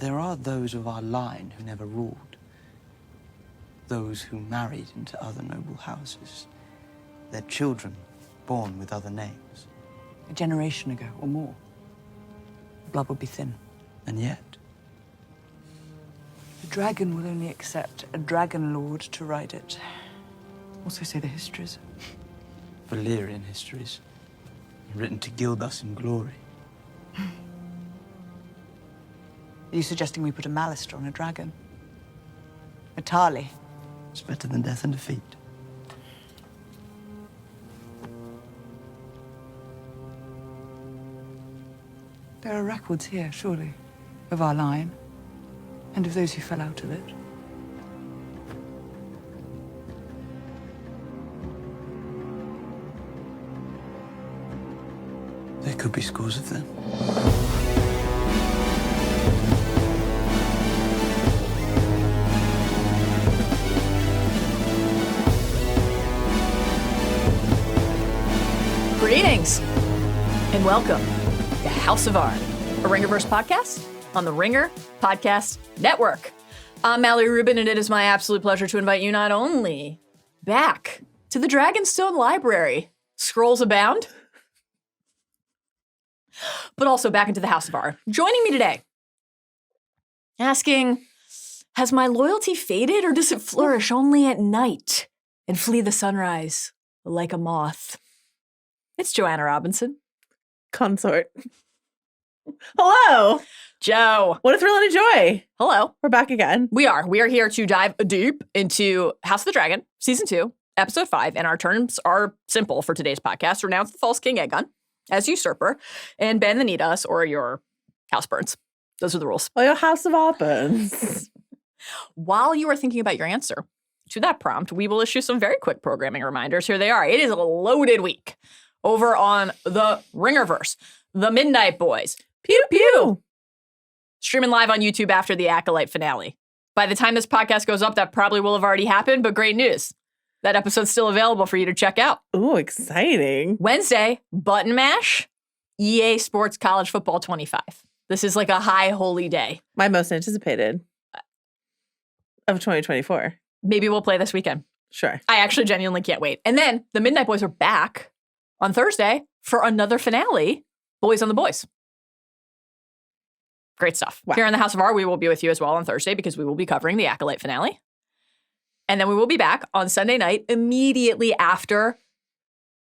there are those of our line who never ruled. Those who married into other noble houses. Their children born with other names. A generation ago or more, the blood would be thin. And yet, The dragon will only accept a dragon lord to ride it. Also say the histories. Valyrian histories, written to gild us in glory. Are you suggesting we put a Malister on a dragon? A Tarly? It's better than death and defeat. There are records here, surely, of our line, and of those who fell out of it. There could be scores of them. Greetings, and welcome to House of R, a Ringerverse podcast on the Ringer Podcast Network. I'm Mallory Rubin, and it is my absolute pleasure to invite you not only back to the Dragonstone Library, scrolls abound, but also back into the House of R. Joining me today, asking, has my loyalty faded, or does it flourish only at night and flee the sunrise like a moth? It's Joanna Robinson. Consort. Hello. Joe. What a thrill and a joy. Hello. We're back again. We are. We are here to dive deep into House of the Dragon, Season 2, Episode 5, and our terms are simple for today's podcast. Renounce the false king Aegon as usurper, and ban the Nidas or your house burns. Those are the rules. Well, your house of all burns. While you are thinking about your answer to that prompt, we will issue some very quick programming reminders. Here they are. It is a loaded week over on the Ringerverse. The Midnight Boys. Pew, pew. Streaming live on YouTube after the Acolyte finale. By the time this podcast goes up, that probably will have already happened, but great news. That episode's still available for you to check out. Ooh, exciting. Wednesday, Button Mash, EA Sports College Football 25. This is like a high holy day. My most anticipated of 2024. Maybe we'll play this weekend. Sure. I actually genuinely can't wait. And then the Midnight Boys are back on Thursday for another finale, Boys on the Boys. Great stuff. Wow. Here in the House of R, we will be with you as well on Thursday because we will be covering the Acolyte finale. And then we will be back on Sunday night immediately after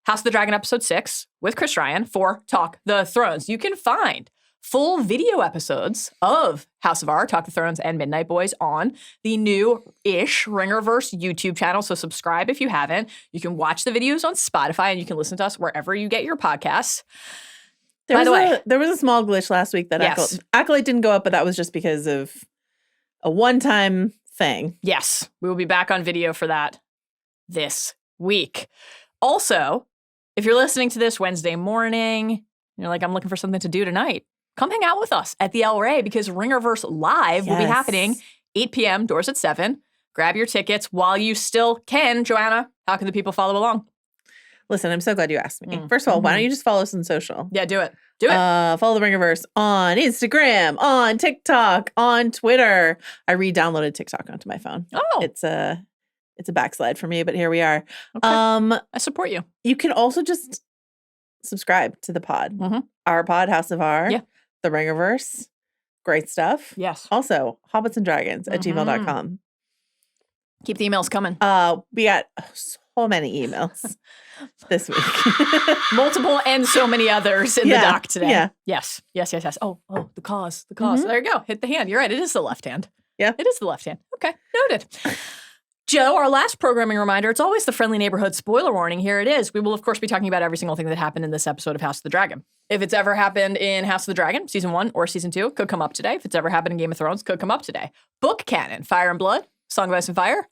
House of the Dragon Episode 6 with Chris Ryan for Talk the Thrones. You can find full video episodes of House of R, Talk the Thrones, and Midnight Boys on the new-ish Ringerverse YouTube channel. So subscribe if you haven't. You can watch the videos on Spotify, and you can listen to us wherever you get your podcasts. There By was a small glitch last week that Yes. Acolyte didn't go up, but that was just because of a one-time thing. Yes, we will be back on video for that this week. Also, if you're listening to this Wednesday morning, you're like, I'm looking for something to do tonight, come hang out with us at the El Rey because Ringerverse Live will be Yes. happening 8 p.m., doors at 7. Grab your tickets while you still can. Joanna, how can the people follow along? Listen, I'm so glad you asked me. First of all, why don't you just follow us on social? Yeah, do it. Do it. Follow the Ringerverse on Instagram, on TikTok, on Twitter. I re-downloaded TikTok onto my phone. Oh. It's a backslide for me, but here we are. Okay. I support you. You can also just subscribe to the pod. Mhm. Our pod, House of R. Yeah. The Ringerverse. Great stuff. Yes. Also, hobbitsandragons at gmail.com. Keep the emails coming. We got so many emails this week. Multiple and so many others in the Yeah, doc today. yeah. Yes. Oh, the cause. There you go. Hit the hand. You're right. It is the left hand. Yeah. It is the left hand. Okay. Noted. Joe, our last programming reminder, it's always the friendly neighborhood spoiler warning. Here it is. We will, of course, be talking about every single thing that happened in this episode of House of the Dragon. If it's ever happened in House of the Dragon, Season 1 or Season 2, could come up today. If it's ever happened in Game of Thrones, could come up today. Book canon, Fire and Blood, Song of Ice and Fire.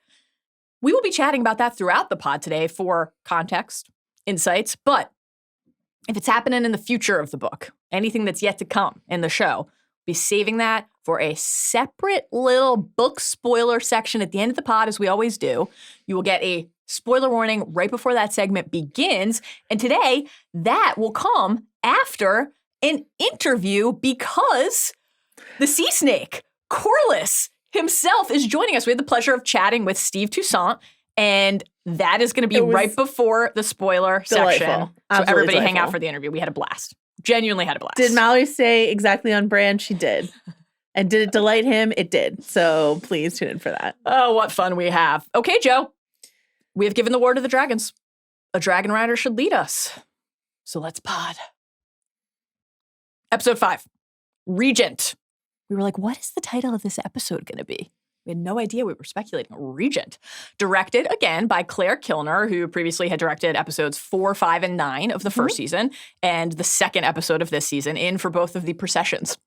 We will be chatting about that throughout the pod today for context, insights. But if it's happening in the future of the book, anything that's yet to come in the show, be saving that for a separate little book spoiler section at the end of the pod, as we always do. You will get a spoiler warning right before that segment begins. And today, that will come after an interview because the sea snake, Corlys himself is joining us. We had the pleasure of chatting with Steve Toussaint, and that is going to be right before the spoiler section. So everybody hang out for the interview. We had a blast. Genuinely had a blast. Did Mallory say exactly on brand? She did. And did it delight him? It did. So please tune in for that. Oh, what fun we have. Okay, Joe. We have given the word to the dragons. A dragon rider should lead us. So let's pod. Episode 5, Regent. We were like, what is the title of this episode going to be? We had no idea. We were speculating. Regent. Directed, again, by Claire Kilner, who previously had directed episodes 4, 5, and 9 of the first season, and the second episode of this season, in for both of the processions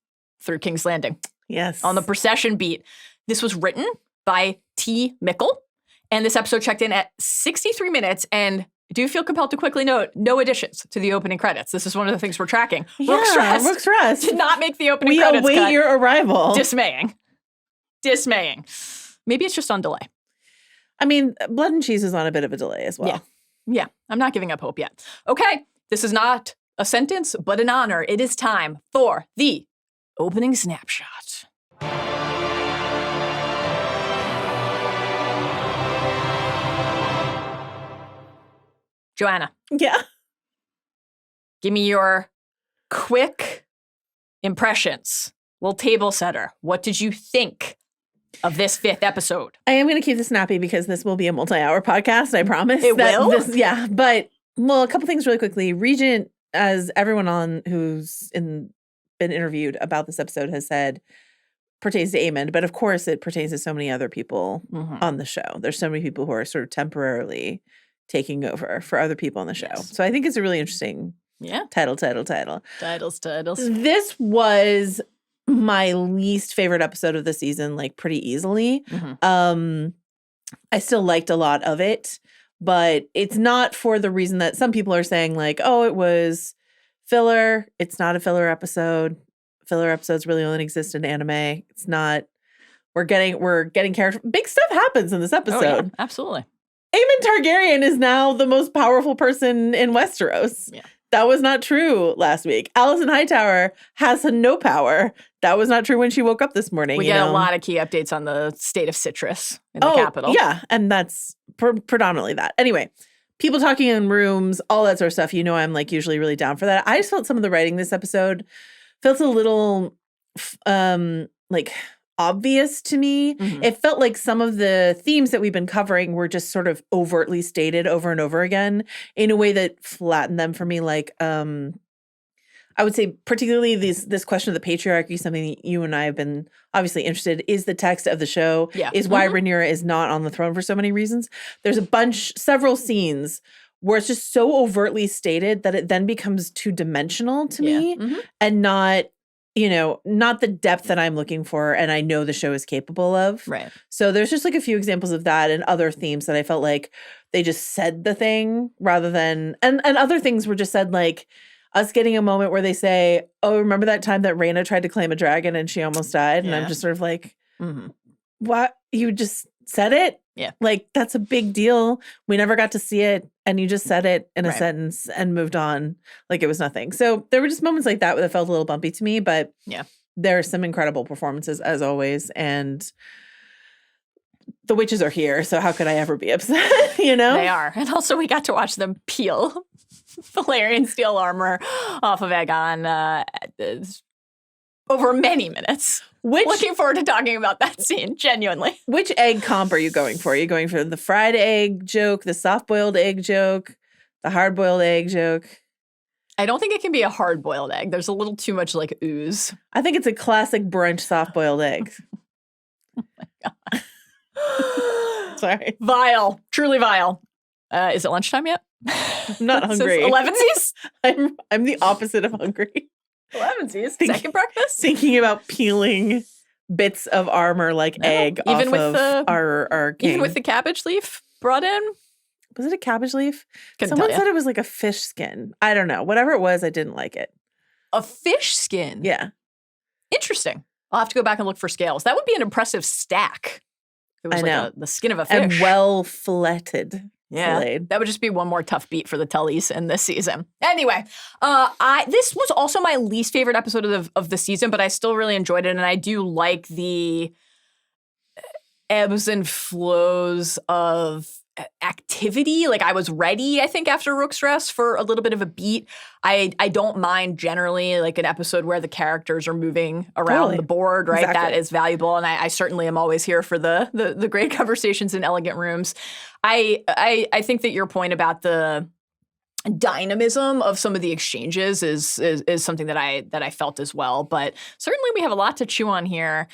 through King's Landing. Yes. On the procession beat. This was written by T. Mickle, and this episode checked in at 63 minutes, and I do feel compelled to quickly note, no additions to the opening credits. This is one of the things we're tracking. Yeah, Rook's Rest did not make the opening credits cut. We await your arrival. Dismaying. Maybe it's just on delay. I mean, Blood and Cheese is on a bit of a delay as well. Yeah. I'm not giving up hope yet. Okay. This is not a sentence, but an honor. It is time for the opening snapshot. Joanna. Yeah. Give me your quick impressions. Little table setter. What did you think of this 5th episode? I am going to keep this snappy because this will be a multi-hour podcast, I promise. It will? But, a couple things really quickly. Regent, as everyone on who's been interviewed about this episode has said, pertains to Aemond, but of course it pertains to so many other people on the show. There's so many people who are sort of temporarily taking over for other people on the show. Yes. So I think it's a really interesting title. Titles. This was my least favorite episode of the season, like pretty easily. I still liked a lot of it, but it's not for the reason that some people are saying, like, oh, it was filler. It's not a filler episode. Filler episodes really only exist in anime. It's not. We're getting character. Big stuff happens in this episode. Oh, yeah, absolutely. Aemond Targaryen is now the most powerful person in Westeros. Yeah. That was not true last week. Alicent Hightower has no power. That was not true when she woke up this morning. We get a lot of key updates on the state of citrus in the capital. Yeah, and that's predominantly that. Anyway, people talking in rooms, all that sort of stuff. I'm like usually really down for that. I just felt some of the writing this episode felt a little like obvious to me. It felt like some of the themes that we've been covering were just sort of overtly stated over and over again in a way that flattened them for me. Like, I would say particularly this question of the patriarchy, something that you and I have been obviously interested, is the text of the show, is why Rhaenyra is not on the throne for so many reasons. There's several scenes where it's just so overtly stated that it then becomes two-dimensional to me and not the depth that I'm looking for and I know the show is capable of. Right. So there's just like a few examples of that and other themes that I felt like they just said the thing rather than, and other things were just said, like us getting a moment where they say, oh, remember that time that Rhaena tried to claim a dragon and she almost died? And I'm just sort of like, what? You just said it? Yeah. Like, that's a big deal. We never got to see it. And you just said it in a sentence and moved on like it was nothing. So there were just moments like that that felt a little bumpy to me. But there are some incredible performances as always. And the witches are here. So how could I ever be upset? They are. And also we got to watch them peel Valyrian steel armor off of Aegon over many minutes. Looking forward to talking about that scene, genuinely. Which egg comp are you going for? Are you going for the fried egg joke, the soft-boiled egg joke, the hard-boiled egg joke? I don't think it can be a hard-boiled egg. There's a little too much, like, ooze. I think it's a classic brunch soft-boiled egg. Oh, my God. Sorry. Vile. Truly vile. Is it lunchtime yet? I'm not hungry. 11sies? I'm the opposite of hungry. 11sies? Second breakfast? Thinking about peeling bits of armor like egg even off with of our king. Even with the cabbage leaf brought in? Was it a cabbage leaf? Couldn't Someone tell ya. said it was like a fish skin. I don't know. Whatever it was, I didn't like it. A fish skin? Yeah. Interesting. I'll have to go back and look for scales. That would be an impressive stack. It was I know. the skin of a fish. And well filleted. Yeah, Delayed. that would just be one more tough beat for the Tullys in this season. Anyway, this was also my least favorite episode of the season, but I still really enjoyed it, and I do like the ebbs and flows of activity. Like, I was ready, I think, after Rook's Rest for a little bit of a beat. I don't mind generally like an episode where the characters are moving around the board, right? Exactly. That is valuable, and I certainly am always here for the great conversations in elegant rooms. I think that your point about the dynamism of some of the exchanges is something that I felt as well. But certainly we have a lot to chew on here,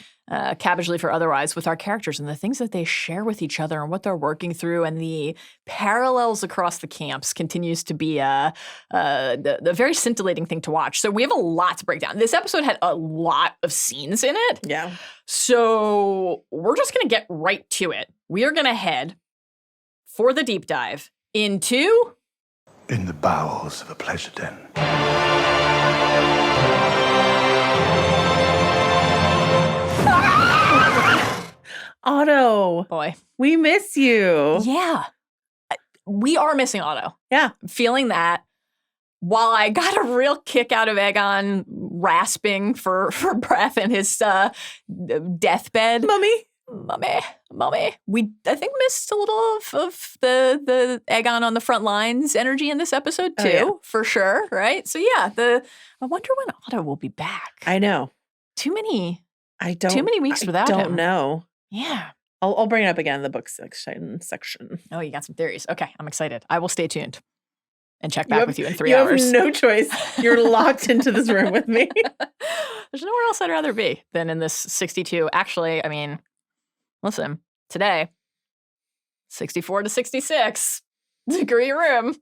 cabbage leaf or otherwise, with our characters and the things that they share with each other and what they're working through, and the parallels across the camps continues to be the very scintillating thing to watch. So we have a lot to break down. This episode had a lot of scenes in it. Yeah. So we're just going to get right to it. We are going to head for the deep dive into... In the bowels of a pleasure den. Otto, Boy. we miss you. Yeah. We are missing Otto. Yeah. Feeling that. While I got a real kick out of Aegon rasping for breath in his deathbed. Mummy. We, I think, missed a little of the Aegon on the front lines energy in this episode too, for sure, right? So yeah, I wonder when Otto will be back. I know. Too many weeks I without him. don't know. Yeah. I'll bring it up again in the book section. Oh, you got some theories. Okay, I'm excited. I will stay tuned and check back with you in 3 you hours. You have no choice. You're locked into this room with me. There's nowhere else I'd rather be than in this 62. Actually, I mean, listen, today, 64 to 66 degree room.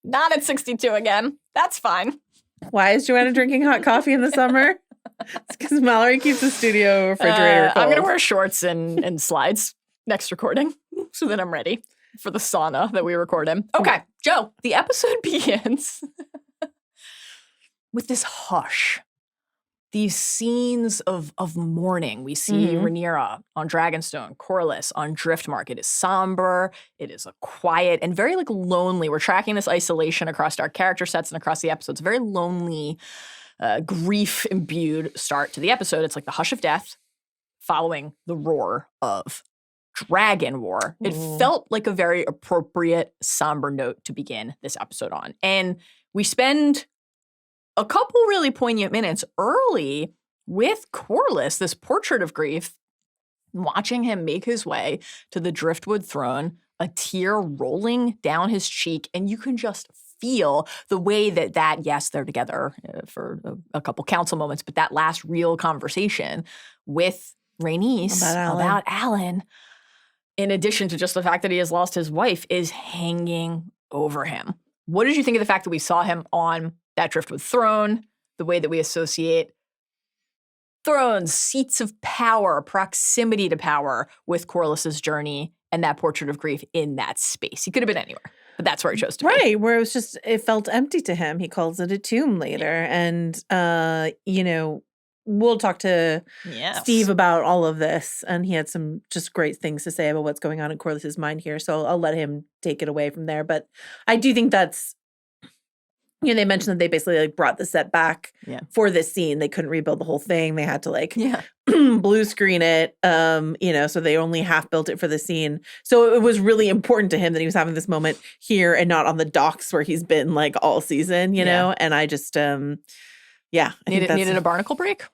Not at 62 again. That's fine. Why is Joanna drinking hot coffee in the summer? It's because Mallory keeps the studio refrigerator cold. I'm going to wear shorts and slides next recording so that I'm ready for the sauna that we record in. Okay, Joe, the episode begins with this hush. These scenes of mourning. We see Rhaenyra on Dragonstone, Corlys on Driftmark. It is somber. It is a quiet and very like lonely. We're tracking this isolation across our character sets and across the episodes. Very lonely, grief-imbued start to the episode. It's like the hush of death following the roar of dragon war. It felt like a very appropriate, somber note to begin this episode on. And we spend a couple really poignant minutes early with Corlys, this portrait of grief, watching him make his way to the Driftwood throne, a tear rolling down his cheek, and you can just feel the way that yes, they're together for a couple council moments, but that last real conversation with Rhaenys about Alan, in addition to just the fact that he has lost his wife, is hanging over him. What did you think of the fact that we saw him on that Driftwood throne, the way that we associate thrones, seats of power, proximity to power with Corlys's journey and that portrait of grief in that space? He could have been anywhere, but that's where he chose to be. Right, where it felt empty to him. He calls it a tomb later. And, we'll talk to Steve about all of this. And he had some just great things to say about what's going on in Corlys's mind here. So I'll let him take it away from there. But I do think that's, they mentioned that they basically like brought the set back for this scene. They couldn't rebuild the whole thing. They had to blue screen it, so they only half built it for the scene. So it was really important to him that he was having this moment here and not on the docks where he's been like all season, know? And I just, I needed a barnacle break?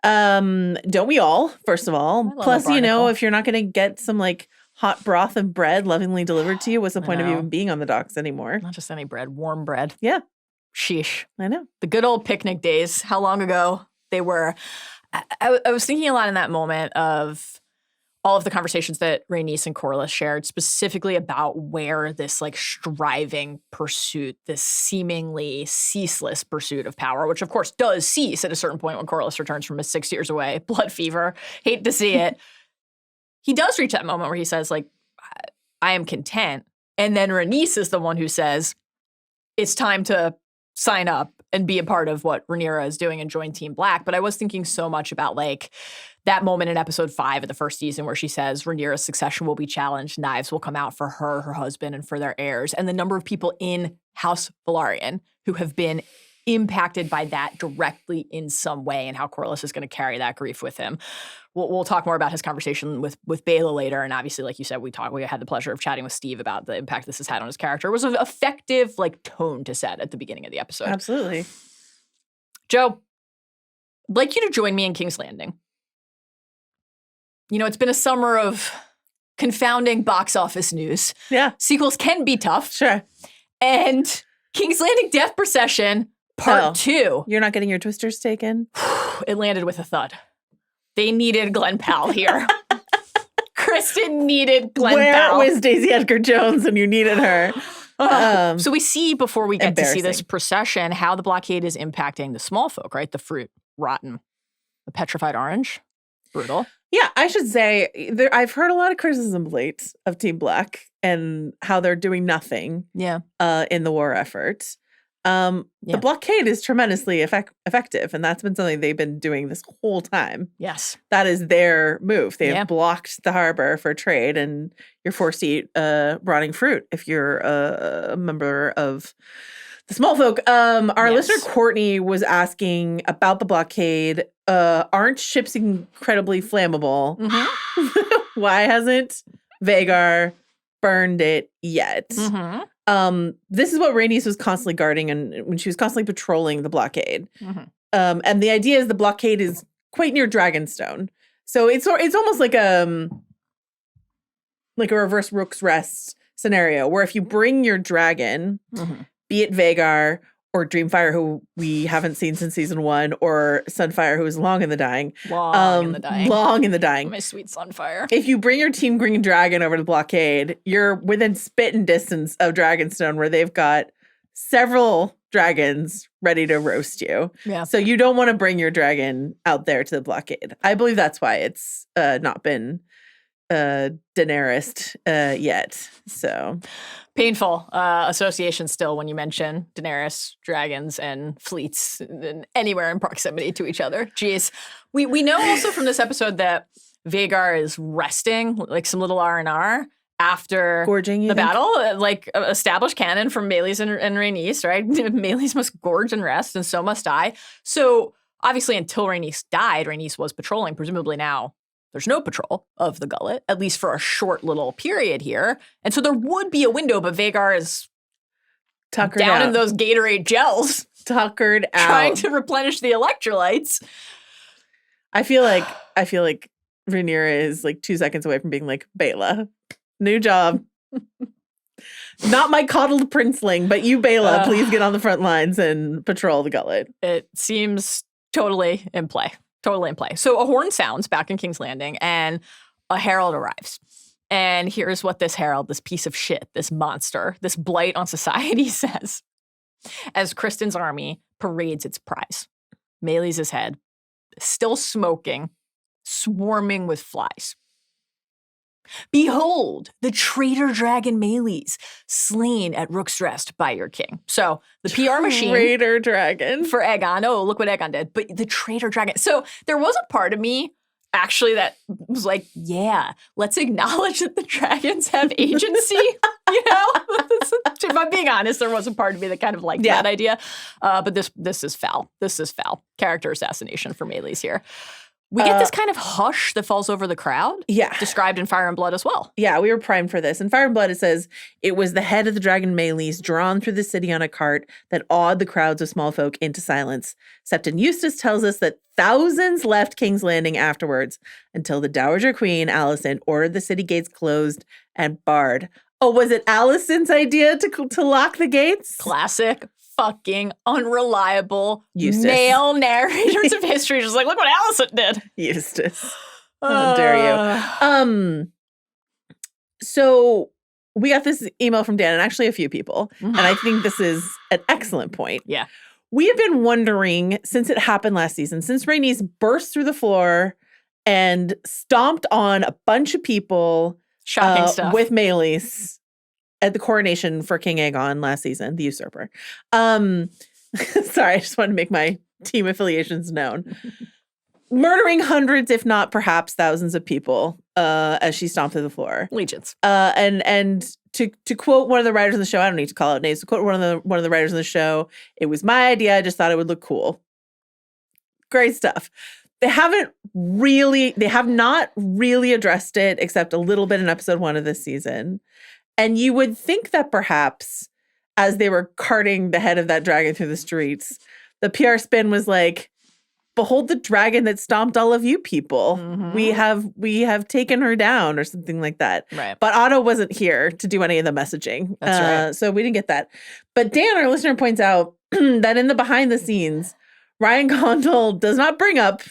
Don't we all, first of all? Plus, if you're not going to get some like hot broth and bread lovingly delivered to you, what's the point of even being on the docks anymore? Not just any bread, warm bread. Yeah. Sheesh. I know. The good old picnic days, how long ago they were. I was thinking a lot in that moment of all of the conversations that Rhaenys and Corlys shared, specifically about where this like striving pursuit, this seemingly ceaseless pursuit of power, which of course does cease at a certain point when Corlys returns from his 6 years away, blood fever, hate to see it. He does reach that moment where he says, like, I am content. And then Rhaenys is the one who says, it's time to sign up and be a part of what Rhaenyra is doing and join Team Black. But I was thinking so much about like that moment in episode 5 of the first season where she says Rhaenyra's succession will be challenged. Knives will come out for her, her husband, and for their heirs. And the number of people in House Velaryon who have been impacted by that directly in some way, and how Corlys is going to carry that grief with him. We'll talk more about his conversation with Baela later. And obviously, like you said, we had the pleasure of chatting with Steve about the impact this has had on his character. It was an effective like tone to set at the beginning of the episode. Absolutely. Joe, I'd like you to join me in King's Landing. You know, it's been a summer of confounding box office news. Yeah. Sequels can be tough. Sure. And King's Landing Death Procession Part 2. You're not getting your twisters taken? It landed with a thud. They needed Glenn Powell here. Criston needed Glenn Powell. Where was Daisy Edgar Jones when you needed her? So we see before we get to see this procession how the blockade is impacting the small folk, right? The fruit, rotten, the petrified orange, brutal. Yeah, I should say I've heard a lot of criticism late of Team Black and how they're doing nothing. Yeah. In the war effort. The blockade is tremendously effective, and that's been something they've been doing this whole time. Yes. That is their move. They have blocked the harbor for trade, and you're forced to eat rotting fruit if you're a member of the small folk. Our listener Courtney was asking about the blockade. Aren't ships incredibly flammable? Mm-hmm. Why hasn't Vhagar burned it yet? Mm-hmm. This is what Rhaenys was constantly guarding and when she was constantly patrolling the blockade. Mm-hmm. And the idea is the blockade is quite near Dragonstone. So it's almost like a reverse Rook's Rest scenario where if you bring your dragon, be it Vhagar or Dreamfire, who we haven't seen since season 1, or Sunfire, who is long in the dying. Long in the dying. Long in the dying. My sweet Sunfire. If you bring your Team Green Dragon over to the blockade, you're within spitting distance of Dragonstone, where they've got several dragons ready to roast you. Yeah. So you don't want to bring your dragon out there to the blockade. I believe that's why it's not been Daenerys yet. So painful association still when you mention Daenerys, dragons, and fleets anywhere in proximity to each other. Jeez. We know also from this episode that Vhagar is resting, like some little R&R after gorging, the battle, like established canon from Meleys and Rhaenys, right? Meleys must gorge and rest, and so must I. So obviously until Rhaenys died, Rhaenys was patrolling. Presumably now there's no patrol of the gullet, at least for a short little period here. And so there would be a window, but Vhagar is tuckered down out in those Gatorade gels. Tuckered out. Trying to replenish the electrolytes. I feel like Rhaenyra is like 2 seconds away from being like, Baela, new job. Not my coddled princeling, but you, Baela, please get on the front lines and patrol the gullet. It seems totally in play. Totally in play. So a horn sounds back in King's Landing and a herald arrives. And here's what this herald, this piece of shit, this monster, this blight on society says as Criston's army parades its prize. Meleys' head, still smoking, swarming with flies. Behold, the traitor dragon Meleys, slain at Rook's Rest by your king. So the PR machine. Traitor dragon. For Aegon. Oh, look what Aegon did. But the traitor dragon. So there was a part of me, actually, that was like, yeah, let's acknowledge that the dragons have agency. You know? If I'm being honest, there was a part of me that kind of liked that idea. But this is foul. This is foul. Character assassination for Meleys here. We get this kind of hush that falls over the crowd. Yeah. Described in Fire and Blood as well. Yeah, we were primed for this. In Fire and Blood, it says, it was the head of the dragon Meleys drawn through the city on a cart that awed the crowds of small folk into silence. Septon Eustace tells us that thousands left King's Landing afterwards until the Dowager Queen, Alicent, ordered the city gates closed and barred. Oh, was it Alicent's idea to lock the gates? Classic fucking unreliable Eustace. Male narrators of history. Just like, look what Alicent did. Eustace. How dare you? So we got this email from Dan and actually a few people. And I think this is an excellent point. Yeah. We have been wondering since it happened last season, since Rhaenys burst through the floor and stomped on a bunch of people Shocking stuff. with Meleys at the coronation for King Aegon last season, the usurper. Sorry, I just wanted to make my team affiliations known. Murdering hundreds, if not perhaps thousands of people as she stomped through the floor. Legions. And to quote one of the writers on the show, I don't need to call out names, to quote one of the writers on the show, it was my idea, I just thought it would look cool. Great stuff. They have not really addressed it except a little bit in episode 1 of this season. And you would think that perhaps as they were carting the head of that dragon through the streets, the PR spin was like, behold the dragon that stomped all of you people. Mm-hmm. We have taken her down or something like that. Right. But Otto wasn't here to do any of the messaging. That's right. So we didn't get that. But Dan, our listener, points out that in the behind the scenes, Ryan Condal does not bring up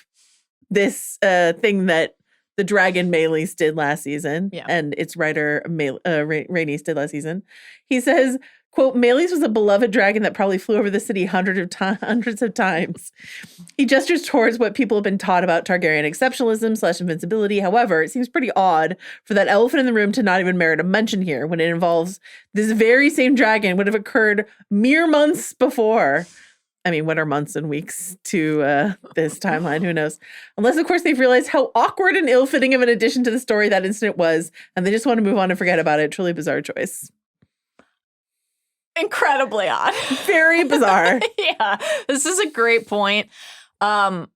this thing that the dragon Maelys did last season, and its writer Rhaenys did last season. He says, quote, Maelys was a beloved dragon that probably flew over the city hundreds of times. He gestures towards what people have been taught about Targaryen exceptionalism / invincibility. However, it seems pretty odd for that elephant in the room to not even merit a mention here when it involves this very same dragon would have occurred mere months before. I mean, what are months and weeks to this timeline? Who knows? Unless, of course, they've realized how awkward and ill-fitting of an addition to the story that incident was, and they just want to move on and forget about it. Truly bizarre choice. Incredibly odd. Very bizarre. Yeah, this is a great point. On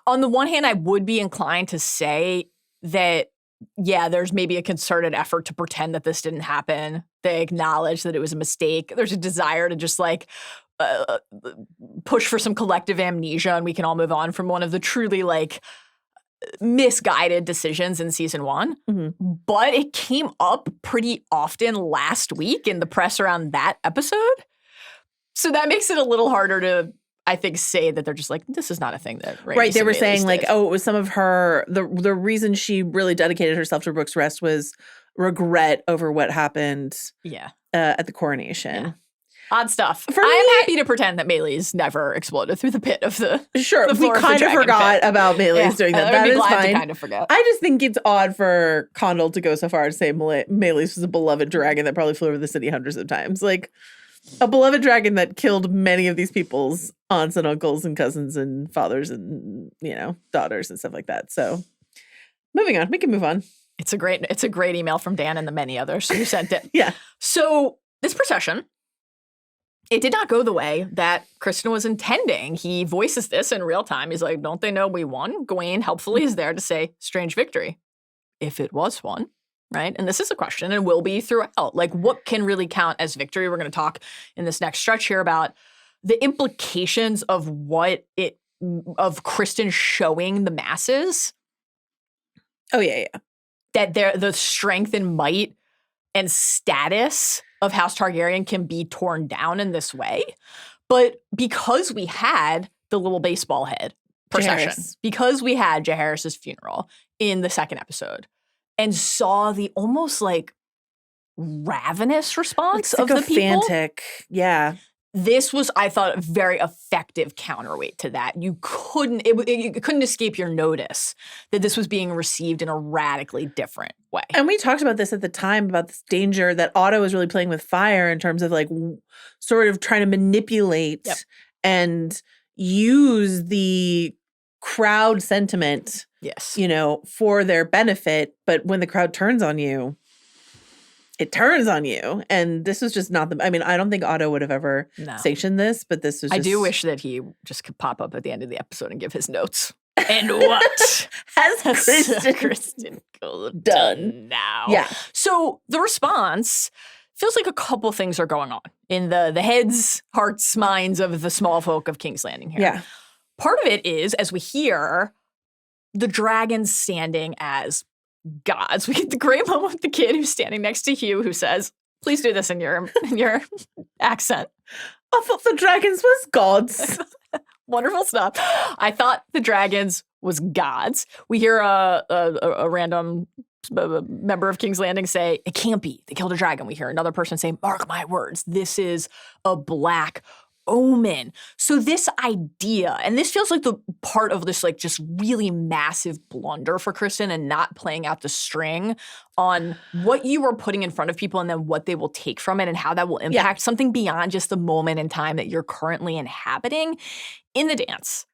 the one hand, I would be inclined to say that, yeah, there's maybe a concerted effort to pretend that this didn't happen. They acknowledge that it was a mistake. There's a desire to just like push for some collective amnesia and we can all move on from one of the truly like misguided decisions in season 1. Mm-hmm. But it came up pretty often last week in the press around that episode. So that makes it a little harder to, I think, say that they're just like, this is not a thing that Rhaenys right. They were and Maelys saying like, did. oh, it was some of her, the reason she really dedicated herself to Rook's rest was regret over what happened at the coronation. Yeah. Odd stuff. For I'm me, happy to pretend that Maelys never exploded through the pit of the sure. the We floor of the kind of dragon forgot pit. about Maelys doing that. That I'd be is glad fine. to kind of forget. I just think it's odd for Condal to go so far as to say Maelys was a beloved dragon that probably flew over the city hundreds of times. Like a beloved dragon that killed many of these people's aunts and uncles and cousins and fathers and, you know, daughters and stuff like that. So moving on. We can move on. It's a great email from Dan and the many others who sent it. Yeah. So this procession, it did not go the way that Criston was intending. He voices this in real time. He's like, don't they know we won? Gawain helpfully is there to say, strange victory. If it was one, right? And this is a question and will be throughout. Like, what can really count as victory? We're going to talk in this next stretch here about the implications of of Criston showing the masses. Oh, yeah. That the strength and might and status of House Targaryen can be torn down in this way. But because we had the little baseball head procession, because we had Jaehaerys' funeral in the second episode, and saw the almost like ravenous response of the people. Yeah. This was, I thought, a very effective counterweight to that. You couldn't escape your notice that this was being received in a radically different way. And we talked about this at the time, about this danger that Otto was really playing with fire in terms of like sort of trying to manipulate and use the crowd sentiment, you know, for their benefit. But when the crowd turns on you, it turns on you. And this was just not I mean, I don't think Otto would have ever sanctioned this, but this was just. I do wish that he just could pop up at the end of the episode and give his notes. And what has Criston done now? Yeah. So the response feels like a couple things are going on in the heads, hearts, minds of the small folk of King's Landing here. Yeah. Part of it is, as we hear, the dragons standing as gods. We get the great moment with the kid who's standing next to Hugh who says, please do this in your accent. I thought the dragons was gods. Wonderful stuff. I thought the dragons was gods. We hear a random member of King's Landing say, it can't be. They killed a dragon. We hear another person say, mark my words. This is a black omen. So this idea, and this feels like the part of this like just really massive blunder for Criston and not playing out the string on what you are putting in front of people and then what they will take from it and how that will impact something beyond just the moment in time that you're currently inhabiting in the dance.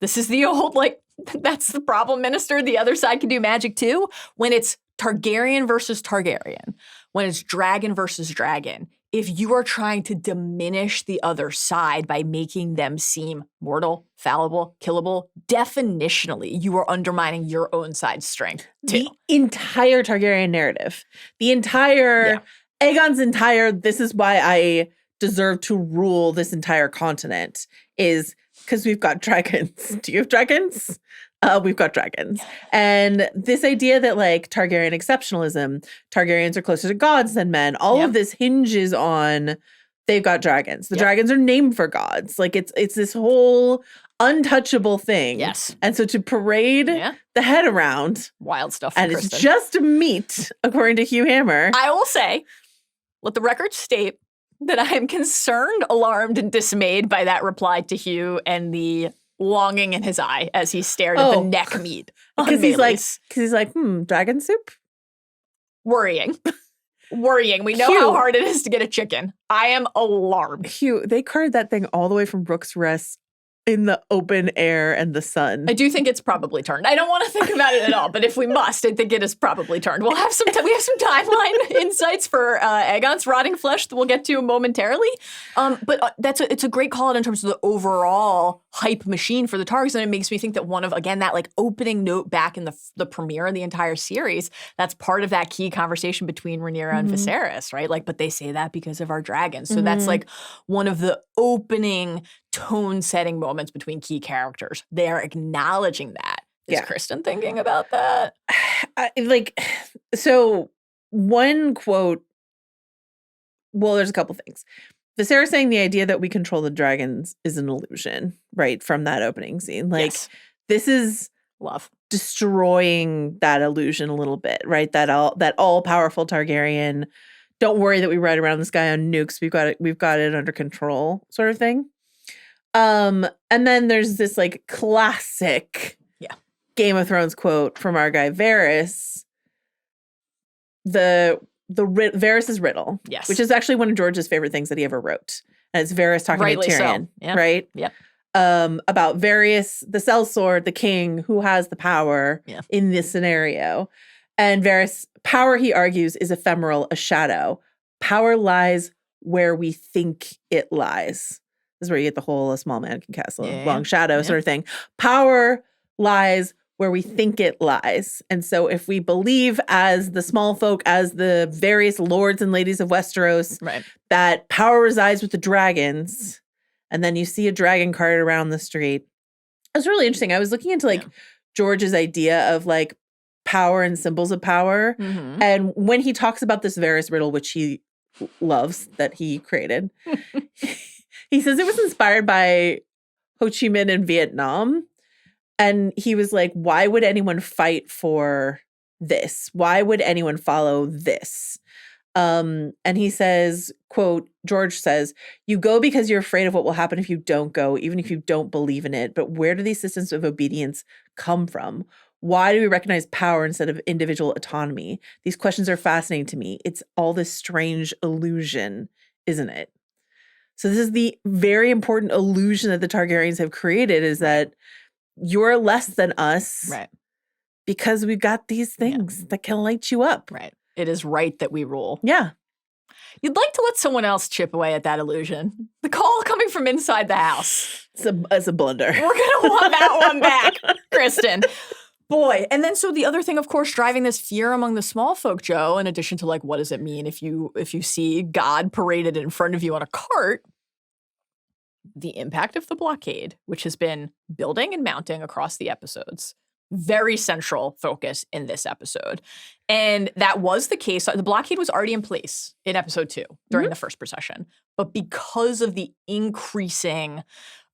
This is the old, like, that's the problem, minister. The other side can do magic too. When it's Targaryen versus Targaryen, when it's dragon versus dragon, if you are trying to diminish the other side by making them seem mortal, fallible, killable, definitionally, you are undermining your own side's strength too. The entire Targaryen narrative, the entire, Aegon's entire, this is why I deserve to rule this entire continent, is because we've got dragons. Do you have dragons? We've got dragons. And this idea that like Targaryen exceptionalism, Targaryens are closer to gods than men, all of this hinges on they've got dragons. The dragons are named for gods. Like it's this whole untouchable thing. Yes. And so to parade the head around. Wild stuff. And Criston. it's just meat, according to Hugh Hammer. I will say, let the record state that I am concerned, alarmed, and dismayed by that reply to Hugh and the longing in his eye as he stared at the neck meat. Because he's like, dragon soup? Worrying. Worrying. We know how hard it is to get a chicken. I am alarmed. Hugh, they carted that thing all the way from Rook's Rest in the open air and the sun. I do think it's probably turned. I don't want to think about it at all, but if we must, I think it is probably turned. We'll have we have some timeline insights for Aegon's rotting flesh that we'll get to momentarily. But it's a great call out in terms of the overall hype machine for the Targs, and it makes me think that one of, again, that like opening note back in the premiere of the entire series, that's part of that key conversation between Rhaenyra and Viserys, right? Like, but they say that because of our dragons. So that's like one of the opening tone-setting moments between key characters. They're acknowledging that. Is Criston thinking about that? So one quote, well, there's a couple things. Viserys saying the idea that we control the dragons is an illusion, right, from that opening scene. Like, this is love destroying that illusion a little bit, right? That all-powerful Targaryen, don't worry that we ride around this guy on nukes. We've got it under control sort of thing. And then there's this like classic Game of Thrones quote from our guy Varys, Varys' riddle, which is actually one of George's favorite things that he ever wrote. And it's Varys talking to Tyrion, right? Yep. About Varys, the sellsword, the king, who has the power in this scenario. And Varys, power, he argues, is ephemeral, a shadow. Power lies where we think it lies. This is where you get the whole a small man can cast a long shadow sort of thing. Power lies where we think it lies. And so if we believe as the small folk, as the various lords and ladies of Westeros, that power resides with the dragons, and then you see a dragon carted around the street. It's really interesting. I was looking into like George's idea of like power and symbols of power. And when he talks about this Varys riddle, which he loves, that he created, he says it was inspired by Ho Chi Minh in Vietnam. And he was like, why would anyone fight for this? Why would anyone follow this? And he says, quote, George says, you go because you're afraid of what will happen if you don't go, even if you don't believe in it. But where do these systems of obedience come from? Why do we recognize power instead of individual autonomy? These questions are fascinating to me. It's all this strange illusion, isn't it? So this is the very important illusion that the Targaryens have created, is that you're less than us because we've got these things that can light you up. Right. It is right that we rule. Yeah. You'd like to let someone else chip away at that illusion. The call coming from inside the house. It's a blunder. We're going to want that one back, Criston. Boy. And then so the other thing, of course, driving this fear among the small folk, Joe, in addition to like, what does it mean if you see God paraded in front of you on a cart? The impact of the blockade, which has been building and mounting across the episodes. Very central focus in this episode. And that was the case. The blockade was already in place in episode 2 during the first procession. But because of the increasing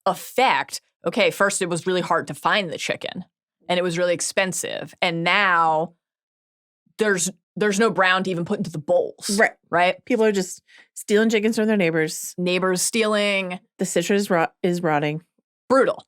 effect, okay, first it was really hard to find the chicken. And it was really expensive. And now there's no brown to even put into the bowls. Right. Right? People are just stealing chickens from their neighbors. Neighbors stealing. The citrus is rotting. Brutal.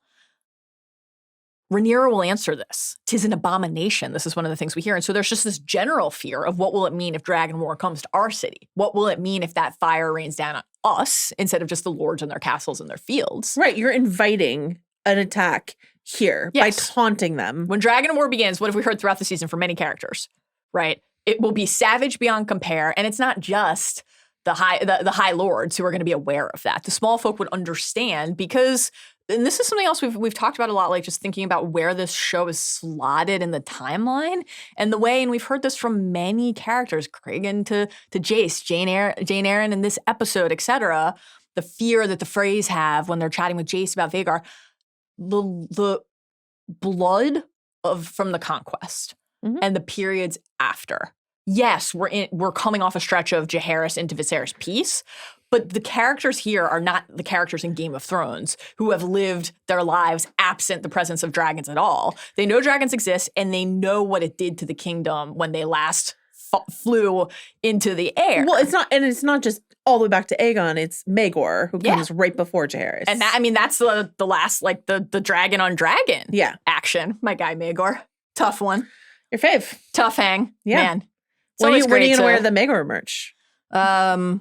Rhaenyra will answer this. 'Tis an abomination. This is one of the things we hear. And so there's just this general fear of what will it mean if dragon war comes to our city? What will it mean if that fire rains down on us instead of just the lords and their castles and their fields? Right. You're inviting an attack here by Yes. taunting them. When dragon war begins, what have we heard throughout the season from many characters? Right? It will be savage beyond compare. And it's not just the high lords who are going to be aware of that. The small folk would understand because, and this is something else we've talked about a lot, like just thinking about where this show is slotted in the timeline and the way, and we've heard this from many characters, Cregan to Jace, Jane Eyre in this episode, etc. The fear that the Freys have when they're chatting with Jace about Vhagar, the blood from the conquest and the periods after. Yes, we're coming off a stretch of Jaehaerys into Viserys' peace, but the characters here are not the characters in Game of Thrones who have lived their lives absent the presence of dragons at all. They know dragons exist, and they know what it did to the kingdom when they last flew into the air. Well, it's not just all the way back to Aegon. It's Maegor who comes right before Jaehaerys. And that's the last, like the dragon on dragon action. My guy Maegor, tough one. Your fave. Tough hang, man. When are you going to wear the Maegor merch? I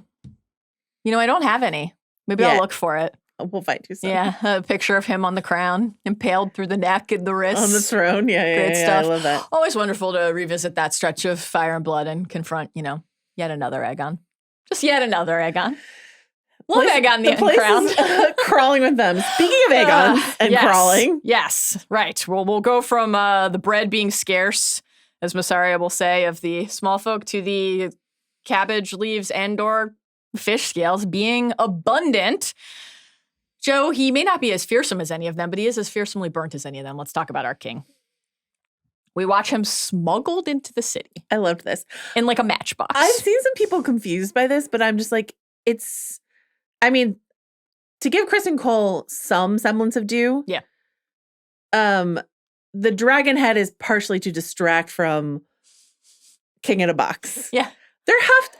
don't have any. Maybe I'll look for it. We'll find you some. Yeah, a picture of him on the crown, impaled through the neck and the wrists. On the throne, Great stuff. I love that. Always wonderful to revisit that stretch of fire and blood and confront, yet another Aegon. Just yet another Aegon. Love Aegon the crown. Crawling with them. Speaking of Aegon and crawling. Yes, right. We'll go from the bread being scarce, as Massaria will say, of the small folk, to the cabbage leaves and/or fish scales being abundant. Joe, he may not be as fearsome as any of them, but he is as fearsomely burnt as any of them. Let's talk about our king. We watch him smuggled into the city. I loved this. In like a matchbox. I've seen some people confused by this, but I'm just like, to give Criston Cole some semblance of due. Yeah. The dragon head is partially to distract from King in a Box. Yeah.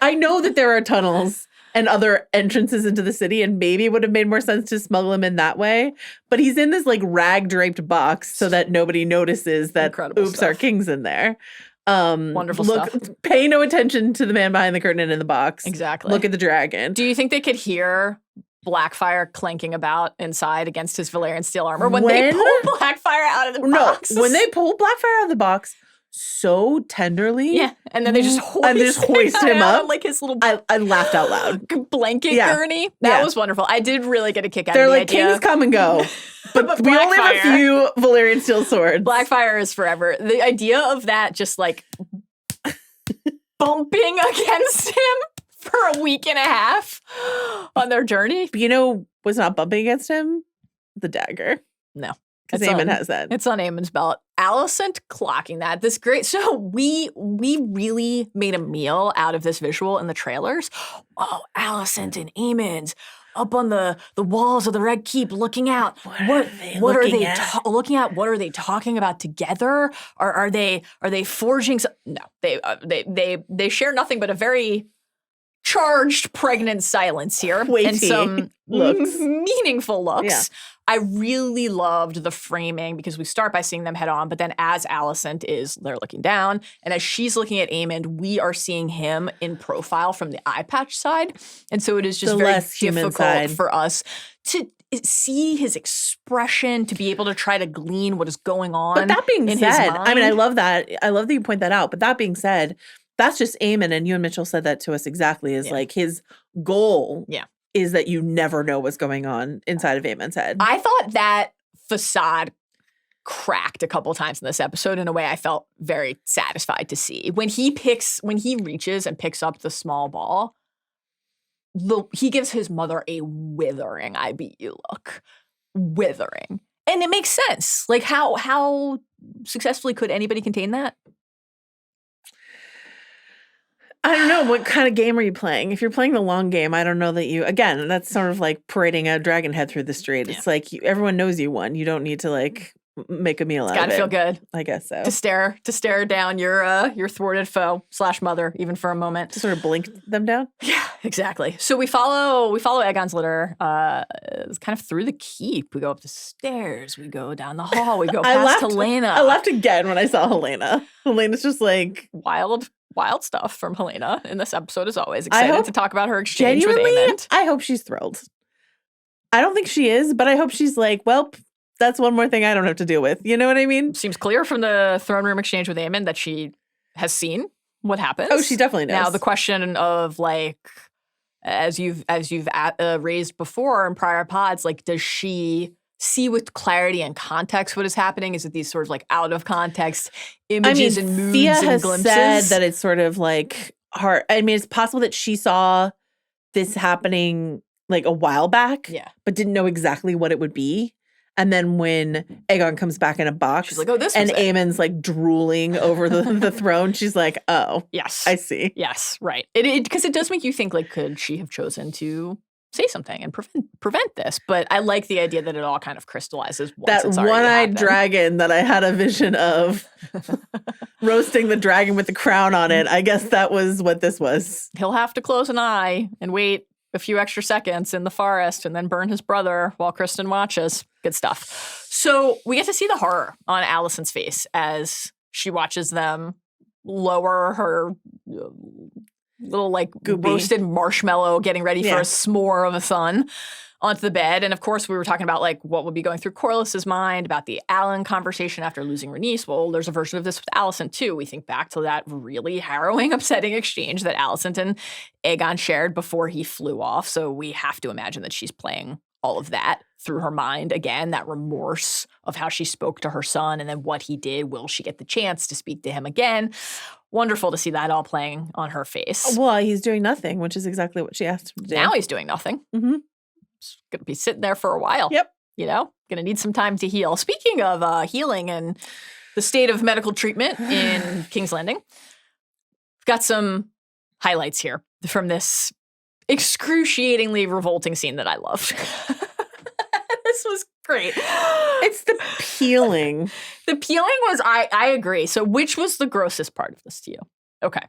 I know that there are tunnels and other entrances into the city, and maybe it would have made more sense to smuggle him in that way. But he's in this like rag draped box so that nobody notices that our king's in there. Wonderful stuff. Pay no attention to the man behind the curtain and in the box. Exactly. Look at the dragon. Do you think they could hear Blackfire clanking about inside against his Valyrian steel armor when they pull Blackfire out of the box? No, when they pull Blackfire out of the box so tenderly. Yeah, and then they just hoist him up. On, like his little I laughed out loud. Blanket gurney. That was wonderful. I did really get a kick out of the idea. They're like, kings come and go. But we only have a few Valyrian steel swords. Blackfire is forever. The idea of that just like bumping against him for a week and a half on their journey. But what's not bumping against him? The dagger. No. Because Aemond has that. It's on Aemond's belt. Alicent clocking that. This great. So we really made a meal out of this visual in the trailers. Oh, Alicent and Aemond up on the walls of the Red Keep looking out. What are they looking at? What are they talking about together? Are they forging? No, they share nothing but a very charged, pregnant silence here. Weighty and some looks. Meaningful looks. Yeah. I really loved the framing because we start by seeing them head on, but then as Alicent they're looking down, and as she's looking at Aemond, we are seeing him in profile from the eye patch side. And so it is just very difficult for us to see his expression, to be able to try to glean what is going on. But that being said, I love that. I love that you point that out. But that being said, that's just Aemond, and you and Mitchell said that to us exactly, is like his goal is that you never know what's going on inside of Aemond's head. I thought that facade cracked a couple times in this episode in a way I felt very satisfied to see. When he reaches and picks up the small ball, he gives his mother a withering I beat you look. Withering. And it makes sense. Like how successfully could anybody contain that? I don't know. What kind of game are you playing? If you're playing the long game, I don't know that again, that's sort of like parading a dragon head through the street. It's like everyone knows you won. You don't need to make a meal out of it. Gotta feel good I guess so. to stare down your thwarted foe / mother, even for a moment. To sort of blink them down. Yeah, exactly. So we follow Aegon's litter it's kind of through the keep. We go up the stairs. We go down the hall. We go past Helena. I laughed again when I saw Helena. Helena's just like wild stuff from Helena in this episode, as always. Excited to talk about her exchange genuinely, with Aemond. I hope she's thrilled. I don't think she is, but I hope she's like, well, that's one more thing I don't have to deal with. You know what I mean? Seems clear from the throne room exchange with Aemond that she has seen what happens. Oh, she definitely knows. Now, the question of like, as you've raised before in prior pods, like, does she see with clarity and context what is happening? Is it these sort of like out of context images and moods Thea and has glimpses? said that it's sort of like hard. I mean, it's possible that she saw this happening like a while back, but didn't know exactly what it would be. And then when Aegon comes back in a box, she's like, "Oh, this." And was it. Aemon's like drooling over the throne. She's like, "Oh, yes, I see." Yes, right. Because it does make you think, like, could she have chosen to say something and prevent this? But I like the idea that it all kind of crystallizes once that it's already one-eyed happened. dragon that I had a vision of roasting the dragon with the crown on it. I guess that was what this was. He'll have to close an eye and wait a few extra seconds in the forest and then burn his brother while Criston watches. Good stuff. So we get to see the horror on Alicent's face as she watches them lower her little like Goopy. roasted marshmallow getting ready for Yeah. a s'more of a son onto the bed. And of course, we were talking about like what would be going through Corlys's mind about the Alan conversation after losing Rhaenys. Well, there's a version of this with Alicent too. We think back to that really harrowing, upsetting exchange that Alicent and Aegon shared before he flew off. So we have to imagine that she's playing all of that through her mind. Again, that remorse of how she spoke to her son and then what he did. Will she get the chance to speak to him again? Wonderful to see that all playing on her face. Well, he's doing nothing, which is exactly what she asked him to do. Now he's doing nothing. Mhm. He's going to be sitting there for a while. Yep. You know, going to need some time to heal. Speaking of healing and the state of medical treatment in King's Landing, we've got some highlights here from this excruciatingly revolting scene that I loved. This was great. It's the peeling. The peeling was, I agree. So which was the grossest part of this to you? Okay.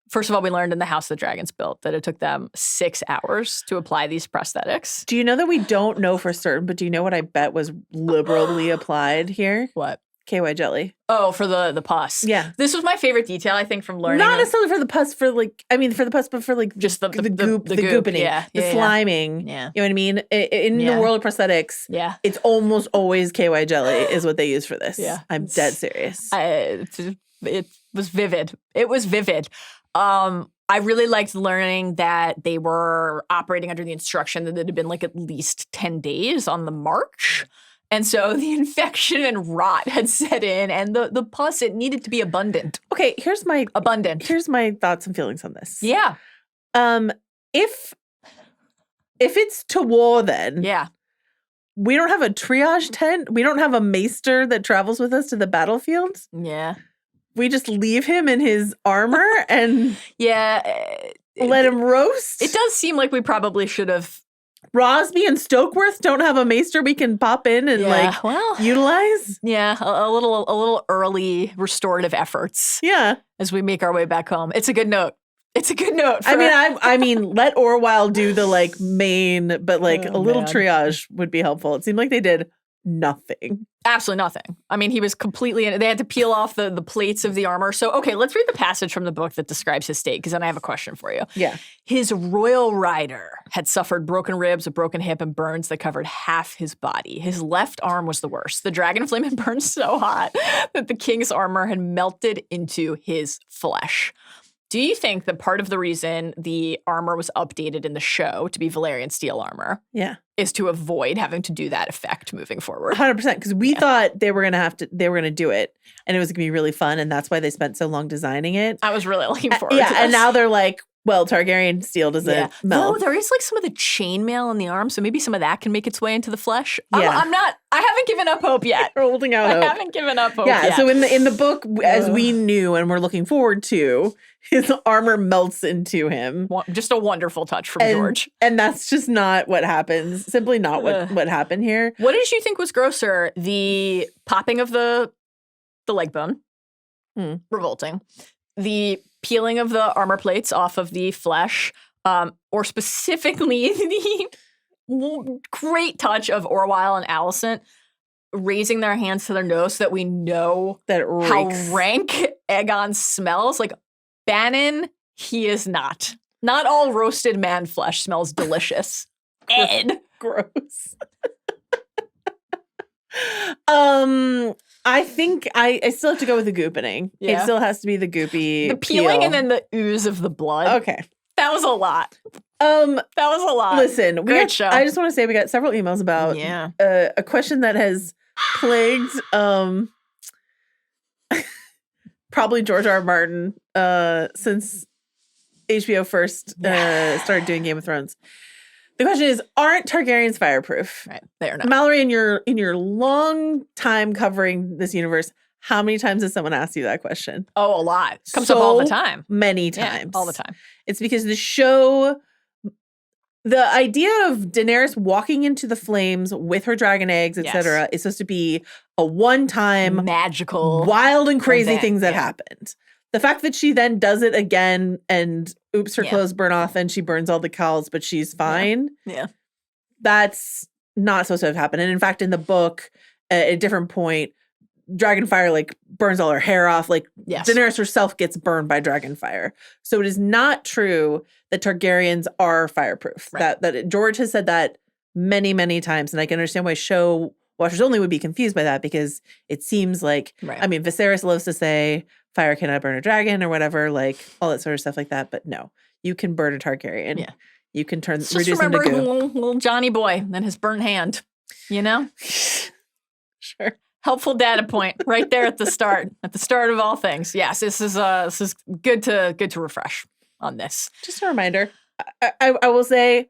First of all, we learned in the House the Dragons built that it took them 6 hours to apply these prosthetics. Do you know that we don't know for certain, but do you know what I bet was liberally applied here? What? KY jelly. Oh, for the pus. Yeah. This was my favorite detail, I think, from learning. Not necessarily for the pus, for like, I mean, for the pus, but for like just the goop, the goop. goopening, Yeah. the sliming. Yeah. You know what I mean? In the world of prosthetics, it's almost always KY jelly is what they use for this. Yeah. I'm dead serious. It was vivid. It was vivid. I really liked learning that they were operating under the instruction that it had been like at least 10 days on the march. And so the infection and rot had set in, and the pus, it needed to be abundant. Okay, here's my thoughts and feelings on this. Yeah. If it's to war, then we don't have a triage tent. We don't have a maester that travels with us to the battlefield. Yeah. We just leave him in his armor and let him roast. It does seem like we probably should have. Rosby and Stokeworth don't have a maester we can pop in and utilize. Yeah, a little early restorative efforts. Yeah, as we make our way back home. It's a good note. It's a good note. I mean, let Orwell do the like main, but like a little triage would be helpful. It seemed like they did nothing. Absolutely nothing. I mean, he was completely, they had to peel off the plates of the armor. So, okay, let's read the passage from the book that describes his state, because then I have a question for you. Yeah. His royal rider had suffered broken ribs, a broken hip, and burns that covered half his body. His left arm was the worst. The dragon flame had burned so hot that the king's armor had melted into his flesh. Do you think that part of the reason the armor was updated in the show to be Valyrian steel armor is to avoid having to do that effect moving forward? 100%, because we thought they were going to do it and it was going to be really fun, and that's why they spent so long designing it. I was really looking forward to this. And now they're like, Well, Targaryen steel doesn't melt. No, there is like some of the chainmail in the arm, so maybe some of that can make its way into the flesh. Yeah. I haven't given up hope yet. We're holding out hope. I haven't given up hope Yeah, yet. so in the book, as we knew and we're looking forward to, his armor melts into him. Just a wonderful touch from George. And that's just not what happens. Simply not what happened here. What did you think was grosser? The popping of the leg bone, revolting. The peeling of the armor plates off of the flesh, or specifically the great touch of Orwyle and Alicent raising their hands to their nose so that we know that how rank Aegon smells. Like, Bannon, he is not. Not all roasted man flesh smells delicious. Ed. Gross. I think I still have to go with the goopening. Yeah. It still has to be the goopy. The peeling peel. and then the ooze of the blood. Okay. That was a lot. That was a lot. Listen, Great show. I just want to say we got several emails about a question that has plagued probably George R. R. Martin since HBO first started doing Game of Thrones. The question is, aren't Targaryens fireproof? Right. They are not. Mallory, in your long time covering this universe, how many times has someone asked you that question? Oh, a lot. Comes up all the time. Many times. Yeah, all the time. It's because the show, the idea of Daenerys walking into the flames with her dragon eggs, etc., is supposed to be a one-time magical, wild and crazy event. things that happened. The fact that she then does it again and oops, her clothes burn off and she burns all the cowls, but she's fine. Yeah. That's not supposed to have happened. And in fact, in the book, at a different point, Dragonfire like burns all her hair off. Like Daenerys herself gets burned by Dragonfire. So it is not true that Targaryens are fireproof. Right. That George has said that many, many times. And I can understand why show watchers only would be confused by that, because it seems like, I mean, Viserys loves to say fire cannot burn a dragon or whatever, like all that sort of stuff like that. But no, you can burn a Targaryen. Yeah. You can reduce them to goo. Little Johnny boy and his burnt hand, you know? Sure. Helpful data point right there at the start of all things. Yes, this is good to refresh on this. Just a reminder. I will say,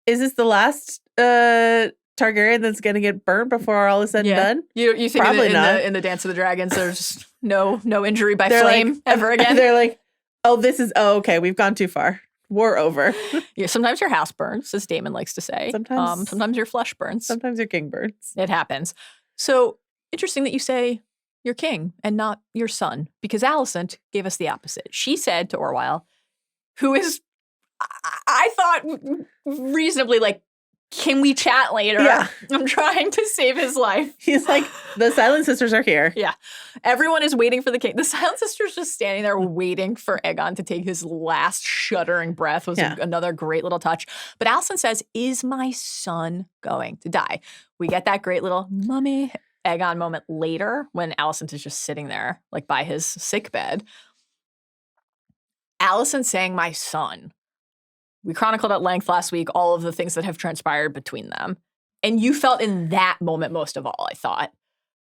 is this the last Targaryen that's going to get burned before all is said and done? You think Probably not. In the Dance of the Dragons, there's no injury by flame ever again? They're like, okay, we've gone too far. War over. Yeah, sometimes your house burns, as Damon likes to say. Sometimes your flesh burns. Sometimes your king burns. It happens. So interesting that you say your king and not your son, because Alicent gave us the opposite. She said to Orwyle, who is, I thought, reasonably like, can we chat later? Yeah. I'm trying to save his life. He's like, the Silent Sisters are here. Yeah. Everyone is waiting for the king. The Silent Sisters just standing there waiting for Aegon to take his last shuddering breath was another great little touch. But Alicent says, is my son going to die? We get that great little mummy Aegon moment later when Alicent is just sitting there like by his sick bed. Alicent saying my son. We chronicled at length last week all of the things that have transpired between them. And you felt in that moment most of all, I thought,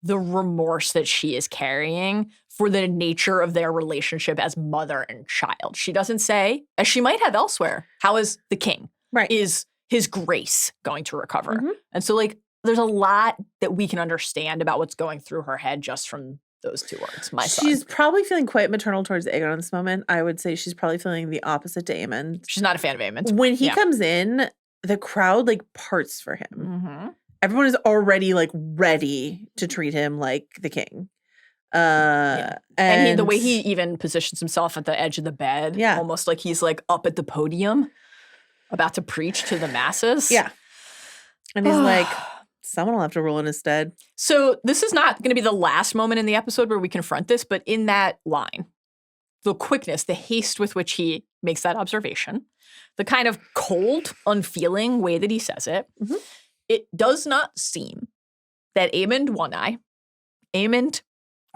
the remorse that she is carrying for the nature of their relationship as mother and child. She doesn't say, as she might have elsewhere, how is the king? Right. Is his grace going to recover? Mm-hmm. And so like, there's a lot that we can understand about what's going through her head just from those two words, my son. She's probably feeling quite maternal towards Aegon in this moment. I would say she's probably feeling the opposite to Aemond. She's not a fan of Aemond. When he comes in, the crowd like parts for him. Mm-hmm. Everyone is already like ready to treat him like the king. And the way he even positions himself at the edge of the bed, almost like he's like up at the podium about to preach to the masses. Yeah. And he's like, someone will have to rule in his stead. So this is not going to be the last moment in the episode where we confront this, but in that line, the quickness, the haste with which he makes that observation, the kind of cold, unfeeling way that he says it, it does not seem that Aemond One-Eye, Aemond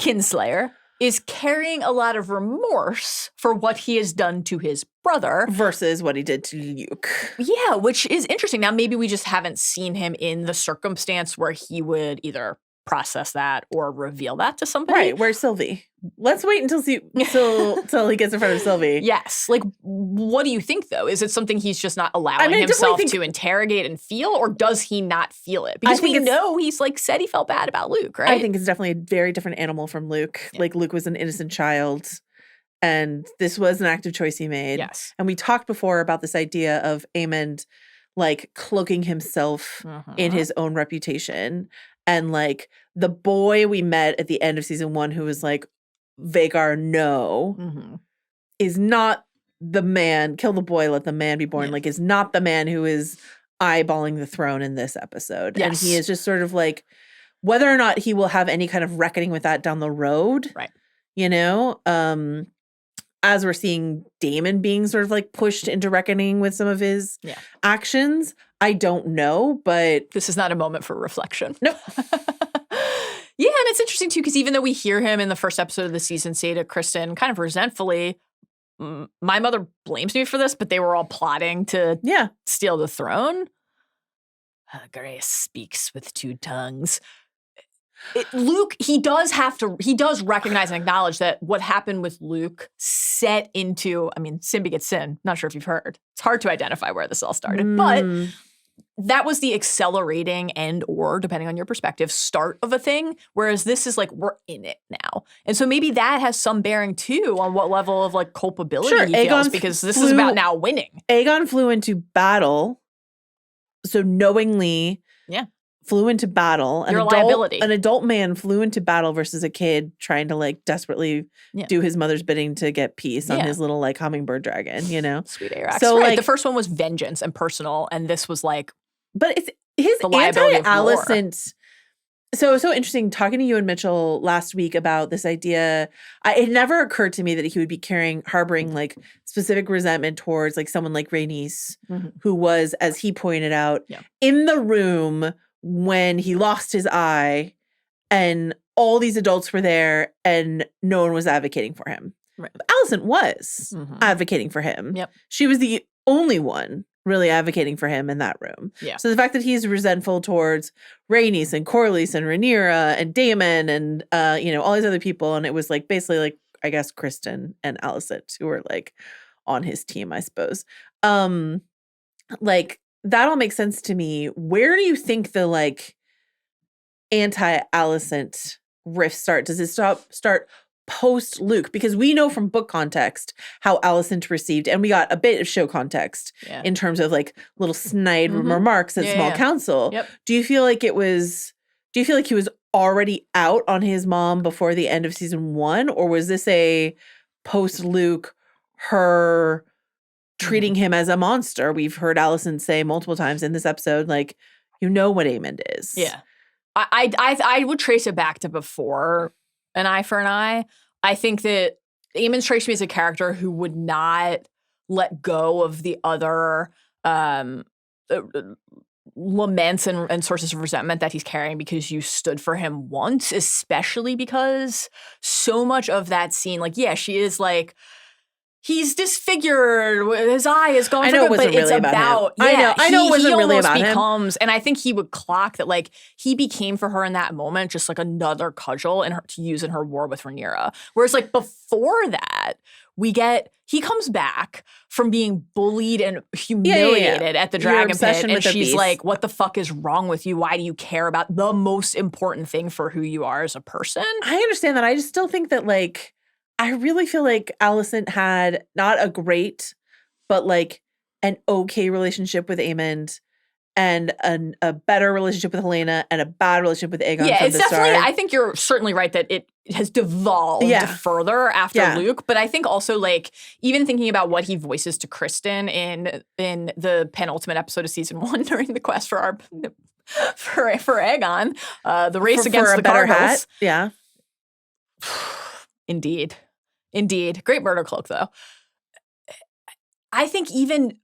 Kinslayer, is carrying a lot of remorse for what he has done to his brother. Versus what he did to Luke. Yeah, which is interesting. Now, maybe we just haven't seen him in the circumstance where he would either process that or reveal that to somebody. Right. Where's Sylvie? Let's wait until he gets in front of Sylvie. Yes. Like, what do you think, though? Is it something he's just not allowing himself to interrogate and feel, or does he not feel it? Because we know he's, like, said he felt bad about Luke, right? I think it's definitely a very different animal from Luke. Yeah. Like, Luke was an innocent child, and this was an active choice he made. Yes. And we talked before about this idea of Aemond, like, cloaking himself in his own reputation. And, like, the boy we met at the end of season 1 who was like, Vhagar, no, is not the man. Kill the boy, let the man be born. Like, is not the man who is eyeballing the throne in this episode. Yes. And he is just sort of like, whether or not he will have any kind of reckoning with that down the road, right? You know, as we're seeing Daemon being sort of like pushed into reckoning with some of his actions, I don't know, but this is not a moment for reflection. Nope. Yeah, and it's interesting, too, because even though we hear him in the first episode of the season say to Criston kind of resentfully, my mother blames me for this, but they were all plotting to steal the throne. Grace speaks with two tongues. Luke, he does recognize and acknowledge that what happened with Luke set into, I mean, sin begets sin. Not sure if you've heard. It's hard to identify where this all started, but that was the accelerating and or, depending on your perspective, start of a thing, whereas this is like, we're in it now. And so maybe that has some bearing, too, on what level of, like, culpability he feels, because this is about now winning. Aegon flew into battle, so knowingly flew into battle. You're a liability. An adult man flew into battle versus a kid trying to, like, desperately do his mother's bidding to get peace on his little, like, hummingbird dragon, you know? Sweet Arax. So, right. Like, the first one was vengeance and personal, and this was, like, but it's his anti-Alicent. So it was so interesting talking to you and Mitchell last week about this idea. It never occurred to me that he would be harboring like specific resentment towards like someone like Rhaenys, who was, as he pointed out, in the room when he lost his eye and all these adults were there and no one was advocating for him. Right. Alicent was advocating for him. Yep. She was the only one really advocating for him in that room. Yeah. So the fact that he's resentful towards Rhaenys and Corlys and Rhaenyra and Daemon and you know, all these other people, and it was like basically like, I guess, Criston and Alicent who were like on his team, I suppose. Like that all makes sense to me. Where do you think the like anti-Alicent rift start? Does it start post Luke? Because we know from book context how Alicent received, and we got a bit of show context in terms of like little snide remarks at small council. Yep. Do you feel like he was already out on his mom before the end of season 1, or was this a post Luke, her treating him as a monster? We've heard Alicent say multiple times in this episode, like, you know what Aemond is. Yeah. I would trace it back to before An Eye for an Eye. I think that Aemond strikes me as a character who would not let go of the other laments and sources of resentment that he's carrying because you stood for him once, especially because so much of that scene, like, yeah, she is like, he's disfigured, his eye is gone. I know it wasn't really about him. I know it wasn't really about him. And I think he would clock that, like, he became for her in that moment just like another cudgel to use in her war with Rhaenyra. Whereas like before that, he comes back from being bullied and humiliated at the dragon pit, and she's like, what the fuck is wrong with you? Why do you care about the most important thing for who you are as a person? I understand that. I just still think that, like, I really feel like Alicent had not a great, but like an okay relationship with Aemond, and a better relationship with Helena, and a bad relationship with Aegon. Yeah, it's definitely. I think you're certainly right that it has devolved further after Luke. But I think also, like, even thinking about what he voices to Criston in the penultimate episode of season 1 during the quest for Aegon, the race against the better Cardinals. Hat. Yeah. Indeed. Great murder cloak, though. I think even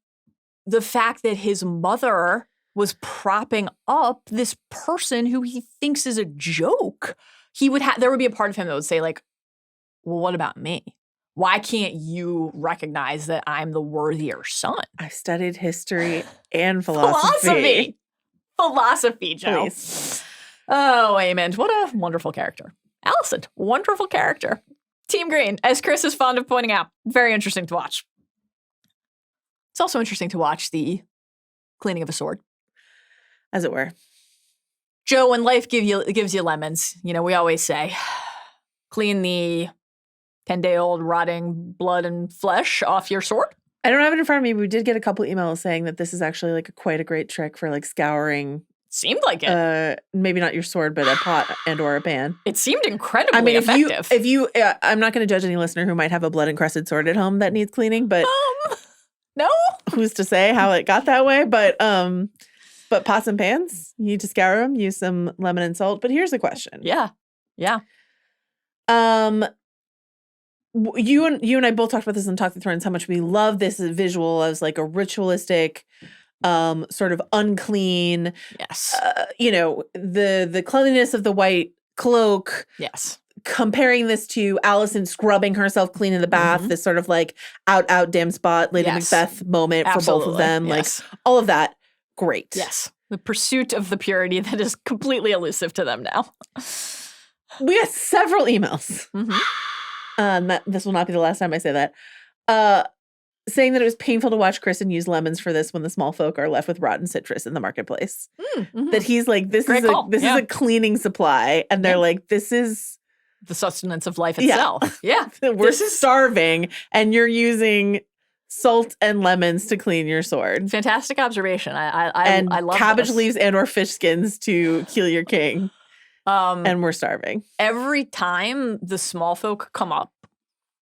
the fact that his mother was propping up this person who he thinks is a joke, there would be a part of him that would say, like, well, what about me? Why can't you recognize that I'm the worthier son? I've studied history and philosophy. Philosophy, Joe. Please. Oh, Aemond, what a wonderful character. Alicent, wonderful character. Team Green, as Chris is fond of pointing out, very interesting to watch. It's also interesting to watch the cleaning of a sword. As it were. Joe, when life gives you lemons, you know, we always say, clean the 10-day-old rotting blood and flesh off your sword. I don't have it in front of me, but we did get a couple emails saying that this is actually like quite a great trick for like scouring. Seemed like it. Maybe not your sword, but a pot and or a pan. It seemed incredibly effective. If you, I'm not going to judge any listener who might have a blood encrusted sword at home that needs cleaning, but no, who's to say how it got that way? But pots and pans, you need to scour them, use some lemon and salt. But here's the question. Yeah. You and I both talked about this in Talk the Thrones, how much we love this visual as like a ritualistic, sort of unclean. Yes. You know, the cleanliness of the white cloak. Yes. Comparing this to Alicent scrubbing herself clean in the bath, this sort of like out dim spot, Lady Macbeth moment for both of them. Yes. Like all of that. Great. Yes. The pursuit of the purity that is completely elusive to them now. We got several emails. This will not be the last time I say that. Saying that it was painful to watch Criston use lemons for this when the small folk are left with rotten citrus in the marketplace. That he's like, this is a cleaning supply. And they're like, this is the sustenance of life itself. Yeah. We're starving and you're using salt and lemons to clean your sword. Fantastic observation. I love cabbage this. leaves and or fish skins to kill your king. And we're starving. Every time the small folk come up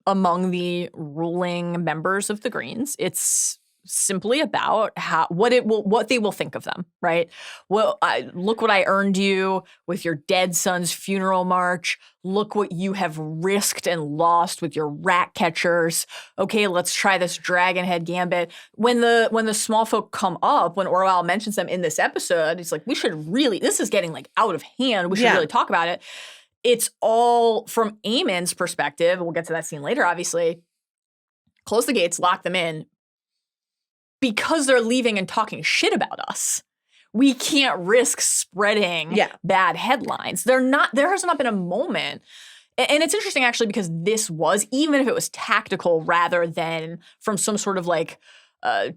among the ruling members of the Greens, it's simply about what they will think of them, right? Well, look what I earned you with your dead son's funeral march. Look what you have risked and lost with your rat catchers. Okay, let's try this dragonhead gambit. When the small folk come up, when Orwell mentions them in this episode, he's like, this is getting like out of hand. We should really talk about it. It's all from Aemond's perspective. We'll get to that scene later, obviously. Close the gates, lock them in. Because they're leaving and talking shit about us, we can't risk spreading bad headlines. There has not been a moment. And it's interesting, actually, because this was, even if it was tactical rather than from some sort of like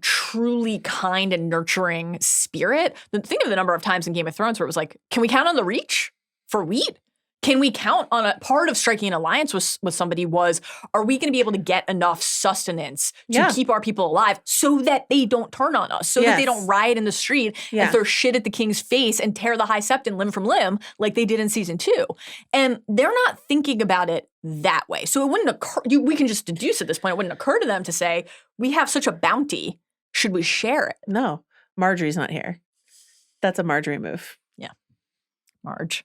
truly kind and nurturing spirit. Think of the number of times in Game of Thrones where it was like, can we count on the Reach for wheat? Can we count on a part of striking an alliance with somebody was, are we going to be able to get enough sustenance to keep our people alive so that they don't turn on us, so that they don't riot in the street and throw shit at the king's face and tear the High Septon limb from limb like they did in season 2. And they're not thinking about it that way. So it wouldn't occur, we can just deduce at this point, it wouldn't occur to them to say, we have such a bounty, should we share it? No, Marjorie's not here. That's a Marjorie move. Yeah. Marge.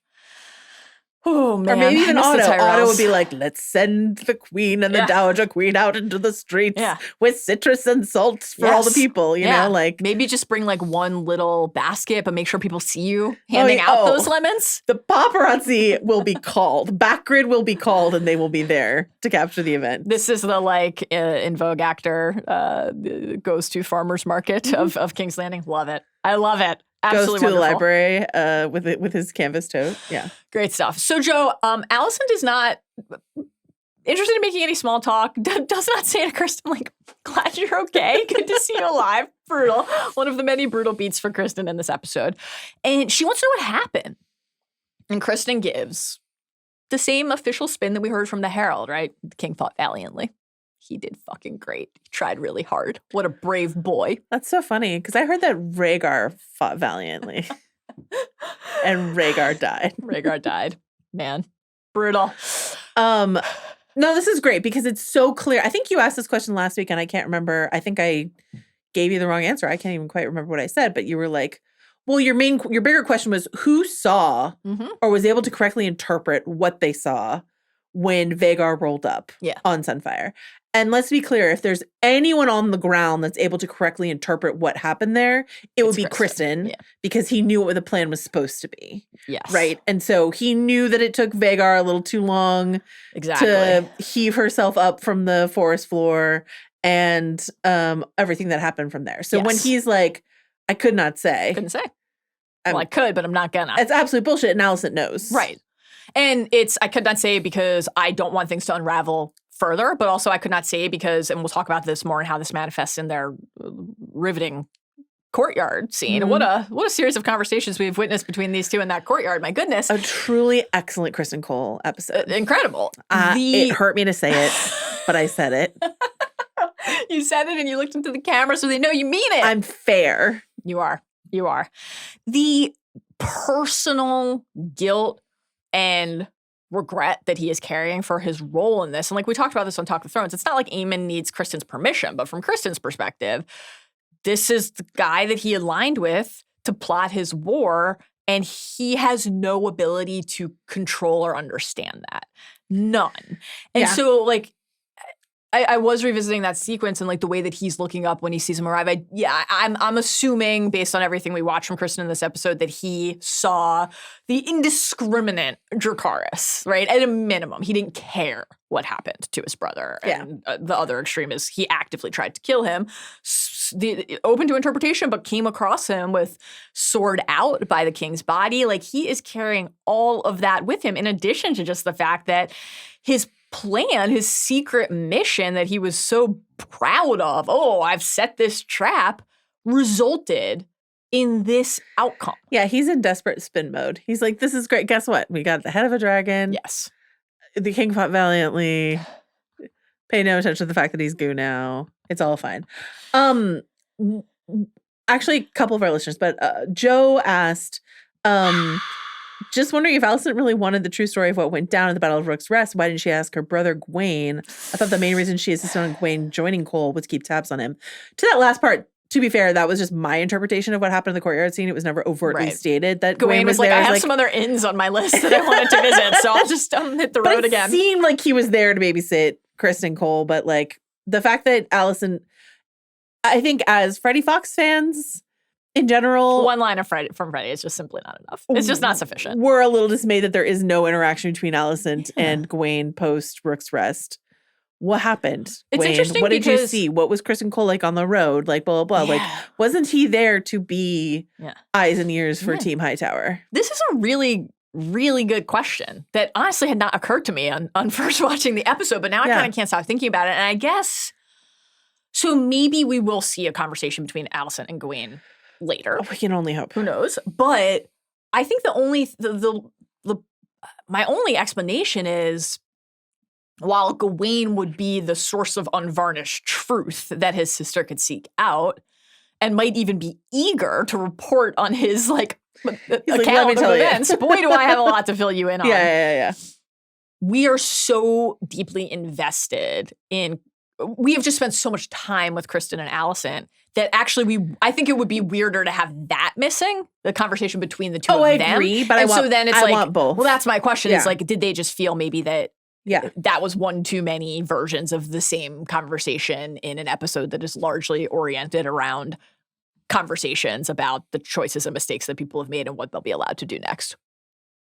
Oh, man. Or maybe even Otto. Otto would be like, let's send the queen and the dowager queen out into the streets with citrus and salt for all the people, you know, like. Maybe just bring like one little basket, but make sure people see you handing out those lemons. The paparazzi will be called. Backgrid will be called and they will be there to capture the event. This is the like in Vogue actor goes to farmer's market of King's Landing. Love it. I love it. Absolutely goes to wonderful. the library with his canvas tote. Yeah. Great stuff. So, Joe, Alicent is not interested in making any small talk. Does not say to Criston, like, glad you're okay. Good to see you alive. Brutal. One of the many brutal beats for Criston in this episode. And she wants to know what happened. And Criston gives the same official spin that we heard from the Herald, right? The king fought valiantly. He did fucking great. He tried really hard. What a brave boy. That's so funny because I heard that Rhaegar fought valiantly and Rhaegar died. Rhaegar died. Man. Brutal. No, this is great because it's so clear. I think you asked this question last week and I can't remember. I think I gave you the wrong answer. I can't even quite remember what I said, but you were like, well, your bigger question was who saw or was able to correctly interpret what they saw when Vhagar rolled up on Sunfire. And let's be clear, if there's anyone on the ground that's able to correctly interpret what happened there, it would be Criston because he knew what the plan was supposed to be. Yes. Right? And so he knew that it took Vhagar a little too long to heave herself up from the forest floor and everything that happened from there. So when he's like, I could not say. Couldn't say. Well, I could, but I'm not gonna. It's absolute bullshit, and Alicent knows. Right. And I could not say because I don't want things to unravel further, but also I could not say because, and we'll talk about this more and how this manifests in their riveting courtyard scene. What a series of conversations we've witnessed between these two in that courtyard. My goodness. A truly excellent Criston Cole episode. Incredible. It hurt me to say it, but I said it. You said it and you looked into the camera so they know you mean it. I'm fair. You are. The personal guilt and regret that he is carrying for his role in this. And like we talked about this on Talk of Thrones, it's not like Aemond needs Criston's permission, but from Criston's perspective, this is the guy that he aligned with to plot his war, and he has no ability to control or understand that. None. And so like I was revisiting that sequence and like the way that he's looking up when he sees him arrive. I'm assuming based on everything we watched from Criston in this episode that he saw the indiscriminate Dracarys, right? At a minimum, he didn't care what happened to his brother. And the other extreme is he actively tried to kill him. Open to interpretation, but came across him with sword out by the king's body. Like he is carrying all of that with him in addition to just the fact that his plan, his secret mission that he was so proud of, I've set this trap, resulted in this outcome. Yeah, he's in desperate spin mode. He's like, this is great. Guess what? We got the head of a dragon. Yes. The king fought valiantly. Pay no attention to the fact that he's goo now. It's all fine. Actually, a couple of our listeners, but Joe asked, just wondering if Alicent really wanted the true story of what went down at the Battle of Rook's Rest. Why didn't she ask her brother Gwaine? I thought the main reason she insisted on Gwaine joining Cole was to keep tabs on him. To that last part, to be fair, that was just my interpretation of what happened in the courtyard scene. It was never overtly stated that Gwaine was like, there. I have some other inns on my list that I wanted to visit, so I'll just hit the road again. It seemed like he was there to babysit Criston Cole, but like the fact that Alicent, I think as Freddie Fox fans in general, one line from Freddie is just simply not enough. It's just not sufficient. We're a little dismayed that there is no interaction between Alicent and Gwaine post Rook's Rest. What happened? It's Gwaine? interesting What did you because- see? What was Criston Cole like on the road? Like blah blah blah. Like wasn't he there to be eyes and ears for Team Hightower? This is a really, really good question that honestly had not occurred to me on first watching the episode, but now I kind of can't stop thinking about it. And I guess so. Maybe we will see a conversation between Alicent and Gwaine later. We can only hope. Who knows? But I think my only explanation is while Gwaine would be the source of unvarnished truth that his sister could seek out and might even be eager to report on his account of events, boy, do I have a lot to fill you in on. Yeah. We are so deeply invested in. We have just spent so much time with Criston and Alicent that actually I think it would be weirder to have that missing, the conversation between the two of them. I agree, but I want both. Well, that's my question is like, did they just feel maybe that that was one too many versions of the same conversation in an episode that is largely oriented around conversations about the choices and mistakes that people have made and what they'll be allowed to do next.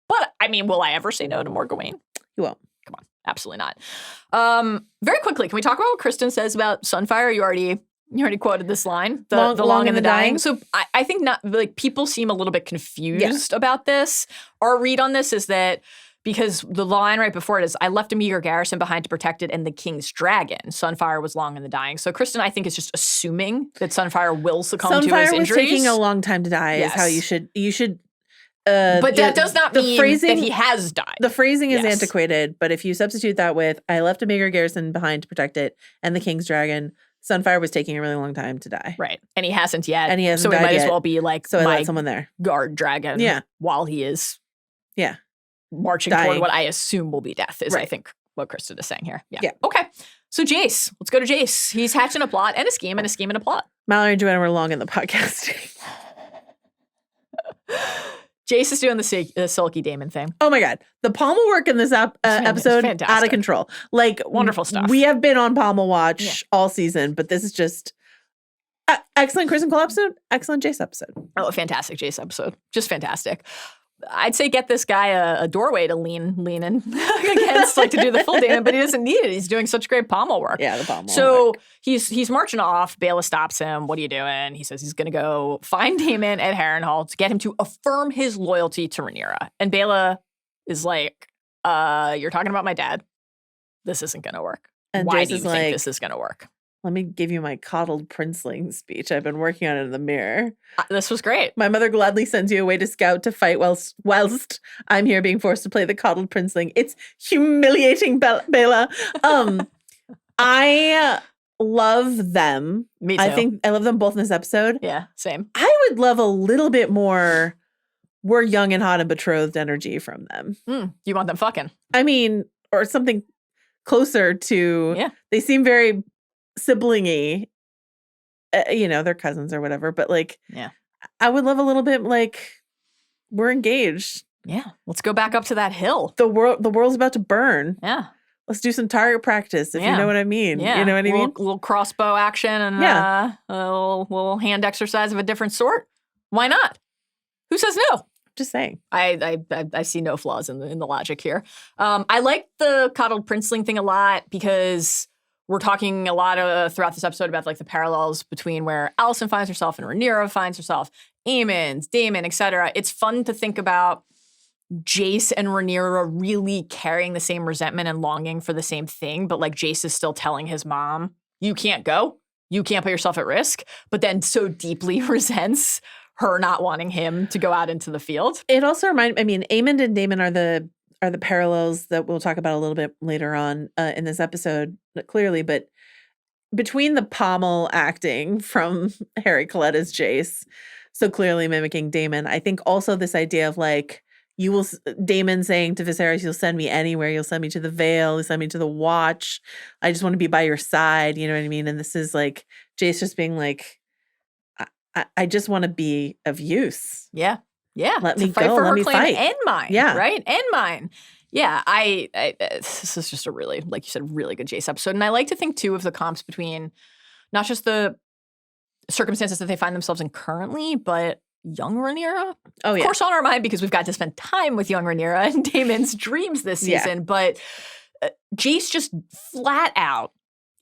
But I mean, will I ever say no to more Gwaine? You won't. Come on. Absolutely not. Very quickly, can we talk about what Criston says about Sunfire? You already quoted this line, the long and the dying. So I think not like people seem a little bit confused about this. Our read on this is that because the line right before it is, I left a meager garrison behind to protect it and the king's dragon. Sunfire was long in the dying. So Criston, I think, is just assuming that Sunfire will succumb to his injuries. Sunfire was taking a long time to die is how you should. But that does not mean that he has died. The phrasing is antiquated, but if you substitute that with, I left a meager garrison behind to protect it and the king's dragon, Sunfire was taking a really long time to die. Right. And he hasn't yet. And he hasn't so died it might yet. as well be like so I my let someone there. Guard dragon while he is marching dying toward what I assume will be death is I think what Criston is saying here. Yeah. Okay. So Jace, let's go to Jace. He's hatching a plot and a scheme and a scheme and a plot. Mallory and Joanna were long in the podcasting. Jace is doing the sulky Daemon thing. Oh my God. The pommel work in this episode, out of control. Like, wonderful stuff. We have been on pommel watch all season, but this is just excellent Criston Cole episode, excellent Jace episode. Oh, a fantastic Jace episode. Just fantastic. I'd say get this guy a doorway to lean in against, like to do the full Daemon, but he doesn't need it. He's doing such great pommel work. Yeah, the pommel So work. he's marching off. Baela stops him. What are you doing? He says he's going to go find Daemon at Harrenhal to get him to affirm his loyalty to Rhaenyra. And Baela is like, you're talking about my dad. This isn't going to work. And Why Jace do you is think like, this is going to work? let me give you my coddled princeling speech. I've been working on it in the mirror. This was great. My mother gladly sends you away to scout to fight whilst I'm here being forced to play the coddled princeling. It's humiliating, Baela. I love them. Me too. I think I love them both in this episode. Yeah, same. I would love a little bit more we're young and hot and betrothed energy from them. You want them fucking. I mean, or something closer to, Yeah. They seem very sibling-y. They're cousins or whatever, but like, Yeah. I would love a little bit like we're engaged. Yeah. Let's go back up to that hill. The world's about to burn. Yeah. Let's do some target practice, if Yeah. you know what I mean. Yeah. You know what I mean? Little crossbow action and Yeah. a little hand exercise of a different sort. Why not? Who says no? Just saying. I see no flaws in the logic here. I like the coddled princeling thing a lot because we're talking a lot throughout this episode about like the parallels between where Alicent finds herself and Rhaenyra finds herself, Aemond, Daemon, etc. It's fun to think about Jace and Rhaenyra really carrying the same resentment and longing for the same thing, but like Jace is still telling his mom, you can't go, you can't put yourself at risk, but then so deeply resents her not wanting him to go out into the field. It also Aemond and Daemon are the parallels that we'll talk about a little bit later on in this episode, clearly, but between the pommel acting from Harry Coletta's Jace, so clearly mimicking Daemon, I think also this idea of like, Daemon saying to Viserys, you'll send me anywhere. You'll send me to the Vale. You'll send me to the Watch. I just want to be by your side. You know what I mean? And this is like Jace just being like, I just want to be of use. Yeah. Yeah. Let to me fight go. for Let her me claim fight. and mine. Yeah. Right? And mine. Yeah. This is just a really, like you said, really good Jace episode. And I like to think too of the comps between not just the circumstances that they find themselves in currently, but young Rhaenyra. Oh, yeah. Of course, on our mind because we've got to spend time with young Rhaenyra and Daemon's dreams this season. Yeah. But Jace just flat out,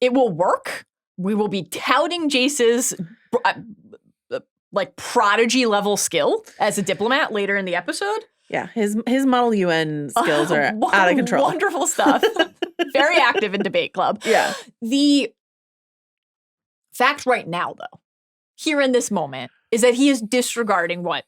it will work. We will be touting Jace's like prodigy level skill as a diplomat later in the episode. Yeah, his Model UN skills are out of control. Wonderful stuff. Very active in debate club. Yeah. The fact right now, though, here in this moment, is that he is disregarding what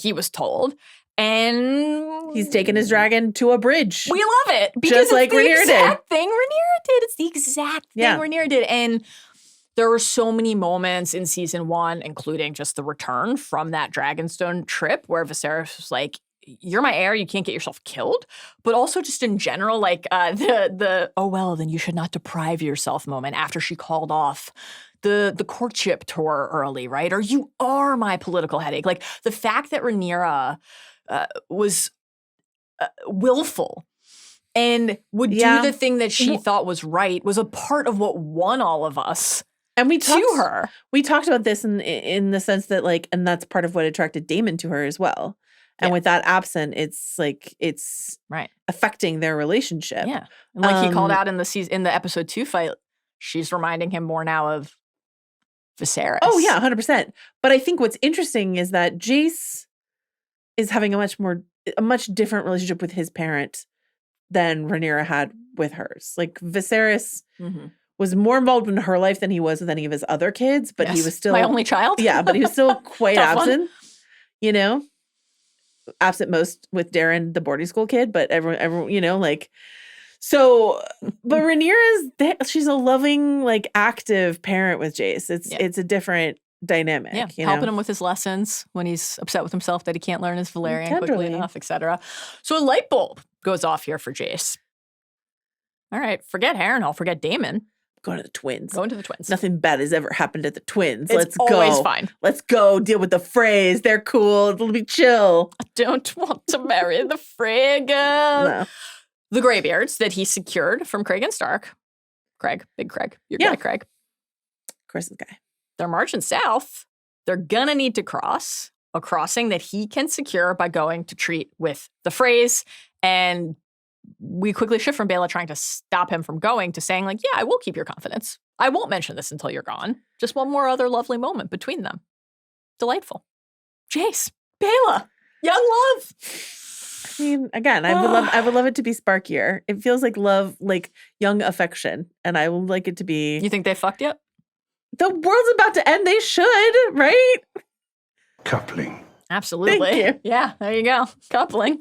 he was told. And He's taken his dragon to a bridge. we love it. Because Just like it's the Rhaenyra exact thing Rhaenyra did. It's the exact thing Yeah. Rhaenyra did. And there were so many moments in season 1, including just the return from that Dragonstone trip where Viserys was like, you're my heir, you can't get yourself killed. But also just in general, like the oh, well, then you should not deprive yourself moment after she called off the courtship tour early, right? Or you are my political headache. Like the fact that Rhaenyra was willful and would do the thing that she thought was right was a part of what won all of us. And we talked to her. We talked about this in the sense that like, and that's part of what attracted Daemon to her as well. And with that absent, it's like it's right affecting their relationship. Yeah, and like he called out in the episode 2 fight, she's reminding him more now of Viserys. Oh yeah, 100%. But I think what's interesting is that Jace is having a much different relationship with his parent than Rhaenyra had with hers. Like Viserys was more involved in her life than he was with any of his other kids, but he was still my only child. Yeah, but he was still quite Tough one. absent. You know, absent most with Darren, the boarding school kid, but everyone, like. So, but Rhaenyra she's a loving, like active parent with Jace. It's a different dynamic. Yeah, helping him with his lessons when he's upset with himself that he can't learn his Valyrian quickly Tenderly. enough, etc. So a light bulb goes off here for Jace. All right, forget Harrenhal, forget Daemon. Going to the twins. Going to the twins. Nothing bad has ever happened at the twins. It's Let's go. always fine. Let's go deal with the Freys. They're cool. It'll be chill. I don't want to marry the Frey girl. No. The Greybeards that he secured from Craig and Stark. Craig, big Craig. Your guy, Craig. Chris's guy. They're marching south. They're gonna need to cross. a crossing that he can secure by going to treat with the Freys. And we quickly shift from Baela trying to stop him from going to saying, like, yeah, I will keep your confidence. I won't mention this until you're gone. Just one more other lovely moment between them. Delightful. Jace, Baela, young love. I mean, again, I would love it to be sparkier. It feels like love, like young affection, and I would like it to be. You think they fucked yet? The world's about to end. They should, right? Coupling. Absolutely. Thank you. Yeah, there you go. Coupling.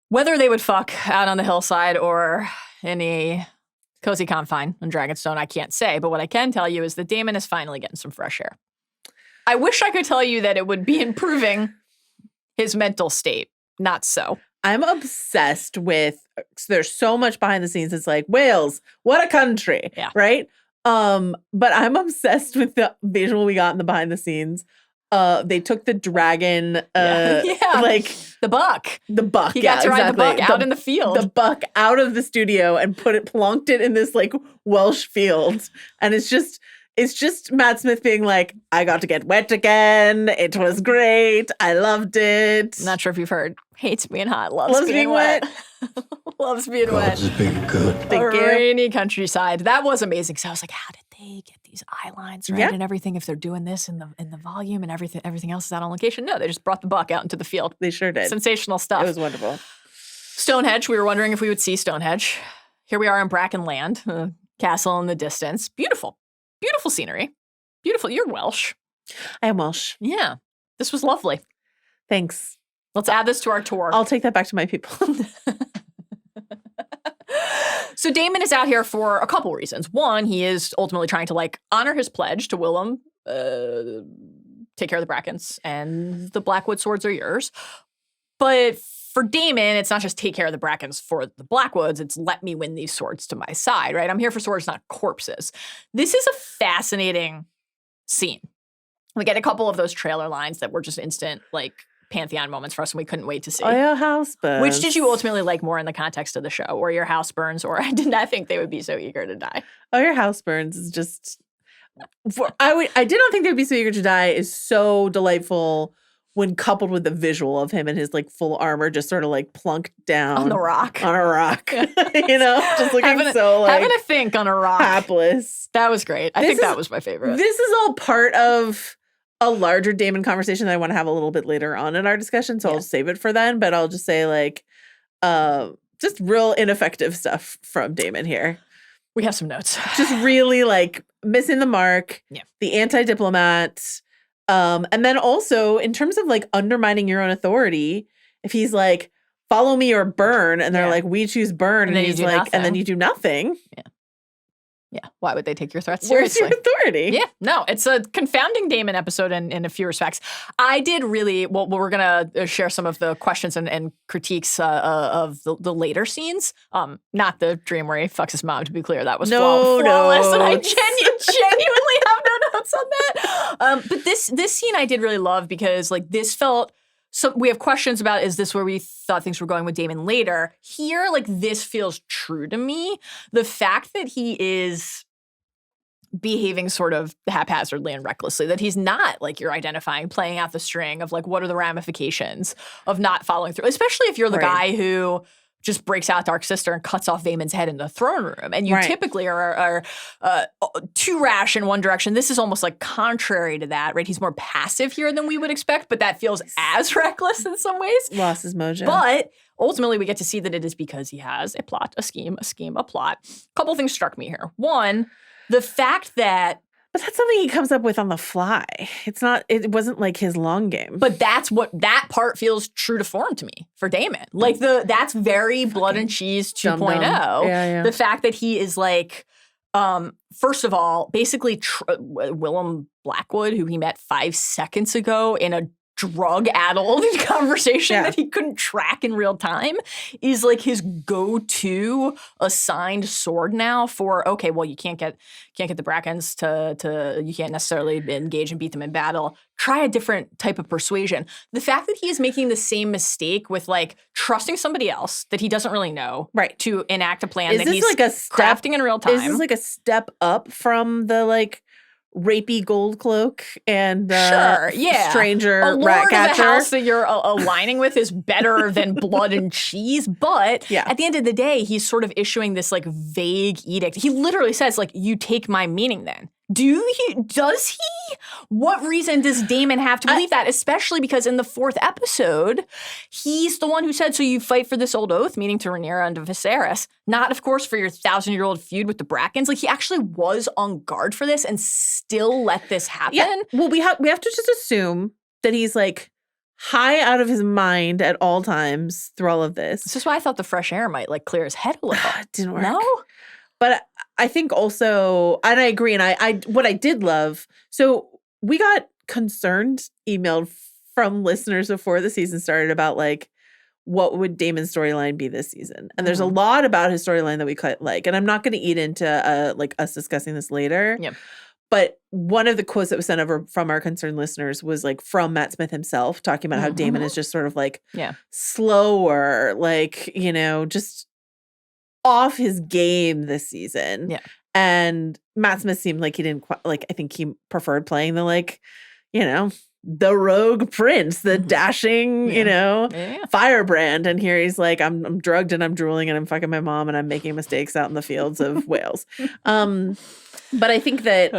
Whether they would fuck out on the hillside or in a cozy confine on Dragonstone, I can't say. But what I can tell you is that Daemon is finally getting some fresh air. I wish I could tell you that it would be improving his mental state. Not so. I'm obsessed with, so there's so much behind the scenes. It's like, Wales, what a country, Yeah. right? But I'm obsessed with the visual we got in the behind the scenes. They took the dragon, like the buck. the buck. He got to ride the buck out in the The field. buck out of the studio and plonked it in this like Welsh field. And it's just Matt Smith being like, I got to get wet again. It was great. I loved it. Not sure if you've heard. Hates being hot, loves being wet. Loves being wet. God's a big good. Thank A you. rainy countryside. That was amazing. So I was like, how did they get these eye lines right Yeah. and everything? If they're doing this in the volume and everything else is out on location. No, they just brought the buck out into the field. They sure did. Sensational stuff. It was wonderful. Stonehenge. We were wondering if we would see Stonehenge. Here we are in Brackenland, a castle in the distance. Beautiful, beautiful scenery. Beautiful. You're Welsh. I am Welsh. Yeah, this was lovely. Thanks. Let's add this to our tour. I'll take that back to my people. So Daemon is out here for a couple reasons. One, he is ultimately trying to like honor his pledge to Willem, take care of the Brackens, and the Blackwood swords are yours. But for Daemon, it's not just take care of the Brackens for the Blackwoods, it's let me win these swords to my side, right? I'm here for swords, not corpses. This is a fascinating scene. We get a couple of those trailer lines that were just instant, like, Pantheon moments for us, and we couldn't wait to see. Oh, your house burns. Which did you ultimately like more in the context of the show, or your house burns, or I did not think they would be so eager to die? Oh, your house burns is just. I did not think they would be so eager to die. Is so delightful when coupled with the visual of him in his like full armor, just sort of like plunked down On the rock. on a rock. You know, just looking having so like having a think on a rock. hapless. That was great. I This think that is- was my favorite. This is all part of a larger Damon conversation that I want to have a little bit later on in our discussion. So Yeah. I'll save it for then. But I'll just say like, just real ineffective stuff from Damon here. We have some notes. Just really like missing the mark. Yeah. The anti-diplomat. And then also in terms of like undermining your own authority, if he's like, follow me or burn, and they're Yeah. like, we choose burn, And and then you he's do like, and then nothing. you do nothing. Yeah. Why would they take your threats Where's seriously? your authority? Yeah, no, it's a confounding Damon episode in a few respects. I did really, well, we're going to share some of the questions and critiques of the later scenes. Not the dream where he fucks his mom, to be clear. That was No flawless, and I notes. genuinely have no notes on that. But this scene I did really love because like this felt, so we have questions about, is this where we thought things were going with Damon later? Here, like this feels true to me. The fact that he is behaving sort of haphazardly and recklessly, that he's not like you're identifying, playing out the string of like, what are the ramifications of not following through, especially if you're the Right. guy who just breaks out Dark Sister and cuts off Daemon's head in the throne room. And you Right. typically are too rash in one direction. This is almost like contrary to that, right? He's more passive here than we would expect, but that feels as reckless in some ways. Lost his mojo. But ultimately, we get to see that it is because he has a plot, a scheme, a plot. A couple things struck me here. One, the fact that, But that's something he comes up with on the fly. It wasn't like his long game. but that's what, that part feels true to form to me for Daemon. Like that's very blood and cheese 2.0. Dum-dum. Yeah. The fact that he is like, first of all, basically Willem Blackwood, who he met 5 seconds ago in a drug-addled conversation Yeah. that he couldn't track in real time, is like his go-to assigned sword now for, okay, well, you can't get the Brackens to you can't necessarily engage and beat them in battle. Try a different type of persuasion. The fact that he is making the same mistake with like trusting somebody else that he doesn't really know, Right. to enact a plan Is that this he's like a step? crafting in real time. Is this like a step up from the like rapey gold cloak and Sure, yeah. stranger A lord rat of the catcher. house that you're aligning with is better than blood and cheese. But Yeah. at the end of the day, he's sort of issuing this like vague edict. He literally says like, "You take my meaning then." Does he? What reason does Daemon have to believe that? Especially because in the 4th episode, he's the one who said, "So you fight for this old oath," meaning to Rhaenyra and to Viserys, not, of course, for your 1,000-year-old feud with the Brackens. Like, he actually was on guard for this and still let this happen. Yeah. Well, we have to just assume that he's like high out of his mind at all times through all of this. This is why I thought the fresh air might like clear his head a little. It didn't work. No? But I think also, and I agree, and I what I did love, so we got concerned emailed from listeners before the season started about like, what would Daemon's storyline be this season? And there's a lot about his storyline that we quite like, and I'm not going to eat into like us discussing this later. Yep. But one of the quotes that was sent over from our concerned listeners was like from Matt Smith himself, talking about how Daemon is just sort of like slower, like, you know, just off his game this season. Yeah. And Matt Smith seemed like he didn't quite, like, I think he preferred playing the, like, you know, the rogue prince, the dashing, you know, firebrand. And here he's like, I'm drugged and I'm drooling and I'm fucking my mom and I'm making mistakes out in the fields of Wales. But I think that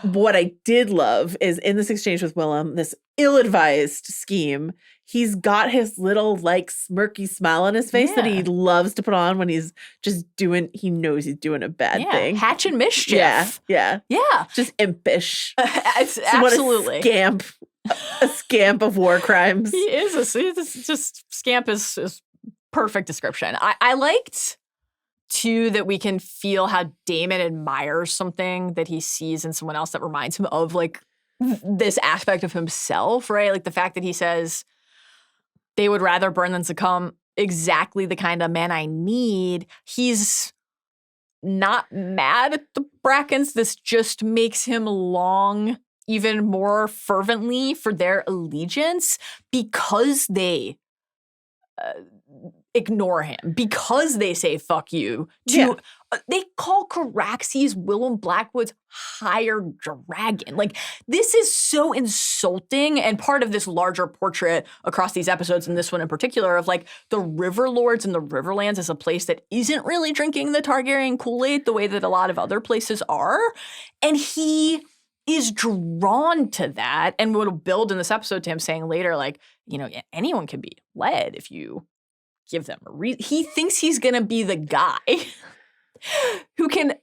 what I did love is in this exchange with Willem, this ill-advised scheme, he's got his little like smirky smile on his face that he loves to put on when he's just doing, he knows he's doing a bad thing. Hatching mischief. Yeah. Just impish. Absolutely. A scamp of war crimes. He is just scamp is perfect description. I liked too that we can feel how Daemon admires something that he sees in someone else that reminds him of like this aspect of himself, right? Like the fact that he says they would rather burn than succumb, exactly the kind of man I need. He's not mad at the Brackens. This just makes him long even more fervently for their allegiance because they ignore him, because they say fuck you to they call Caraxes Willem Blackwood's hired dragon. Like, this is so insulting and part of this larger portrait across these episodes, and this one in particular, of like the River Lords and the Riverlands as a place that isn't really drinking the Targaryen Kool-Aid the way that a lot of other places are. And he is drawn to that, and will build in this episode to him saying later, like, you know, anyone can be led if you give them a reason. He thinks he's going to be the guy who can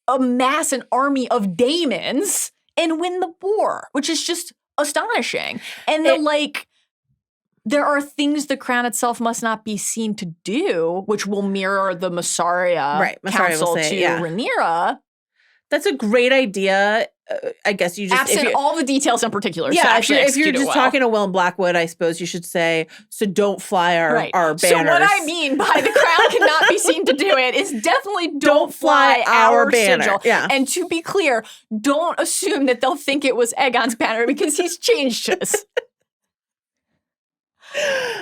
amass an army of Daemons and win the war, which is just astonishing. And there are things the crown itself must not be seen to do, which will mirror the Massaria council to Rhaenyra. That's a great idea. I guess you just absent all the details in particular. Yeah, if you're just talking to Willem Blackwood, I suppose you should say, so don't fly our banners. So what I mean by the crown cannot be seen to do it is definitely don't fly our banner. Sigil. Yeah. And to be clear, don't assume that they'll think it was Aegon's banner because he's changed his.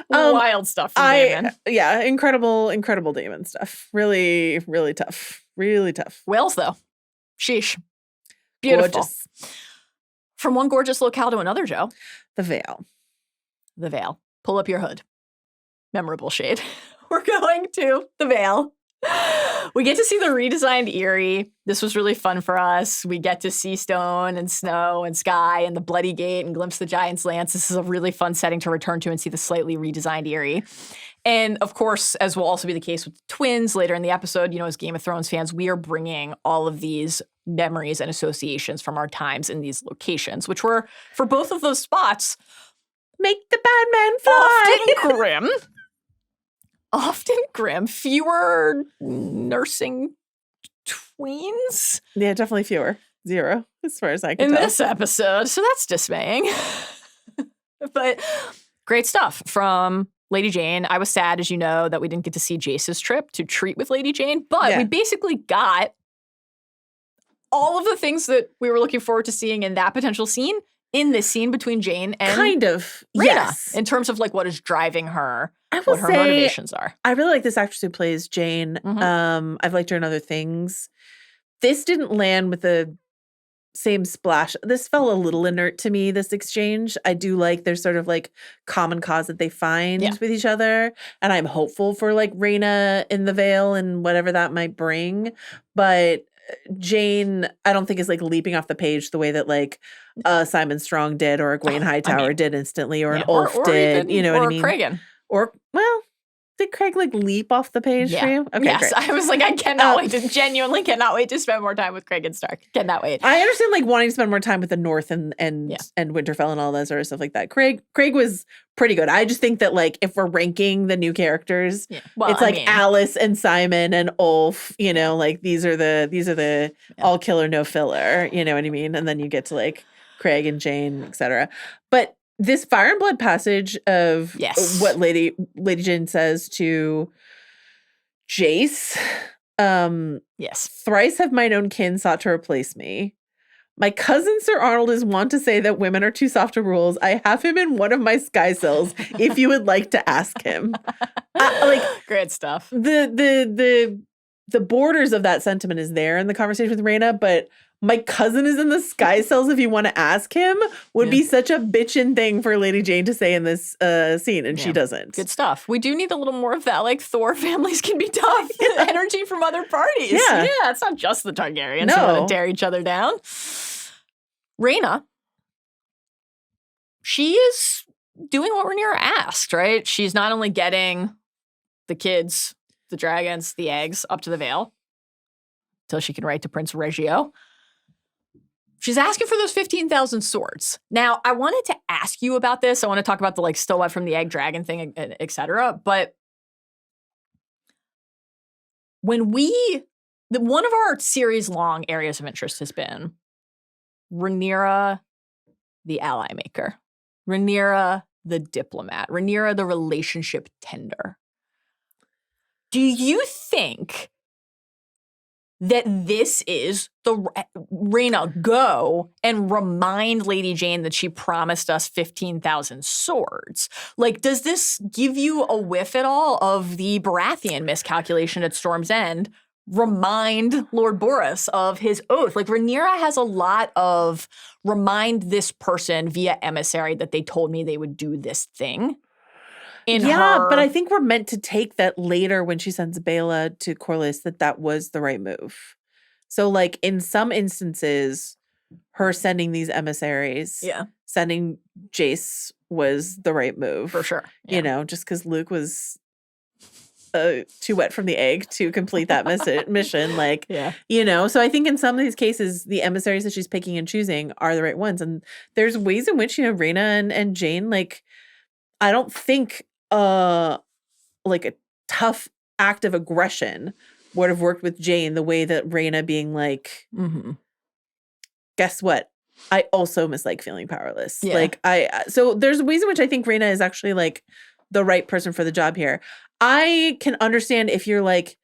Wild stuff from Daemon. Yeah, incredible Daemon stuff. Really, really tough. Really tough. Wales, though. Sheesh. Beautiful. Gorgeous. From one gorgeous locale to another, Joe. The Vale. The Vale. Pull up your hood. Memorable shade. We're going to the Vale. We get to see the redesigned Eyrie. This was really fun for us. We get to see stone and snow and sky and the Bloody Gate and glimpse the Giant's Lance. This is a really fun setting to return to and see the slightly redesigned Eyrie. And of course, as will also be the case with the twins later in the episode, you know, as Game of Thrones fans, we are bringing all of these memories and associations from our times in these locations, which were, for both of those spots, make the bad man fly. Often grim. Often grim. Fewer nursing tweens. Yeah, definitely fewer. 0, as far as I can tell. In this episode. So that's dismaying. But great stuff from Lady Jane. I was sad, as you know, that we didn't get to see Jace's trip to treat with Lady Jane, but we basically got all of the things that we were looking forward to seeing in that potential scene in this scene between Jane and Rhaenyra, yes. In terms of like what is driving her, I will what her say, motivations are. I really like this actress who plays Jane. I've liked her in other things. This didn't land with the same splash. This felt a little inert to me, this exchange. I do like there's sort of like common cause that they find with each other. And I'm hopeful for like Rhaena in the Vale and whatever that might bring. But Jane, I don't think is like leaping off the page the way that like Simon Strong did or a Egwene Hightower did instantly or an Ulf did. You know what I mean? Or Cragen. Or, well, did Craig like leap off the page for you? Okay, yes, great. I was like, I cannot wait to genuinely cannot wait to spend more time with Craig and Stark. Cannot wait. I understand like wanting to spend more time with the North and Winterfell and all that sort of stuff like that. Craig was pretty good. I just think that like if we're ranking the new characters, it's like Alys and Simon and Ulf, you know, like these are the all killer, no filler, you know what I mean? And then you get to like Craig and Jane, etc. But this Fire and Blood passage of what Lady Jane says to Jace, thrice have mine own kin sought to replace me. My cousin Sir Arnold is wont to say that women are too soft to rules. I have him in one of my sky cells if you would like to ask him. Like great stuff. The borders of that sentiment is there in the conversation with Rhaena, but my cousin is in the sky cells if you want to ask him would be such a bitchin' thing for Lady Jane to say in this scene, and she doesn't. Good stuff. We do need a little more of that, like Thor families can be tough energy from other parties. Yeah, it's not just the Targaryens who want to tear each other down. Rhaena, she is doing what Rhaenyra asked, right? She's not only getting the kids, the dragons, the eggs up to the Vale until she can write to Prince Reggio. She's asking for those 15,000 swords. Now, I wanted to ask you about this. I want to talk about the like still wet from the egg dragon thing, et cetera. But when one of our series long areas of interest has been Rhaenyra, the ally maker, Rhaenyra, the diplomat, Rhaenyra, the relationship tender. Do you think that this is the Rhaena go and remind Lady Jane that she promised us 15,000 swords? Like, does this give you a whiff at all of the Baratheon miscalculation at Storm's End? Remind Lord Boris of his oath. Like, Rhaenyra has a lot of remind this person via emissary that they told me they would do this thing. But I think we're meant to take that later when she sends Baela to Corlys that was the right move. So like in some instances, her sending these emissaries, sending Jace was the right move. For sure. You know, just because Luke was too wet from the egg to complete that mission. Like, you know, so I think in some of these cases, the emissaries that she's picking and choosing are the right ones. And there's ways in which, you know, Rhaena and Jane, like, I don't think like a tough act of aggression would have worked with Jane the way that Rhaena being like, guess what? I also mislike feeling powerless. Like so there's ways in which I think Rhaena is actually like the right person for the job here. I can understand if you're like,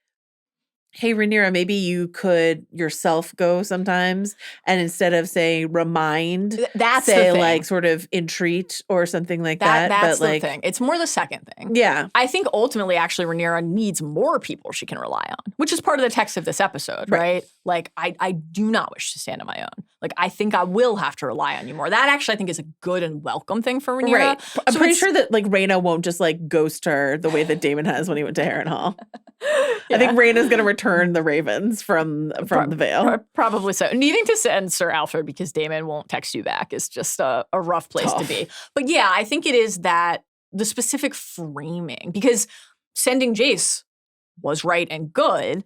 hey, Rhaenyra, maybe you could yourself go sometimes, and instead of say remind, say like sort of entreat or something like that. That's but like, the thing. It's more the second thing. Yeah. I think ultimately, actually, Rhaenyra needs more people she can rely on, which is part of the text of this episode, right? Like, I do not wish to stand on my own. Like, I think I will have to rely on you more. That actually, I think, is a good and welcome thing for Rhaenyra. Right. I'm pretty sure that like Rhaena won't just like ghost her the way that Daemon has when he went to Harrenhal. I think Rhaena's going to return the ravens from the Vale. Probably so. Needing to send Sir Alfred because Daemon won't text you back is just a rough place to be. But yeah, I think it is that the specific framing, because sending Jace was right and good.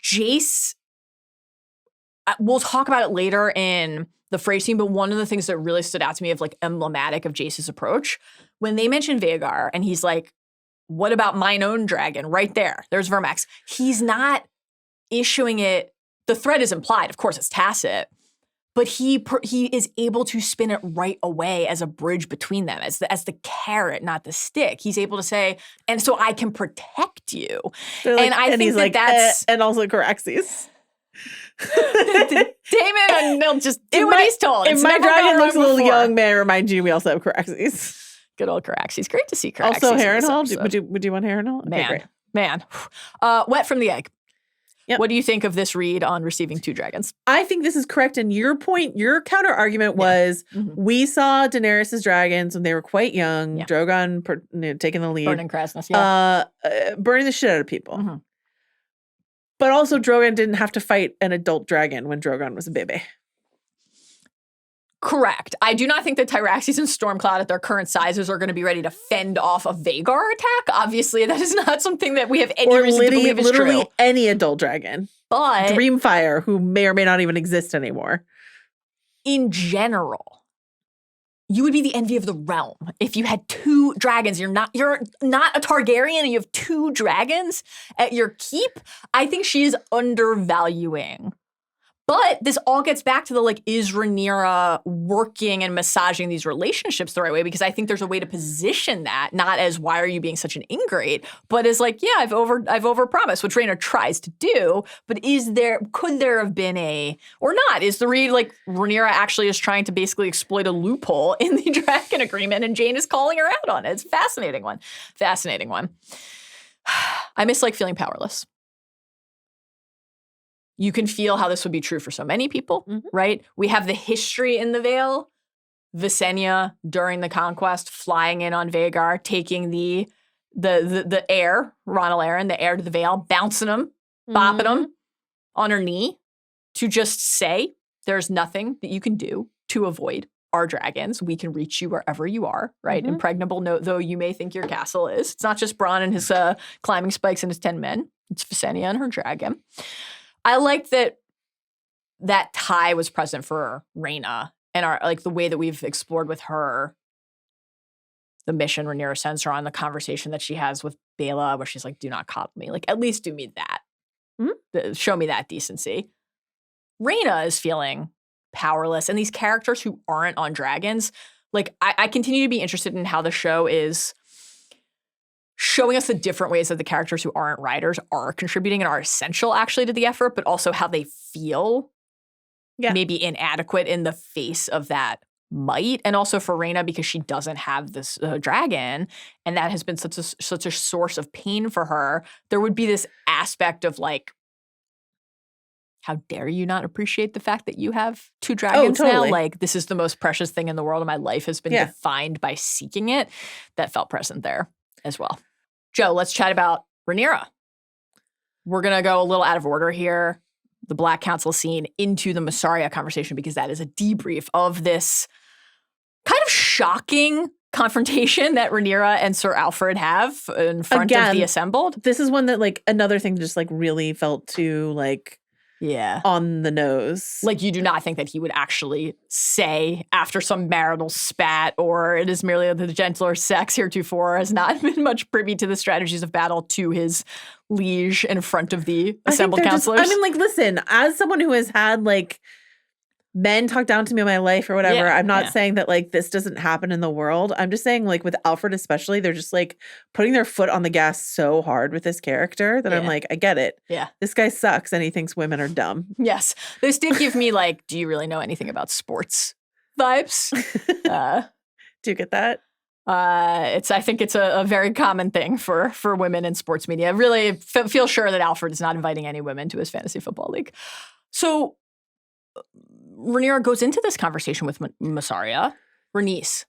Jace, we'll talk about it later in the phrase scene, but one of the things that really stood out to me of like emblematic of Jace's approach, when they mentioned Vhagar and he's like, what about mine own dragon? Right there. There's Vermax. He's not issuing it. The threat is implied. Of course, it's tacit. But he is able to spin it right away as a bridge between them, as the carrot, not the stick. He's able to say, and so I can protect you. Like, and I think like, that's... and also Caraxes. Damon, and they'll just do what he's told. If my dragon looks a little young, may I remind you, we also have Caraxes. Good old Caraxes. Great to see Caraxes. Also Harrenhal. Would you want Harrenhal? Man, okay, man. Wet from the egg. Yep. What do you think of this read on receiving 2 dragons? I think this is correct. And your point, your counter argument was we saw Daenerys' dragons when they were quite young, Drogon taking the lead. Burning Krasnus, burning the shit out of people. Mm-hmm. But also Drogon didn't have to fight an adult dragon when Drogon was a baby. Correct. I do not think that Tyraxes and Stormcloud at their current sizes are going to be ready to fend off a Vhagar attack. Obviously, that is not something that we have any reason to believe is literally true. any adult dragon. But Dreamfire, who may or may not even exist anymore. In general, you would be the envy of the realm if you had 2 dragons. You're not a Targaryen and you have 2 dragons at your keep. I think she is undervaluing. But this all gets back to the, like, is Rhaenyra working and massaging these relationships the right way? Because I think there's a way to position that, not as why are you being such an ingrate, but as like, yeah, I've overpromised, which Rhaenyra tries to do. But could there have been or not? Is the read like Rhaenyra actually is trying to basically exploit a loophole in the dragon agreement and Jane is calling her out on it? It's a fascinating one. Fascinating one. I miss like feeling powerless. You can feel how this would be true for so many people, right? We have the history in the Vale. Visenya, during the conquest, flying in on Vhagar, taking the heir, Ronald Arryn, the heir to the Vale, bouncing him, bopping him on her knee to just say, there's nothing that you can do to avoid our dragons. We can reach you wherever you are, right? Impregnable though you may think your castle is. It's not just Bronn and his climbing spikes and his 10 men. It's Visenya and her dragon. I like that tie was present for Rhaena and the way that we've explored with her the mission Rhaenyra sends her on, the conversation that she has with Baela where she's like, do not coddle me. Like, at least do me that. Show me that decency. Rhaena is feeling powerless. And these characters who aren't on dragons, like, I continue to be interested in how the show is showing us the different ways that the characters who aren't riders are contributing and are essential actually to the effort, but also how they feel maybe inadequate in the face of that might. And also for Rhaena, because she doesn't have this dragon, and that has been such a source of pain for her, there would be this aspect of like, how dare you not appreciate the fact that you have 2 dragons now? Like, this is the most precious thing in the world, and my life has been defined by seeking it. That felt present there as well. Joe, let's chat about Rhaenyra. We're going to go a little out of order here, the Black Council scene, into the Mysaria conversation, because that is a debrief of this kind of shocking confrontation that Rhaenyra and Sir Alfred have in front of the assembled. This is one that, like, another thing just, like, really felt too, like, on the nose. Like, you do not think that he would actually say after some marital spat, or it is merely the gentler sex heretofore, has not been much privy to the strategies of battle to his liege in front of the assembled counselors. Like, listen, as someone who has had, like, men talk down to me in my life or whatever, I'm not saying that, like, this doesn't happen in the world. I'm just saying, like, with Alfred especially, they're just, like, putting their foot on the gas so hard with this character that I'm like, I get it. Yeah. This guy sucks and he thinks women are dumb. Yes. This did give me, like, do you really know anything about sports vibes? Do you get that? I think it's a very common thing for women in sports media. I really feel sure that Alfred is not inviting any women to his fantasy football league. So Rhaenyra goes into this conversation with Mysaria. Rhaenys,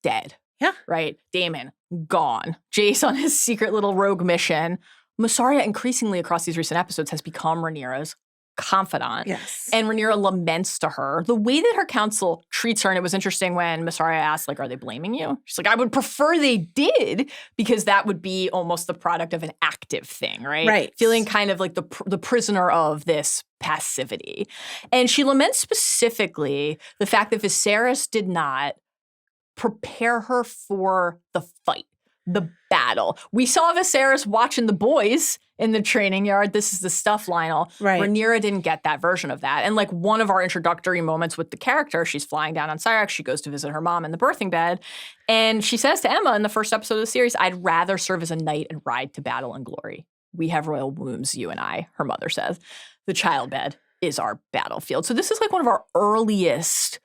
dead. Yeah. Right? Daemon, gone. Jace on his secret little rogue mission. Mysaria, increasingly across these recent episodes, has become Rhaenyra's confidant. Yes. And Rhaenyra laments to her the way that her council treats her. And it was interesting when Mysaria asked, like, are they blaming you? She's like, I would prefer they did, because that would be almost the product of an active thing, right? Right. Feeling kind of like the prisoner of this passivity. And she laments specifically the fact that Viserys did not prepare her for the fight, the battle. We saw Viserys watching the boys in the training yard. This is the stuff, Lionel. Right. Rhaenyra didn't get that version of that. And like one of our introductory moments with the character, she's flying down on Syrax. She goes to visit her mom in the birthing bed. And she says to Emma in the first episode of the series, I'd rather serve as a knight and ride to battle and glory. We have royal wombs, you and I, her mother says. The childbed is our battlefield. So this is like one of our earliest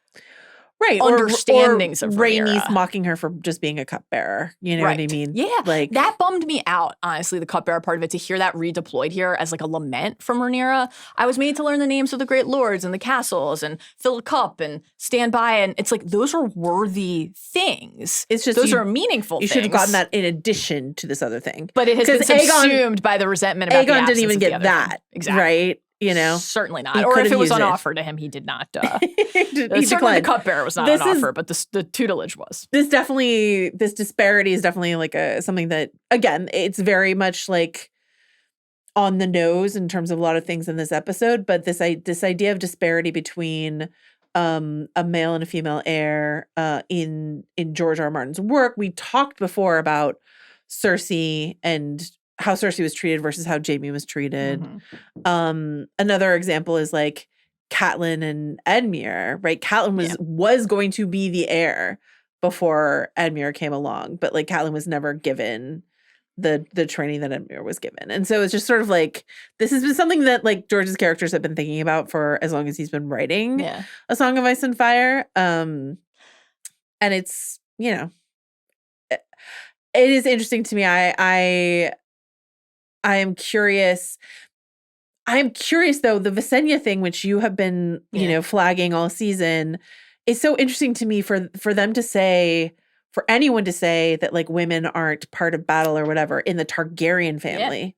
right understandings of Rhaenys Rhaenyra. mocking her for just being a cupbearer. You know what I mean? Yeah, like that bummed me out, honestly, the cupbearer part of it, to hear that redeployed here as like a lament from Rhaenyra. I was made to learn the names of the great lords and the castles and fill a cup and stand by, and it's like those are worthy things. It's just those are meaningful You things. should have gotten that in addition to this other thing. But it has been subsumed by the resentment about the Aegon absence didn't even of the get other that. thing. Exactly. Right? You know? Certainly not. He Or could if have it was used on it. offer to him, he did not. He Certainly the declined. cupbearer was not This on is- offer, but the tutelage was. This disparity is definitely like something that, again, it's very much like on the nose in terms of a lot of things in this episode. But this idea of disparity between a male and a female heir in George R. R. Martin's work, we talked before about Cersei and how Cersei was treated versus how Jaime was treated. Mm-hmm. Another example is like Catelyn and Edmure, right? Catelyn was going to be the heir before Edmure came along, but like Catelyn was never given the training that Edmure was given. And so it's just sort of like, this has been something that like George's characters have been thinking about for as long as he's been writing A Song of Ice and Fire. And it's, you know, it is interesting to me. I am curious. I am curious, though, the Visenya thing, which you have been, you know, flagging all season, is so interesting to me for them to say, for anyone to say that like women aren't part of battle or whatever in the Targaryen family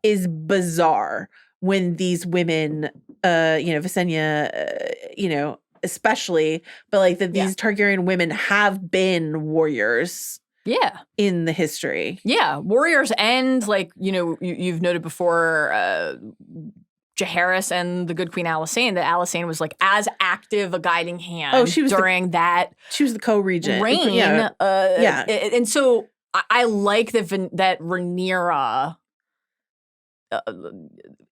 is bizarre when these women, you know, Visenya, you know, especially, but like that these Targaryen women have been warriors. Yeah. In the history. Yeah. Warriors and like, you know, you've noted before Jaehaerys and the good Queen Alicent, that Alicent was like as active a guiding hand she was during that. She was the co-regent. Reign. Yeah. And so I like that Rhaenyra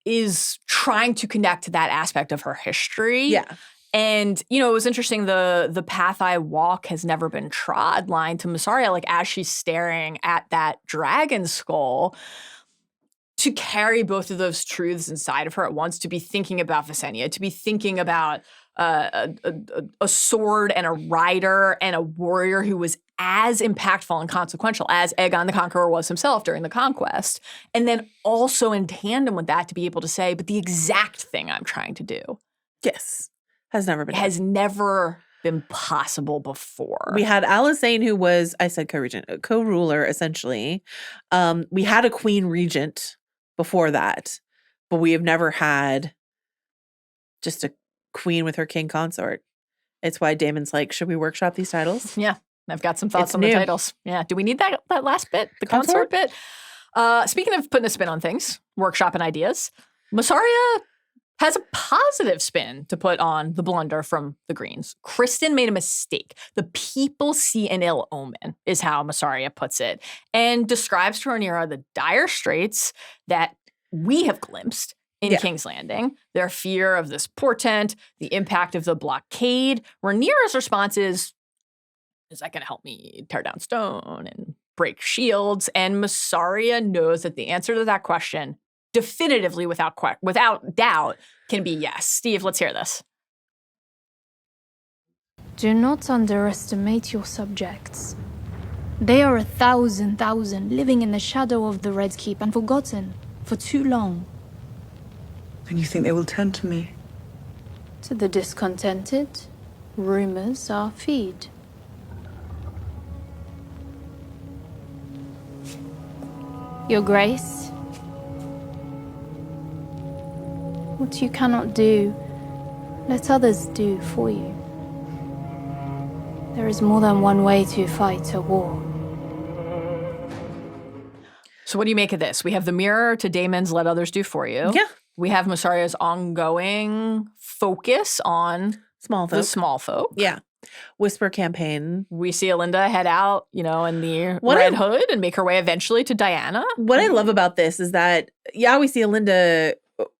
is trying to connect to that aspect of her history. Yeah. And, you know, it was interesting, the path I walk has never been trod line to Mysaria, like as she's staring at that dragon skull, to carry both of those truths inside of her at once, to be thinking about Visenya, to be thinking about a sword and a rider and a warrior who was as impactful and consequential as Aegon the Conqueror was himself during the conquest. And then also in tandem with that, to be able to say, but the exact thing I'm trying to do. Yes. Has never been possible before. We had Alicent, who was, I said co-regent, co-ruler, essentially. We had a queen regent before that, but we have never had just a queen with her king consort. It's why Damon's like, should we workshop these titles? Yeah, I've got some thoughts It's on new. the titles. Yeah, do we need that last bit, the consort bit? Speaking of putting a spin on things, workshop and ideas, Mysaria has a positive spin to put on the blunder from the Greens. Criston made a mistake. The people see an ill omen, is how Mysaria puts it, and describes to Rhaenyra the dire straits that we have glimpsed in King's Landing, their fear of this portent, the impact of the blockade. Rhaenyra's response is that going to help me tear down stone and break shields? And Mysaria knows that the answer to that question definitively, without doubt, can be yes. Steve, let's hear this. Do not underestimate your subjects. They are 1,000 living in the shadow of the Red Keep and forgotten for too long. And you think they will turn to me? To the discontented, rumors are feed. Your Grace, what you cannot do, let others do for you. There is more than one way to fight a war. So what do you make of this? We have the mirror to Damon's let others do for you. Yeah. We have Mysaria's ongoing focus on Small folk. the small folk. Yeah. Whisper campaign. We see Alinda head out, you know, in the Red Hood and make her way eventually to Diana. What I love about this is that, we see Alinda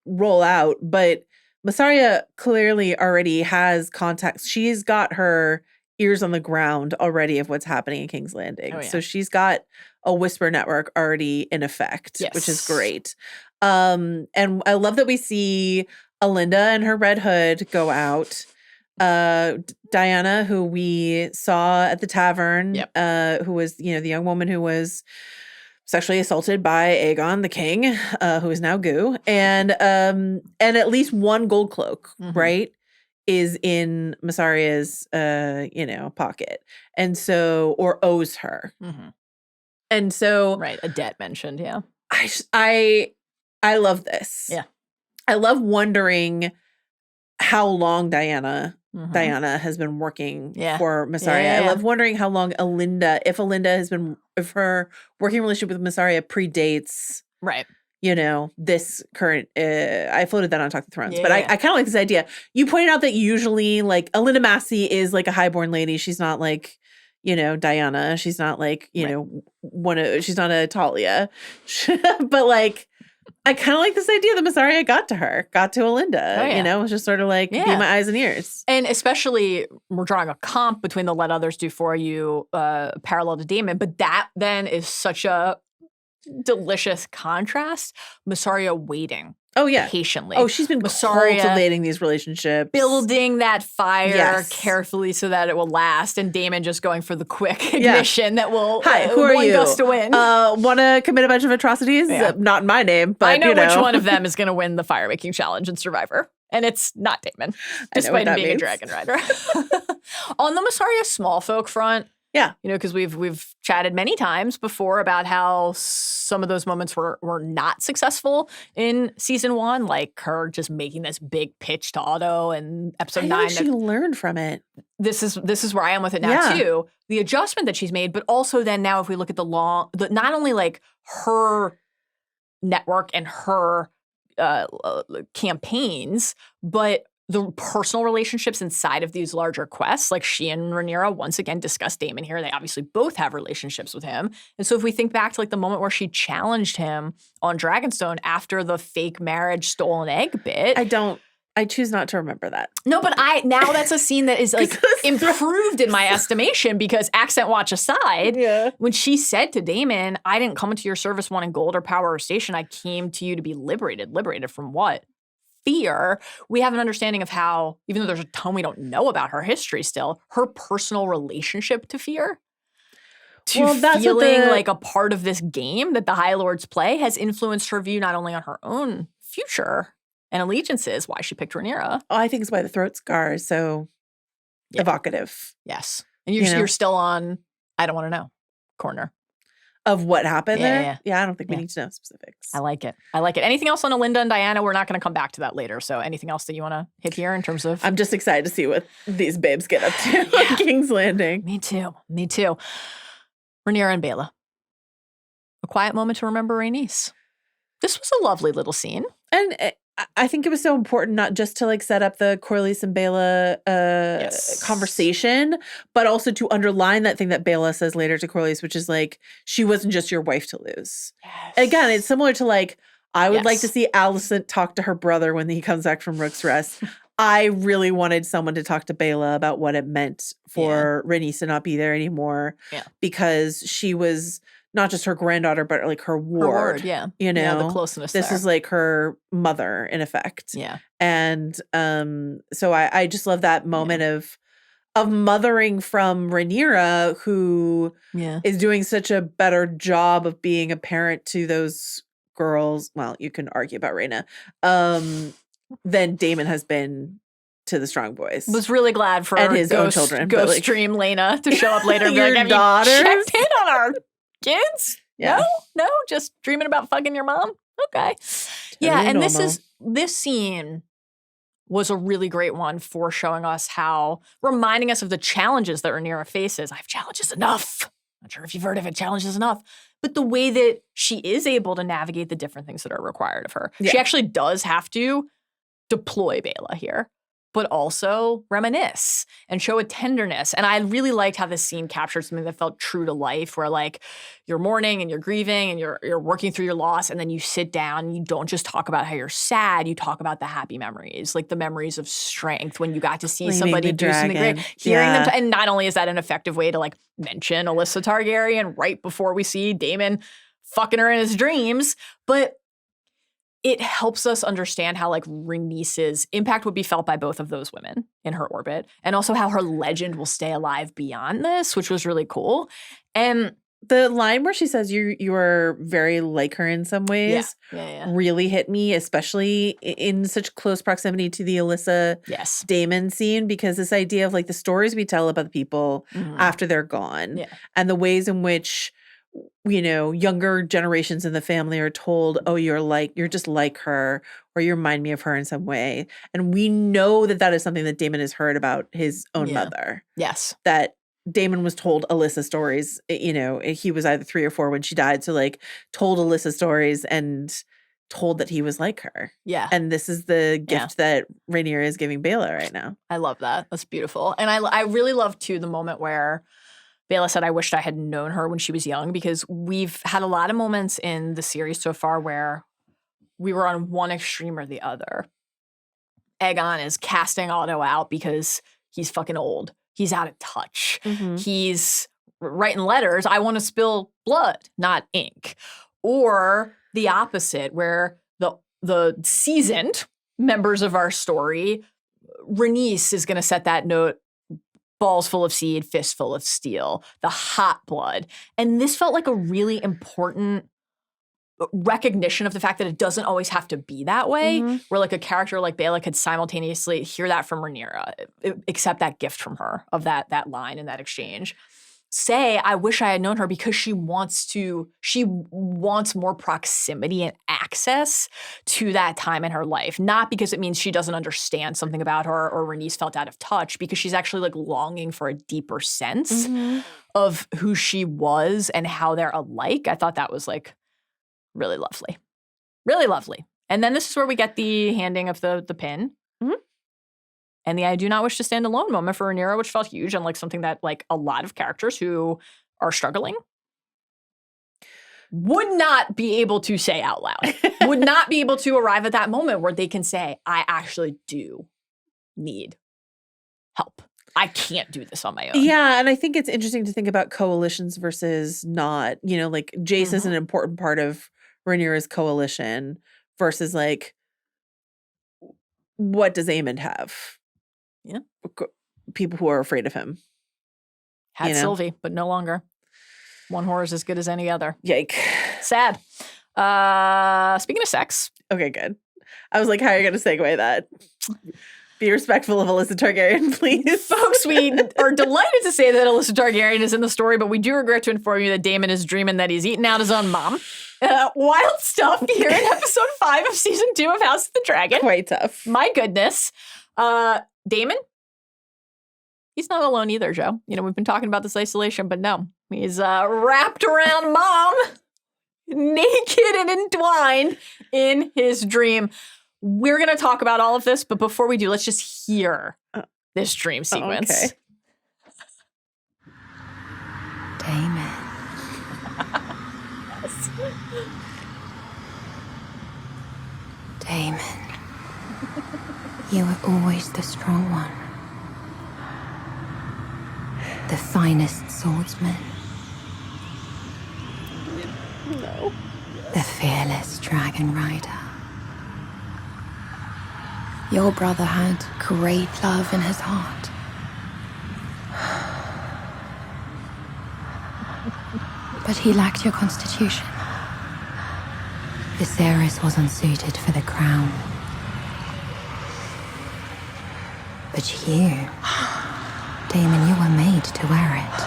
roll out, but Mysaria clearly already has contacts. She's got her ears on the ground already of what's happening in King's Landing. Oh, yeah. So she's got a whisper network already in effect, which is great. And I love that we see Alinda and her Red Hood go out. Diana, who we saw at the tavern, Yep. who was, the young woman who was sexually assaulted by Aegon, the king, who is now Goo, and at least one gold cloak, right, is in Mysaria's, pocket, and so, or owes her, and so, Right, a debt mentioned, yeah. I love this. Yeah. I love wondering how long Diana has been working for Mysaria. Yeah. I love wondering how long if her working relationship with Mysaria predates, Right. this current, I floated that on Talk of the Thrones, but I kind of like this idea. You pointed out that usually like Alinda Massey is like a highborn lady. She's not like, Diana. She's not like, she's not a Talia, but like, I kind of like this idea that Mysaria got to Alinda. Oh, yeah. It was just sort of like, be my eyes and ears. And especially, we're drawing a comp between the let others do for you parallel to Daemon, but that then is such a delicious contrast. Mysaria waiting. Oh, yeah. Patiently. Oh, she's been cultivating these relationships. Building that fire carefully so that it will last. And Daemon just going for the quick ignition that will who are one you? gust to win. Want to commit a bunch of atrocities? Not in my name, but I know which one of them is going to win the fire making challenge in Survivor. And it's not Daemon, despite him being a dragon rider. On the Mysaria small folk front, because we've chatted many times before about how some of those moments were not successful in season 1, like her just making this big pitch to Otto and episode 9. She learned from it. This is where I am with it now too. The adjustment that she's made, but also then now if we look at not only like her network and her campaigns, but the personal relationships inside of these larger quests, like she and Rhaenyra once again discuss Daemon here. They obviously both have relationships with him. And so if we think back to like the moment where she challenged him on Dragonstone after the fake marriage stolen egg bit. I choose not to remember that. No, but now that's a scene that is like improved in my estimation because accent watch aside, when she said to Daemon, I didn't come into your service wanting gold or power or station. I came to you to be liberated. Liberated from what? Fear. We have an understanding of how, even though there's a ton we don't know about her history still, her personal relationship to fear, to feeling like a part of this game that the High Lords play has influenced her view not only on her own future and allegiances, why she picked Rhaenyra. Oh, I think it's why the throat scar is so evocative. Yes. And you're still on, I don't want to know, corner. Of what happened there? Yeah, I don't think we need to know specifics. I like it. Anything else on Alinda and Diana? We're not going to come back to that later. So anything else that you want to hit here in terms of? I'm just excited to see what these babes get up to on King's Landing. Me too. Rhaenyra and Baela. A quiet moment to remember Rhaenys. This was a lovely little scene. And I think it was so important not just to like set up the Corlys and Baela conversation, but also to underline that thing that Baela says later to Corlys, which is like, she wasn't just your wife to lose. Yes. Again, it's similar to like, I would like to see Alicent talk to her brother when he comes back from Rook's Rest. I really wanted someone to talk to Baela about what it meant for Rhaenys to not be there anymore because she was not just her granddaughter, but like her ward. The closeness. This is like her mother, in effect. Yeah. And so I just love that moment of mothering from Rhaenyra, who is doing such a better job of being a parent to those girls. Well, you can argue about Rhaena, than Daemon has been to the Strong Boys. Was really glad for and his own children. Ghost Stream Lena to show up later and be your like, have daughters? you checked in on our kids? Yeah. No, just dreaming about fucking your mom. Okay. Totally and normal. this scene was a really great one for showing us reminding us of the challenges that Rhaenyra faces. I have challenges enough. Not sure if you've heard of it, challenges enough. But the way that she is able to navigate the different things that are required of her. Yeah. She actually does have to deploy Baela here, but also reminisce and show a tenderness. And I really liked how this scene captured something that felt true to life, where like you're mourning and you're grieving and you're working through your loss, and then you sit down and you don't just talk about how you're sad, you talk about the happy memories, like the memories of strength when you got to see somebody do something great. Hearing them, and not only is that an effective way to like mention Alyssa Targaryen right before we see Daemon fucking her in his dreams, but it helps us understand how like Rhaenys's impact would be felt by both of those women in her orbit, and also how her legend will stay alive beyond this, which was really cool. And the line where she says you are very like her in some ways really hit me, especially in such close proximity to the Alyssa Daemon scene, because this idea of like the stories we tell about the people after they're gone and the ways in which, you know, younger generations in the family are told, oh, you're just like her, or you remind me of her in some way. And we know that that is something that Daemon has heard about his own mother. Yes. That Daemon was told Alyssa stories, you know, he was either 3 or 4 when she died. So like told Alyssa stories and told that he was like her. Yeah. And this is the gift that Rhaenyra is giving Baela right now. I love that. That's beautiful. And I really love too the moment where Baela said, I wished I had known her when she was young, because we've had a lot of moments in the series so far where we were on one extreme or the other. Aegon is casting Otto out because he's fucking old. He's out of touch. He's writing letters. I want to spill blood, not ink. Or the opposite, where the seasoned members of our story, Rhaenys is going to set that note, balls full of seed, fist full of steel, the hot blood. And this felt like a really important recognition of the fact that it doesn't always have to be that way, where like a character like Baela could simultaneously hear that from Rhaenyra, accept that gift from her of that line in that exchange, say, I wish I had known her, because she wants more proximity and access to that time in her life. Not because it means she doesn't understand something about her or Rhaenys felt out of touch, because she's actually like longing for a deeper sense of who she was and how they're alike. I thought that was like really lovely. Really lovely. And then this is where we get the handing of the pin. And the I do not wish to stand alone moment for Rhaenyra, which felt huge and like something that like a lot of characters who are struggling would not be able to say out loud, would not be able to arrive at that moment where they can say, I actually do need help. I can't do this on my own. Yeah, and I think it's interesting to think about coalitions versus not. You know, like Jace is an important part of Rhaenyra's coalition versus like, what does Aemond have? Yeah. People who are afraid of him. Had Sylvie, but no longer. One whore is as good as any other. Yike. Sad. Speaking of sex. Okay, good. I was like, how are you going to segue that? Be respectful of Alyssa Targaryen, please. Folks, we are delighted to say that Alyssa Targaryen is in the story, but we do regret to inform you that Damon is dreaming that he's eating out his own mom. Wild stuff here in episode 5 of season 2 of House of the Dragon. Quite tough. My goodness. Damon? He's not alone either, Joe. You know, we've been talking about this isolation, but no. He's wrapped around mom, naked and entwined in his dream. We're going to talk about all of this, but before we do, let's just hear this dream sequence. Okay. Damon. Yes. Damon. You were always the strong one. The finest swordsman. No. The fearless dragon rider. Your brother had great love in his heart. But he lacked your constitution. Viserys was unsuited for the crown. But you, Damon, you were made to wear it.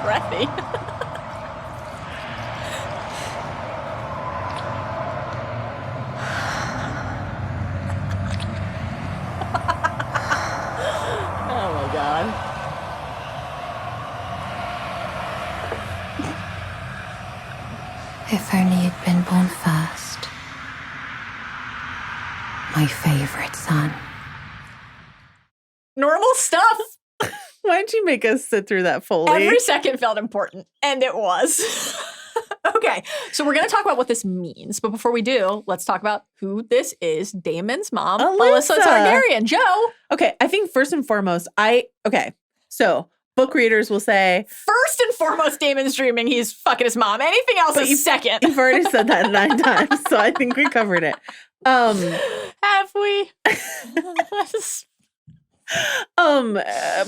Breathy. Oh my God. If only you'd been born first. My favorite son. Normal stuff. Why'd you make us sit through that Foley? Every second felt important, and it was. Okay, so we're going to talk about what this means. But before we do, let's talk about who this is. Damon's mom, Alyssa Targaryen. Joe. Okay, I think first and foremost, so book readers will say, First and foremost, Damon's dreaming he's fucking his mom. Anything else is second. you've already said that 9 times, so I think we covered it. Have we?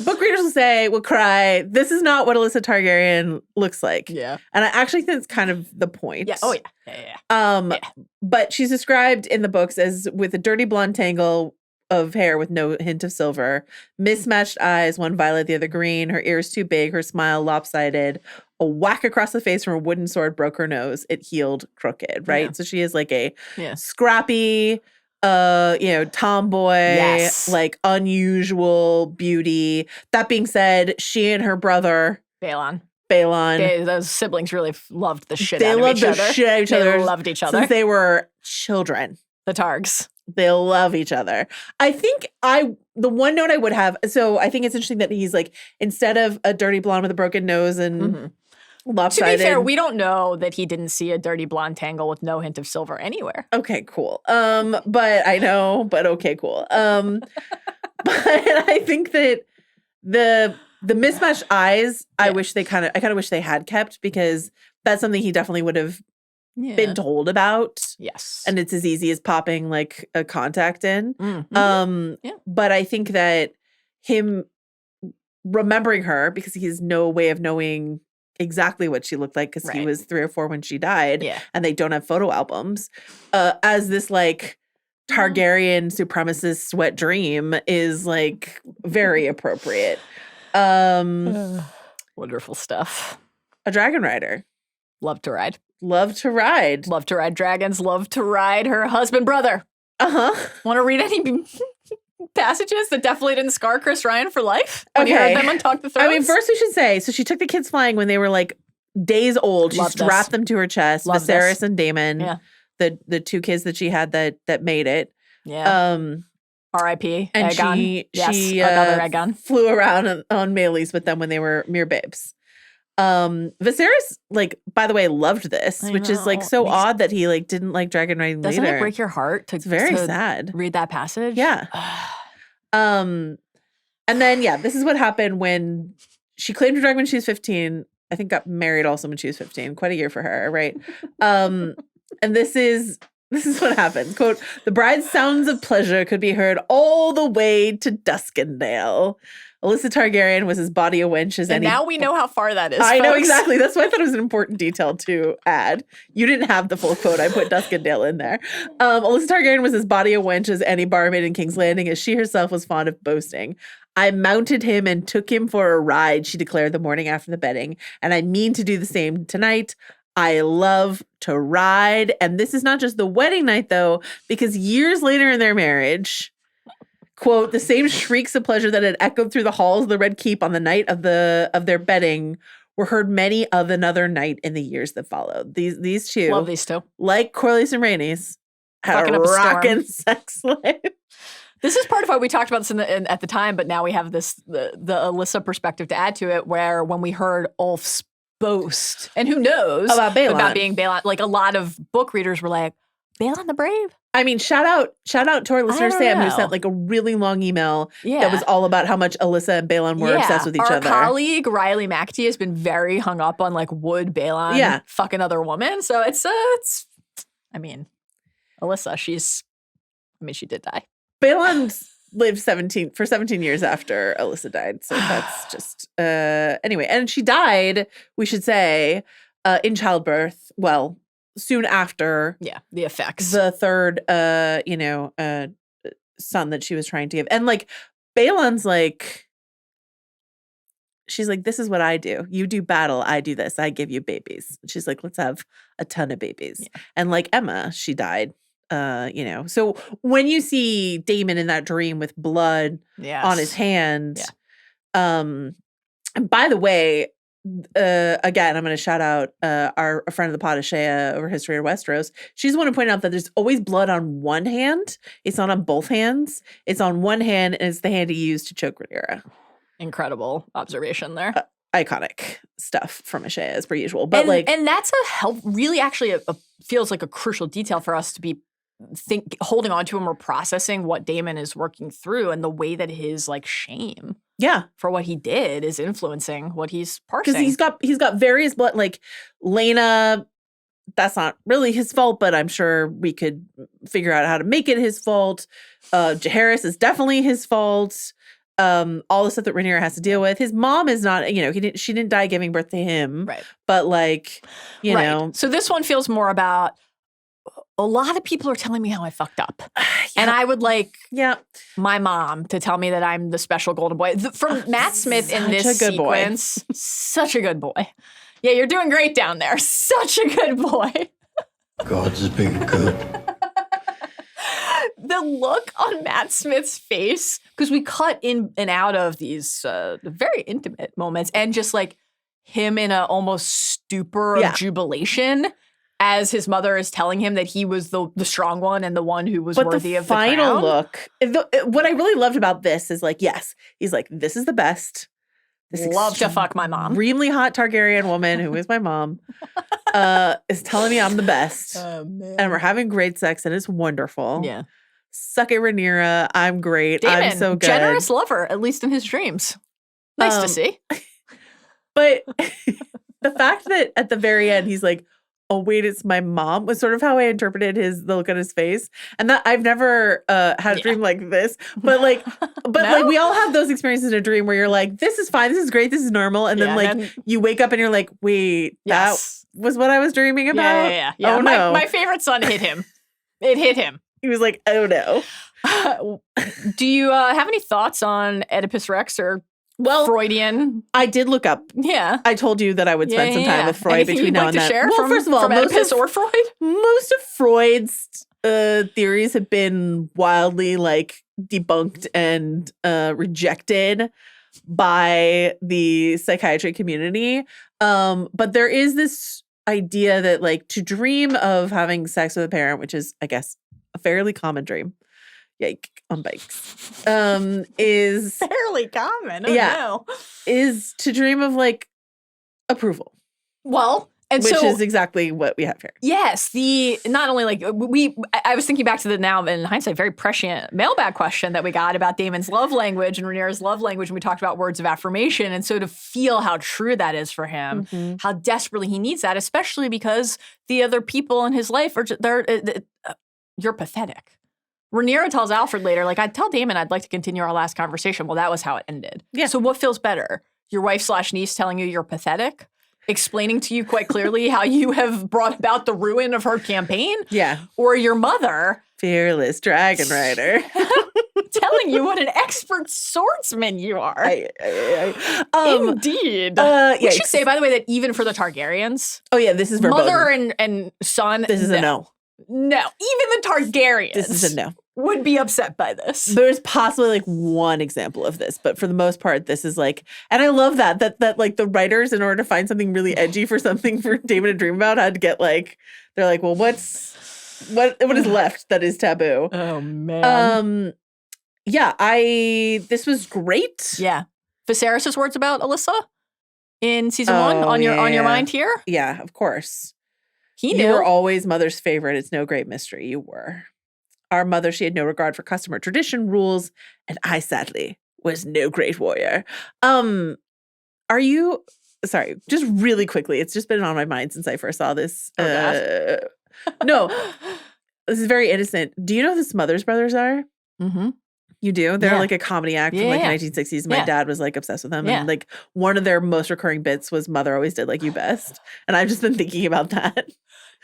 Book readers will cry, this is not what Alyssa Targaryen looks like. Yeah. And I actually think it's kind of the point. Yeah. Oh, yeah. But she's described in the books as with a dirty blonde tangle of hair with no hint of silver, mismatched eyes, one violet, the other green, her ears too big, her smile lopsided, a whack across the face from a wooden sword broke her nose. It healed crooked, right? Yeah. So she is like a scrappy, tomboy, like unusual beauty. That being said, she and her brother Baelon. Those siblings really loved the shit out of each other. They loved the shit out of each other. They loved each other. Since they were children. The Targs. They love each other. I think the one note I would have, so I think it's interesting that he's like, instead of a dirty blonde with a broken nose and lopsided. To be fair, we don't know that he didn't see a dirty blonde tangle with no hint of silver anywhere. Okay, cool. But I know, but okay, cool. But I think that the mismatched eyes, I kind of wish they had kept, because that's something he definitely would have been told about. Yes. And it's as easy as popping like a contact in. Mm-hmm. But I think that him remembering her, because he has no way of knowing exactly what she looked like, because he was 3 or 4 when she died, and they don't have photo albums, as this like Targaryen supremacist wet dream is like very appropriate. Wonderful stuff. A dragon rider. Love to ride. Love to ride. Love to ride dragons. Love to ride her husband, brother. Uh-huh. Want to read any passages that definitely didn't scar Chris Ryan for life? When you heard them on Talk the Thrones? I mean, first we should say, so she took the kids flying when they were like days old. She strapped them to her chest. Viserys and Damon, the 2 kids that she had that made it. Yeah. R.I.P. And Aegon. she another Aegon. Flew around on Melees with them when they were mere babes. Viserys, like, by the way, loved this, which is like so odd that he like didn't like dragon riding later. Doesn't it break your heart to, it's very sad. Read that passage? Yeah. And then this is what happened when she claimed her dragon when she was 15. I think got married also when she was 15. Quite a year for her, right? And this is what happens. Quote, the bride's sounds of pleasure could be heard all the way to Duskendale. Alyssa Targaryen was as body a wench as any. And now we know how far that is, I know folks. exactly. That's why I thought it was an important detail to add. You didn't have the full quote. I put Duskendale in there. Alyssa Targaryen was as body a wench as any barmaid in King's Landing, as she herself was fond of boasting. I mounted him and took him for a ride, she declared the morning after the bedding. And I mean to do the same tonight. I love to ride. And this is not just the wedding night, though, because years later in their marriage, quote, the same shrieks of pleasure that had echoed through the halls of the Red Keep on the night of their bedding were heard many of another night in the years that followed. These two, love these two, like Corlys and Rhaenys, had a rockin' sex life. This is part of why we talked about this at the time, but now we have the Alyssa perspective to add to it, where when we heard Ulf's boast, and who knows about being Baelon, like a lot of book readers were like, Baelon the Brave? I mean, shout out to our listener Sam, who sent like a really long email that was all about how much Alyssa and Baelon were obsessed with each other. Our colleague Riley McAtee has been very hung up on like, would Baelon fuck another woman? So it's I mean, Alyssa, she did die. Baelon lived 17 years after Alyssa died. So that's just anyway. And she died, we should say, in childbirth. Well, soon after the effects. The third son that she was trying to give. And like Baelon's like, she's like, this is what I do. You do battle, I do this. I give you babies. She's like, let's have a ton of babies. Yeah. And like Emma, she died. So when you see Daemon in that dream with blood on his hand, and by the way, again, I'm going to shout out a friend of the pod, Shea, over History of Westeros. She's the one who pointed out that there's always blood on one hand. It's not on both hands. It's on one hand, and it's the hand he used to choke Rhaenyra. Incredible observation there. Iconic stuff from Shea, as per usual. But and that's a help. Really, actually, feels like a crucial detail for us to be holding on to him or processing what Daemon is working through and the way that his like shame for what he did is influencing what he's parsing. Because he's got various blood, like Laena, that's not really his fault, but I'm sure we could figure out how to make it his fault. Jaehaerys is definitely his fault. All the stuff that Rhaenyra has to deal with. His mom is not, she didn't die giving birth to him. Right. But like, you know. So this one feels more about a lot of people are telling me how I fucked up. And I would like my mom to tell me that I'm the special golden boy. From Matt Smith in this sequence, such a good boy. Yeah, you're doing great down there. Such a good boy. God's been good. The look on Matt Smith's face, because we cut in and out of these very intimate moments and just like him in a almost stupor of jubilation as his mother is telling him that he was the strong one and the one who was worthy of the crown. But the final look, what I really loved about this is like, yes, he's like, this is the best. This love to fuck my mom. Extremely hot Targaryen woman who is my mom is telling me I'm the best. Oh, man. And we're having great sex and it's wonderful. Yeah. Suck it, Rhaenyra. I'm great. Daemon, I'm so good. Generous lover, at least in his dreams. Nice to see. But the fact that at the very end he's like, oh wait, it's my mom was sort of how I interpreted the look on his face. And that I've never had a dream like this. But like like we all have those experiences in a dream where you're like, this is fine, this is great, this is normal. And then you wake up and you're like, wait, that was what I was dreaming about? Yeah. Oh no. My favorite son hit him. It hit him. He was like, oh no. Do you have any thoughts on Oedipus Rex or Freudian? I did look up. Yeah. I told you that I would spend some time with Freud Anything between now and then. Share first of all, Oedipus or Freud? Most of Freud's theories have been wildly like debunked and rejected by the psychiatry community. But there is this idea that like to dream of having sex with a parent, which is, I guess, a fairly common dream. Yike on bikes. Is fairly common. No. Is to dream of like approval. Well, and which is exactly what we have here. Yes, not only like I was thinking back to the now in hindsight very prescient mailbag question that we got about Daemon's love language and Rhaenyra's love language, and we talked about words of affirmation, and so to feel how true that is for him, how desperately he needs that, especially because the other people in his life you're pathetic. Rhaenyra tells Alfred later, like, I'd tell Daemon I'd like to continue our last conversation. Well, that was how it ended. Yeah. So what feels better? Your wife/niece telling you you're pathetic? Explaining to you quite clearly how you have brought about the ruin of her campaign? Yeah. Or your mother? Fearless dragon rider. Telling you what an expert swordsman you are. Indeed. We should say, by the way, that even for the Targaryens. Oh, yeah, this is verboten. Mother and son. This is a no. No, even the Targaryens this is a no. would be upset by this. There's possibly like one example of this, but for the most part, this is like, and I love that like the writers, in order to find something really edgy for something for Daemon to dream about, had to get like, they're like, well, what is left that is taboo? Oh man. This was great. Yeah. Viserys' words about Alyssa in season 1 on your mind here? Yeah, of course. He knew. You were always mother's favorite. It's no great mystery. You were. Our mother, she had no regard for custom or tradition rules, and I, sadly, was no great warrior. Are you, sorry, just really quickly, it's just been on my mind since I first saw this. No, this is very innocent. Do you know who the Smothers Brothers are? Mm-hmm. You do? They're like a comedy act from like the 1960s. My dad was like obsessed with them. And like one of their most recurring bits was Mother Always Did Like You Best. And I've just been thinking about that.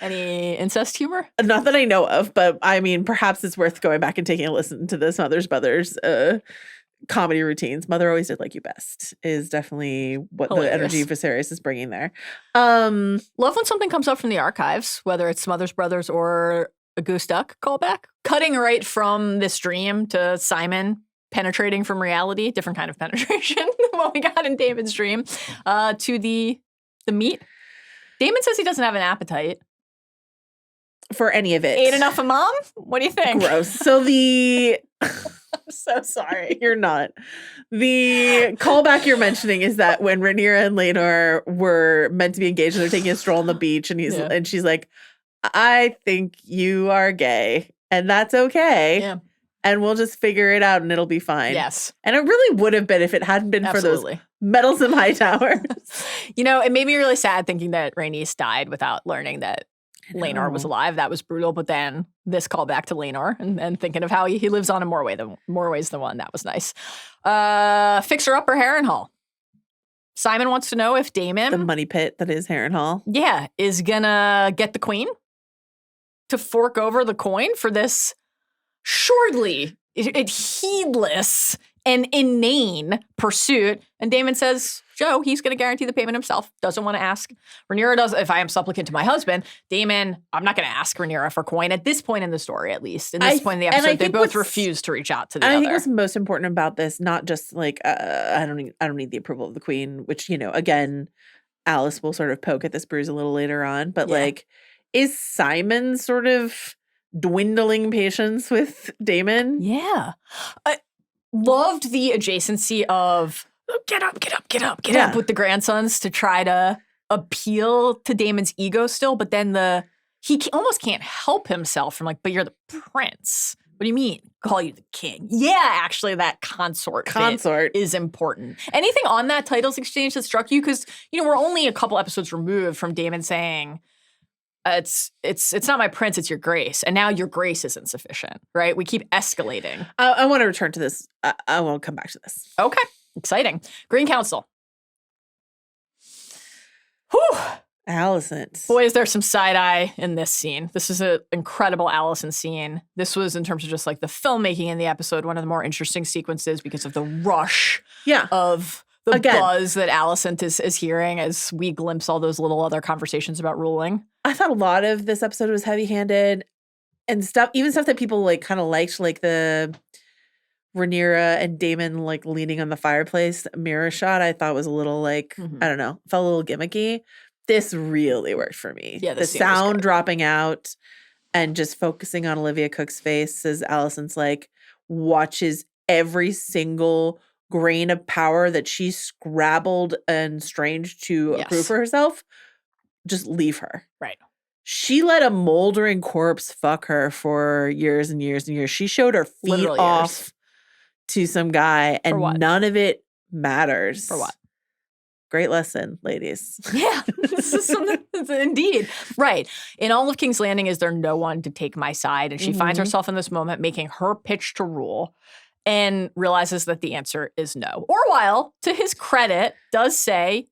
Any incest humor? Not that I know of, but I mean, perhaps it's worth going back and taking a listen to the Smothers Brothers comedy routines. Mother Always Did Like You Best is definitely what the energy Viserys is bringing there. Love when something comes up from the archives, whether it's Smothers Brothers or a Goose Duck callback. Cutting right from this dream to Simon penetrating from reality, different kind of penetration than what we got in Daemon's dream, to the meat. Daemon says he doesn't have an appetite. For any of it. Ate enough of mom? What do you think? Gross. So I'm so sorry. You're not. The callback you're mentioning is that when Rhaenyra and Laenor were meant to be engaged and they're taking a stroll on the beach and she's like, I think you are gay. and that's okay. Yeah. And we'll just figure it out and it'll be fine. Yes. And it really would have been if it hadn't been Absolutely. for those meddlesome high towers. You know, it made me really sad thinking that Rhaenys died without learning that Laenor was alive. That was brutal. But then this callback to Laenor and thinking of how he lives on in more ways than one. That was nice. Fixer Upper Harrenhal. Simon wants to know if Daemon, The money pit that is Harrenhal. yeah, is gonna get the queen to fork over the coin for this surely heedless and inane pursuit. And Daemon says, Joe, he's going to guarantee the payment himself. Doesn't want to ask. Rhaenyra does. If I am supplicant to my husband, Daemon, I'm not going to ask Rhaenyra for coin at this point in the story, at least. In this point in the episode, they both refuse to reach out to the other. I think what's most important about this, not just like, I don't need the approval of the queen, which, you know, again, Alys will sort of poke at this bruise a little later on, but like, is Simon sort of dwindling patience with Daemon? Yeah. I loved the adjacency of get up with the grandsons to try to appeal to Daemon's ego still, but then he almost can't help himself from like, but you're the prince. What do you mean? Call you the king? Yeah, actually, that consort bit is important. Anything on that titles exchange that struck you? Because, you know, we're only a couple episodes removed from Daemon saying, it's not my prince, it's your grace. And now your grace isn't sufficient, right? We keep escalating. I want to return to this. I want to come back to this. Okay. Exciting. Green Council. Whew. Alicent. Boy, is there some side eye in this scene. This is an incredible Alicent scene. This was, in terms of just like the filmmaking in the episode, one of the more interesting sequences because of the rush of the buzz that Alicent is hearing as we glimpse all those little other conversations about ruling. I thought a lot of this episode was heavy-handed and stuff, even stuff that people like kind of liked, like the Rhaenyra and Daemon like leaning on the fireplace mirror shot. I thought was a little like, I don't know, felt a little gimmicky. This really worked for me. Yeah, the sound dropping out and just focusing on Olivia Cook's face as Alicent's like watches every single grain of power that she scrabbled and strained to accrue for herself. Just leave her. Right. She let a moldering corpse fuck her for years and years and years. She showed her feet Literally off years. To some guy, and none of it matters. For what? Great lesson, ladies. Yeah, this is something indeed. Right. In all of King's Landing, is there no one to take my side? And she finds herself in this moment making her pitch to rule and realizes that the answer is no. Orwell, to his credit, does say,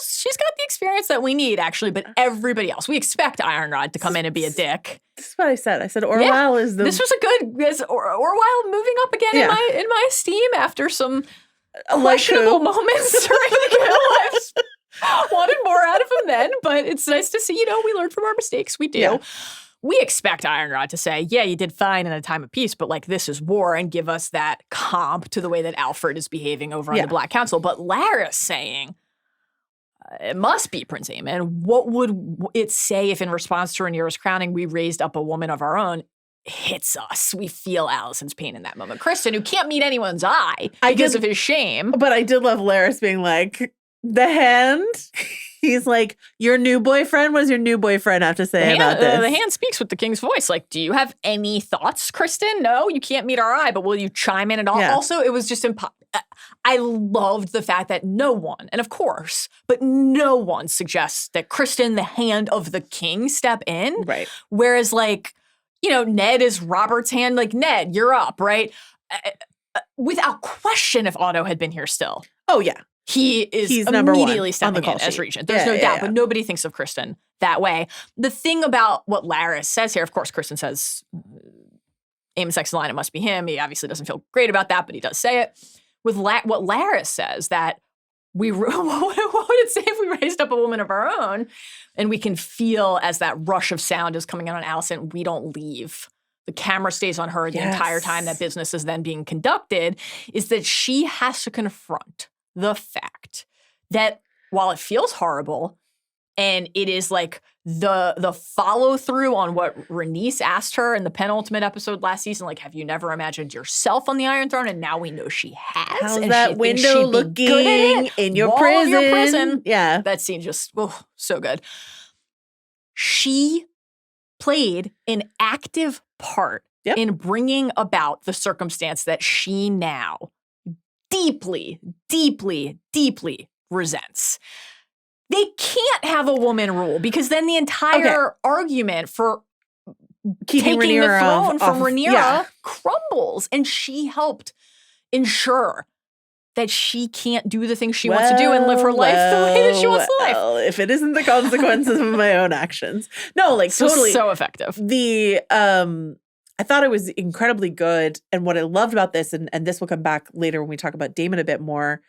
she's got the experience that we need, actually, but everybody else. We expect Ironrod to come in and be a dick. This is what I said. I said Orwell is the... This was a good... Orwell moving up again in my esteem after some questionable moments during the lives. Wanted more out of him then, but it's nice to see, we learn from our mistakes. We do. Yeah. We expect Ironrod to say, yeah, you did fine in a time of peace, but like this is war, and give us that comp to the way that Alfred is behaving over on the Black Council. But Larys saying... it must be Prince Aemon. What would it say if in response to Rhaenyra's crowning, we raised up a woman of our own? Hits us. We feel Alicent's pain in that moment. Criston, who can't meet anyone's eye because of his shame. But I did love Larys being like, the hand? He's like, your new boyfriend? What does your new boyfriend have to say about this? The hand speaks with the king's voice. Like, do you have any thoughts, Criston? No, you can't meet our eye, but will you chime in at all? Yeah. Also, it was just I loved the fact that no one, and of course, but no one suggests that Criston, the hand of the king, step in. Right. Whereas, like, Ned is Robert's hand. Like, Ned, you're up, right? Without question, if Otto had been here still. Oh, yeah. He's immediately stepping in as regent. There's no doubt, but nobody thinks of Criston that way. The thing about what Larys says here, of course, Criston says, Aemon's next in line, it must be him. He obviously doesn't feel great about that, but he does say it. With what Larys says, that what would it say if we raised up a woman of our own and we can feel as that rush of sound is coming in on Alicent, we don't leave. The camera stays on her the entire time that business is then being conducted, is that she has to confront the fact that while it feels horrible and it is like the follow through on what Rhaenys asked her in the penultimate episode last season, like, have you never imagined yourself on the Iron Throne? And now we know she has. How's and that window looking in your prison? Yeah. That scene just, so good. She played an active part in bringing about the circumstance that she now deeply, deeply, deeply resents. They can't have a woman rule because then the entire argument for Keeping taking Rhaenyra the throne from off- Rhaenyra yeah. crumbles. And she helped ensure that she can't do the things she wants to do and live her life the way that she wants to live. Well, if it isn't the consequences of my own actions. No, like totally. So effective. I thought it was incredibly good. And what I loved about this, and this will come back later when we talk about Daemon a bit more,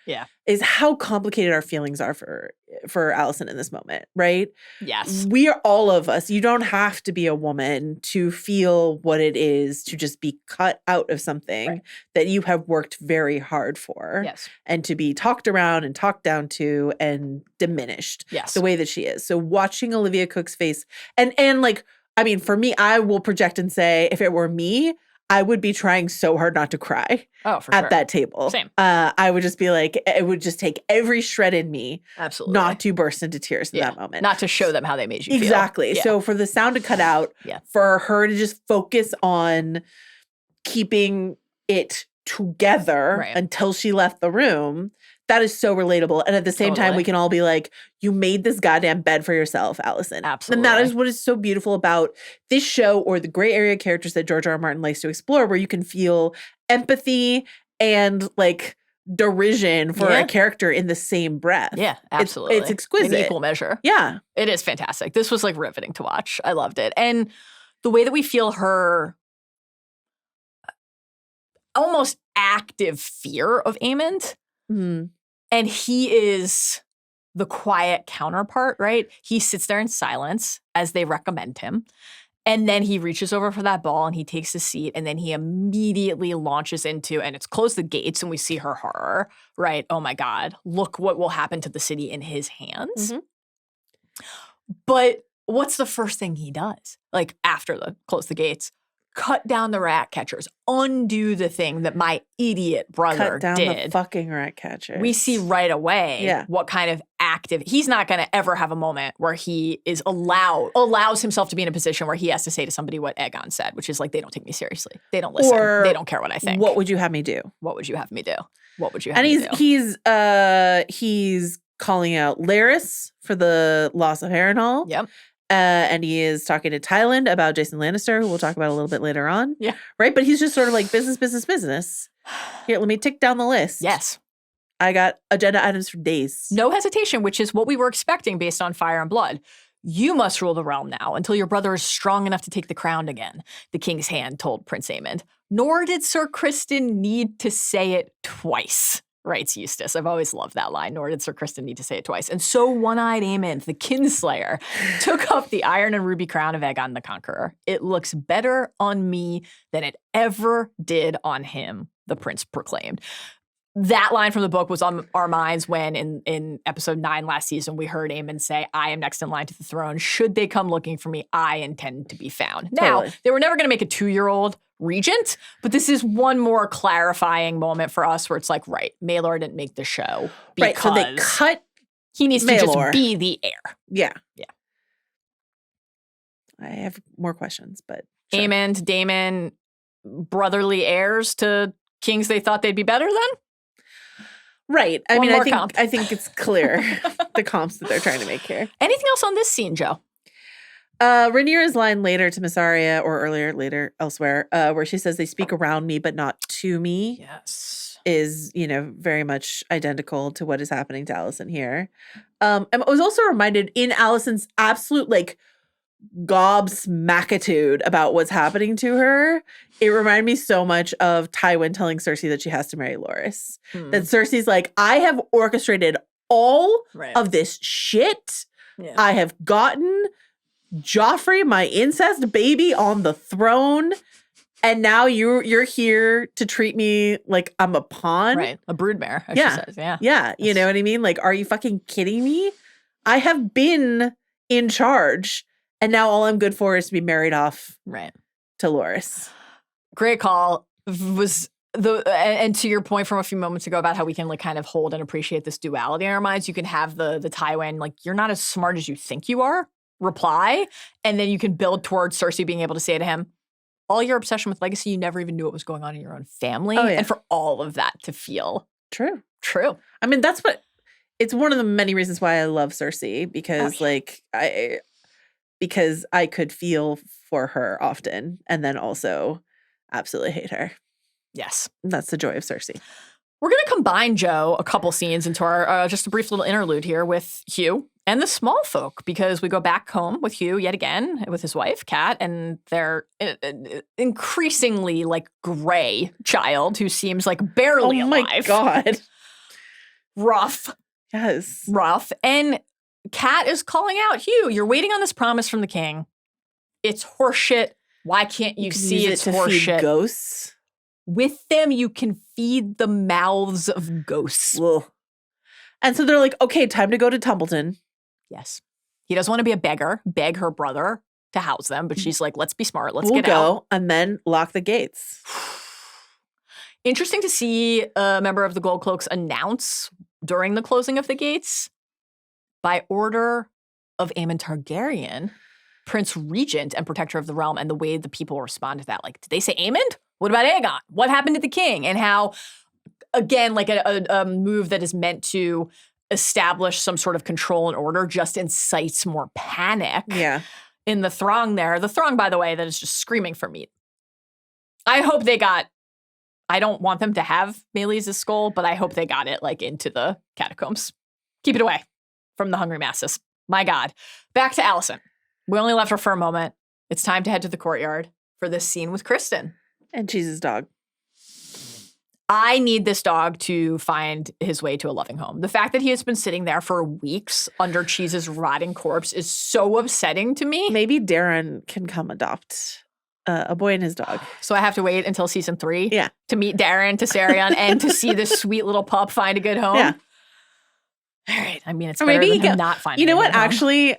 is how complicated our feelings are for Alicent in this moment, right? Yes. We are all of us. You don't have to be a woman to feel what it is to just be cut out of something that you have worked very hard for. Yes. And to be talked around and talked down to and diminished the way that she is. So watching Olivia Cook's face and like, I mean, for me, I will project and say, if it were me, I would be trying so hard not to cry at that table. Same. I would just be like, it would just take every shred in me not to burst into tears in that moment. Not to show them how they made you feel. Exactly. Yeah. So for the sound to cut out, for her to just focus on keeping it together until she left the room, that is so relatable. And at the same time, we can all be like, you made this goddamn bed for yourself, Alicent. Absolutely. And that is what is so beautiful about this show or the gray area characters that George R. R. Martin likes to explore, where you can feel empathy and like derision for a character in the same breath. Yeah, absolutely. It's exquisite. In equal measure. Yeah. It is fantastic. This was like riveting to watch. I loved it. And the way that we feel her almost active fear of Aemond. Mm. And he is the quiet counterpart, right? He sits there in silence as they recommend him. And then he reaches over for that ball and he takes a seat. And then he immediately launches into, and it's close the gates and we see her horror, right? Oh my God, look what will happen to the city in his hands. Mm-hmm. But what's the first thing he does? Like after the close the gates, cut down the rat catchers, undo the thing that my idiot brother Cut down did. the fucking rat catcher. We see right away what kind of active, he's not going to ever have a moment where he is allows himself to be in a position where he has to say to somebody what Aegon said, which is like, they don't take me seriously. They don't listen. Or they don't care what I think. What would you have me do? What would you have me do? What would you have me do? And he's calling out Larys for the loss of Harrenhal. Yep. And he is talking to Tyland about Jason Lannister, who we'll talk about a little bit later on. Yeah. Right? But he's just sort of like business, business, business. Here, let me tick down the list. Yes. I got agenda items for days. No hesitation, which is what we were expecting based on Fire and Blood. You must rule the realm now until your brother is strong enough to take the crown again, the king's hand told Prince Aemond. Nor did Sir Criston need to say it twice, writes Eustace. I've always loved that line, nor did Sir Criston need to say it twice. And so one-eyed Aemond, the kinslayer, took up the iron and ruby crown of Aegon the Conqueror. It looks better on me than it ever did on him, the prince proclaimed. That line from the book was on our minds when in episode 9 last season, we heard Aemond say, I am next in line to the throne. Should they come looking for me, I intend to be found. Now, they were never going to make a 2-year-old regent, but this is one more clarifying moment for us where it's like, right, Maelor didn't make the show because so they cut he needs Maelor. to just be the heir. Yeah. Yeah. I have more questions, but sure. Aemond, Daemon, brotherly heirs to kings they thought they'd be better than? Right. I One mean, more comp. I think it's clear the comps that they're trying to make here. Anything else on this scene, Joe? Rhaenyra's line later to Miss Arya, or earlier, later, elsewhere, where she says they speak around me but not to me. Yes. Is, very much identical to what is happening to Alicent here. And I was also reminded in Alicent's absolute, gobsmackitude about what's happening to her, it reminded me so much of Tywin telling Cersei that she has to marry Loras. That Cersei's like, I have orchestrated all of this shit. Yeah. I have gotten Joffrey, my incest baby, on the throne. And now you're here to treat me like I'm a pawn. Right. A broodmare, she says. Yeah. Yeah. You know what I mean? Like, are you fucking kidding me? I have been in charge. And now all I'm good for is to be married off to Loras. Great call. And to your point from a few moments ago about how we can kind of hold and appreciate this duality in our minds, you can have the Tywin, you're not as smart as you think you are. reply. And then you can build towards Cersei being able to say to him, all your obsession with legacy, you never even knew what was going on in your own family. Oh, yeah. And for all of that to feel True. I mean, it's one of the many reasons why I love Cersei, because because I could feel for her often and then also absolutely hate her. Yes. That's the joy of Cersei. We're going to combine, Joe, a couple scenes into our just a brief little interlude here with Hugh and the small folk, because we go back home with Hugh yet again with his wife, Kat, and their increasingly like gray child who seems like barely alive. Oh my God. Rough. Yes. Rough. And Kat is calling out, Hugh, you're waiting on this promise from the king. It's horseshit. Why can't you see it's horseshit? Ghosts. With them, you can feed the mouths of ghosts. Ugh. And so they're like, okay, time to go to Tumbleton. Yes. He doesn't want to be a beggar, beg her brother to house them, but she's like, let's be smart. Let's we'll get out. Go and then lock the gates. Interesting to see a member of the Gold Cloaks announce during the closing of the gates, by order of Aemond Targaryen, Prince Regent and Protector of the Realm, and the way the people respond to that. Like, did they say Aemond? What about Aegon? What happened to the king? And how, again, like a move that is meant to establish some sort of control and order just incites more panic in the throng there. The throng, by the way, that is just screaming for meat. I hope they got, I don't want them to have Meleys' skull, but I hope they got it like into the catacombs. Keep it away from the hungry masses. My God. Back to Alicent. We only left her for a moment. It's time to head to the courtyard for this scene with Criston. And Cheese's dog. I need this dog to find his way to a loving home. The fact that he has been sitting there for weeks under Cheese's rotting corpse is so upsetting to me. Maybe Darren can come adopt a boy and his dog. So I have to wait until season 3 Yeah. to meet Darren, Targaryen, and to see this sweet little pup find a good home. Yeah. All right. I mean, it's Or better maybe than him not finding. You know a what? good home. Actually,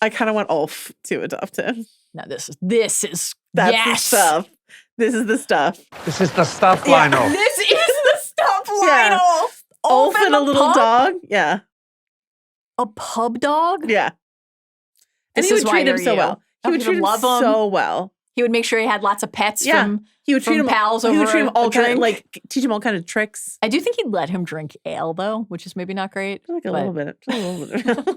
I kind of want Ulf to adopt him. No, this is That's yes. the stuff. This is the stuff. This is the stuff, Yeah. Lionel. This is the stuff, Yeah. Lionel. Ulf and a little pup? dog. Yeah. A pub dog? Yeah. And This he is would why treat him they're so you. well. He would He treat would him love him. so well. He would make sure he had lots of pets Yeah. from He would treat from him pals He would over treat him a all kind of, drink. like teach him all kind of tricks. I do think he'd let him drink ale, though, which is maybe not great. Like a but- little bit. A little bit.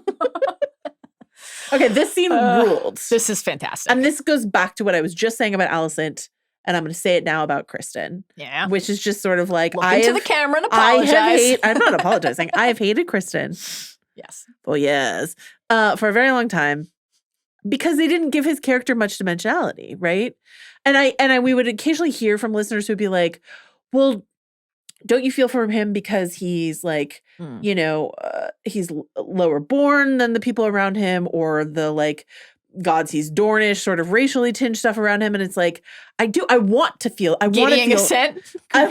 Okay, this scene ruled. This is fantastic. And this goes back to what I was just saying about Alicent, and I'm going to say it now about Criston. Yeah. Which is just sort of like, Look into the camera and I apologize. have I'm not apologizing. I have hated Criston. Yes. Oh, yes. For a very long time. Because they didn't give his character much dimensionality, right? And we would occasionally hear from listeners who'd be like, well, don't you feel for him because he's like, you know, he's lower born than the people around him, or the like gods he's Dornish sort of racially tinged stuff around him. And it's like, I want to feel, I want to feel,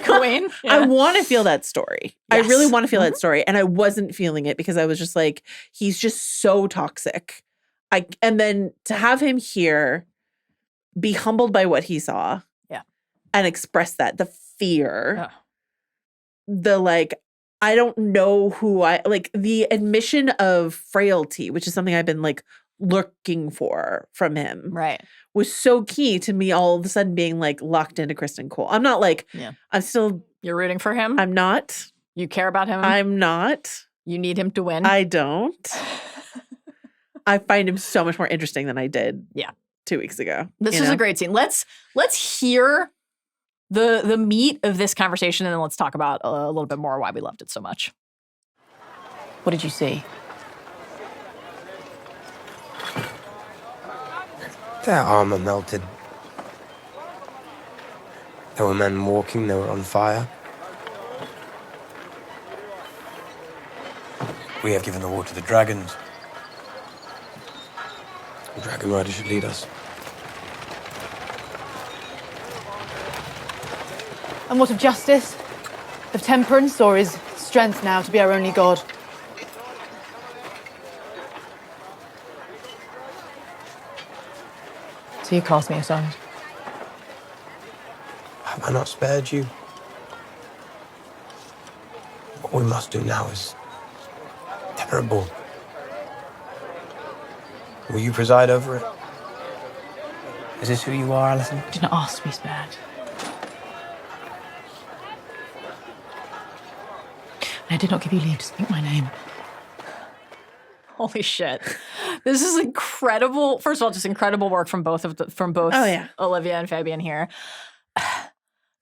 Queen. I want to feel that story. Yes. I really want to feel that story. And I wasn't feeling it because I was just like, he's just so toxic. And then to have him here be humbled by what he saw. Yeah. And express that, the fear, the like, I don't know who like the admission of frailty, which is something I've been like looking for from him. Right. Was so key to me all of a sudden being like locked into Criston Cole. I'm not like, I'm still. You're rooting for him? I'm not. You care about him? I'm not. You need him to win? I don't. I find him so much more interesting than I did 2 weeks ago. This is a great scene. Let's hear the meat of this conversation, and then let's talk about a little bit more why we loved it so much. What did you see? Their armor melted. There were men walking, they were on fire. We have given the war to the dragons. The dragon rider should lead us. And what of justice? Of temperance, or is strength now to be our only god? So you cast me aside. Have I not spared you? What we must do now is terrible. Will you preside over it? Is this who you are, Alicent? Do not ask to be spared. I did not give you leave to speak my name. Holy shit. This is incredible. First of all, just incredible work from both Oh, yeah. Olivia and Fabian here.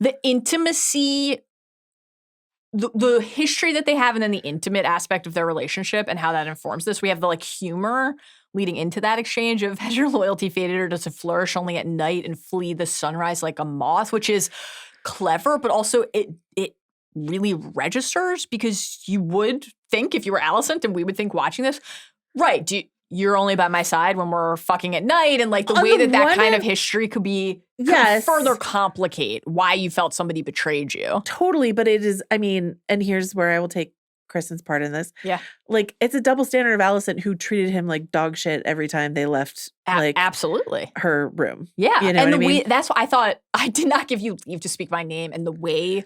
The intimacy, the history that they have, and then the intimate aspect of their relationship and how that informs this. We have the humor leading into that exchange of, has your loyalty faded, or does it flourish only at night and flee the sunrise like a moth, which is clever, but also it really registers, because you would think, if you were Alicent and we would think watching this, right, you're only by my side when we're fucking at night, and the way that kind of history could be could further complicate why you felt somebody betrayed you. Totally, but it is, and here's where I will take Criston's part in this. Yeah. It's a double standard of Alicent, who treated him like dog shit every time they left absolutely her room. Yeah. You know and what I mean? way, that's why I thought, I did not give you leave to speak my name, and the way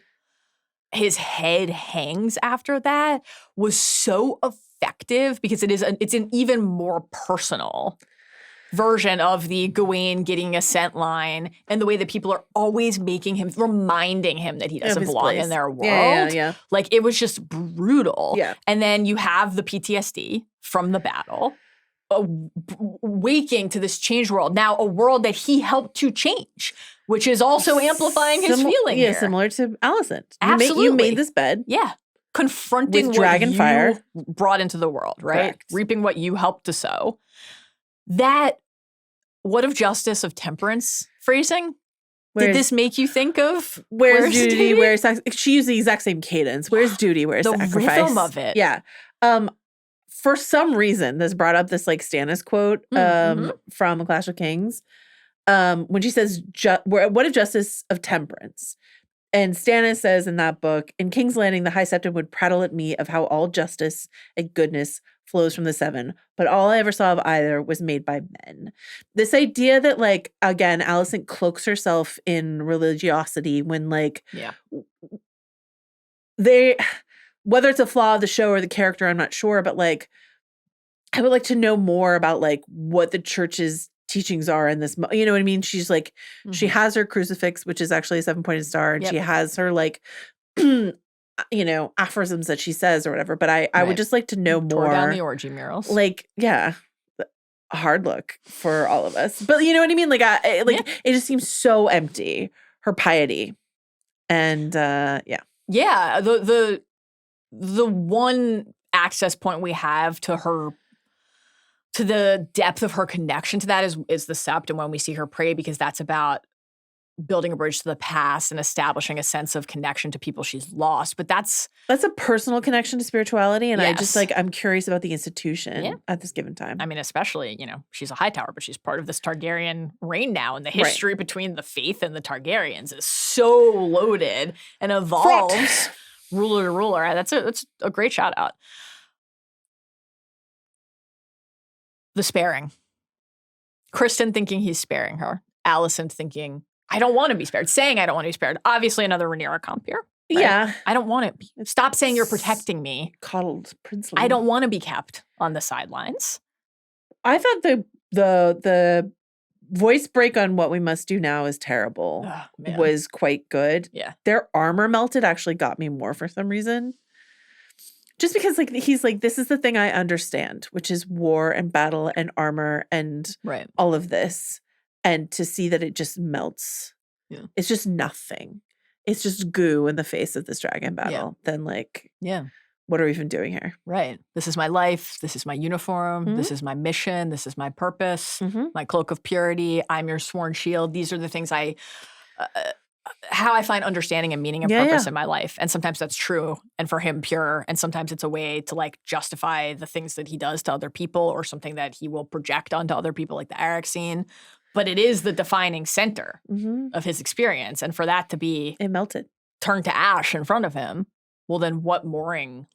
his head hangs after that was so effective, because it's an even more personal version of the Gawain getting a scent line, and the way that people are always reminding him that he doesn't belong in their world. Yeah. It was just brutal. Yeah. And then you have the PTSD from the battle, waking to this changed world. Now a world that he helped to change, which is also amplifying his feeling here. Similar to Alicent. Absolutely. You made this bed. Yeah. Confronting With what dragon you fire. brought into the world, right? Correct. Reaping what you helped to sow. What of justice, of temperance phrasing? Did this make you think of where's duty, where's she used the exact same cadence. Where's duty, where's the sacrifice? rhythm of it. Yeah. For some reason, this brought up this Stannis quote from A Clash of Kings. When she says, what of justice, of temperance? And Stannis says in that book, in King's Landing, the High Septon would prattle at me of how all justice and goodness flows from the seven, but all I ever saw of either was made by men. This idea that, again, Alicent cloaks herself in religiosity when, they, whether it's a flaw of the show or the character, I'm not sure, but, I would like to know more about, what the church's teachings are in this, you know what I mean? She's she has her crucifix, which is actually a 7-pointed star, and she has her aphorisms that she says or whatever. But I would just like to know more. Tore down the orgy murals. A hard look for all of us. But you know what I mean? It just seems so empty, her piety. And Yeah, the one access point we have to her, to the depth of her connection to that is the sept, and when we see her pray, because that's about building a bridge to the past and establishing a sense of connection to people she's lost. But that's a personal connection to spirituality, and I just I'm curious about the institution at this given time. I mean, especially, she's a Hightower, but she's part of this Targaryen reign now, and the history between the faith and the Targaryens is so loaded and evolves ruler to ruler. That's a great shout out. The sparing. Criston thinking he's sparing her. Alicent thinking, I don't want to be spared. Saying I don't want to be spared. Obviously another Rhaenyra comp here. Right? Yeah. I don't want it. Stop saying you're protecting me. Coddled princely. I don't want to be kept on the sidelines. I thought the voice break on what we must do now is terrible. Was quite good. Yeah. Their armor melted actually got me more for some reason. Just because he's this is the thing I understand, which is war and battle and armor and all of this. And to see that it just melts. Yeah. It's just nothing. It's just goo in the face of this dragon battle. Then what are we even doing here? Right. This is my life. This is my uniform. Mm-hmm. This is my mission. This is my purpose. Mm-hmm. My cloak of purity. I'm your sworn shield. These are the things how I find understanding and meaning and purpose in my life. And sometimes that's true. And for him, pure. And sometimes it's a way to justify the things that he does to other people, or something that he will project onto other people, like the Eric scene. But it is the defining center of his experience. And for that to be it melted, turned to ash in front of him, well, then what mooring,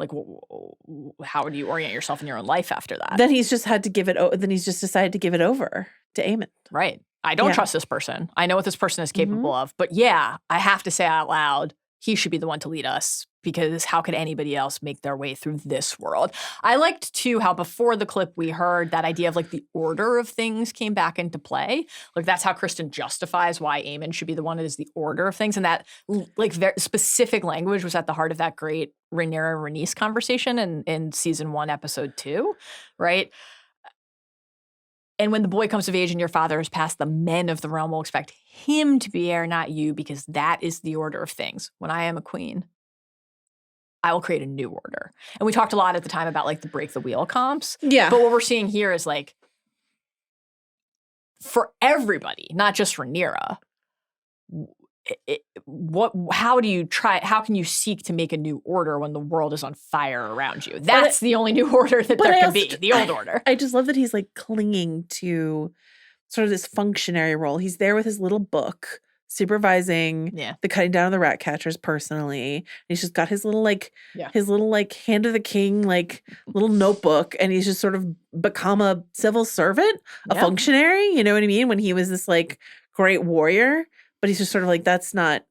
how do you orient yourself in your own life after that? Then he's just had to give it, then he's just decided to give it over to Aemond. Right. I don't trust this person. I know what this person is capable of. But I have to say out loud, he should be the one to lead us, because how could anybody else make their way through this world? I liked, too, how before the clip we heard that idea of like the order of things came back into play. Like that's how Criston justifies why Aemond should be the one that is the order of things. And that like very specific language was at the heart of that great Rhaenyra and Rhaenys conversation in season 1, episode 2, right? And when the boy comes of age and your father has passed, the men of the realm will expect him to be heir, not you, because that is the order of things. When I am a queen, I will create a new order. And we talked a lot at the time about like the break the wheel comps. Yeah. But what we're seeing here is like for everybody, not just Rhaenyra, how can you seek to make a new order when the world is on fire around you? That's the only new order that there can be, the old order. I just love that he's like clinging to sort of this functionary role. He's there with his little book supervising the cutting down of the rat catchers personally. And he's just got his little his little hand of the king little notebook, and he's just sort of become a civil servant, a functionary, you know what I mean? When he was this like great warrior, but he's just sort of like, that's not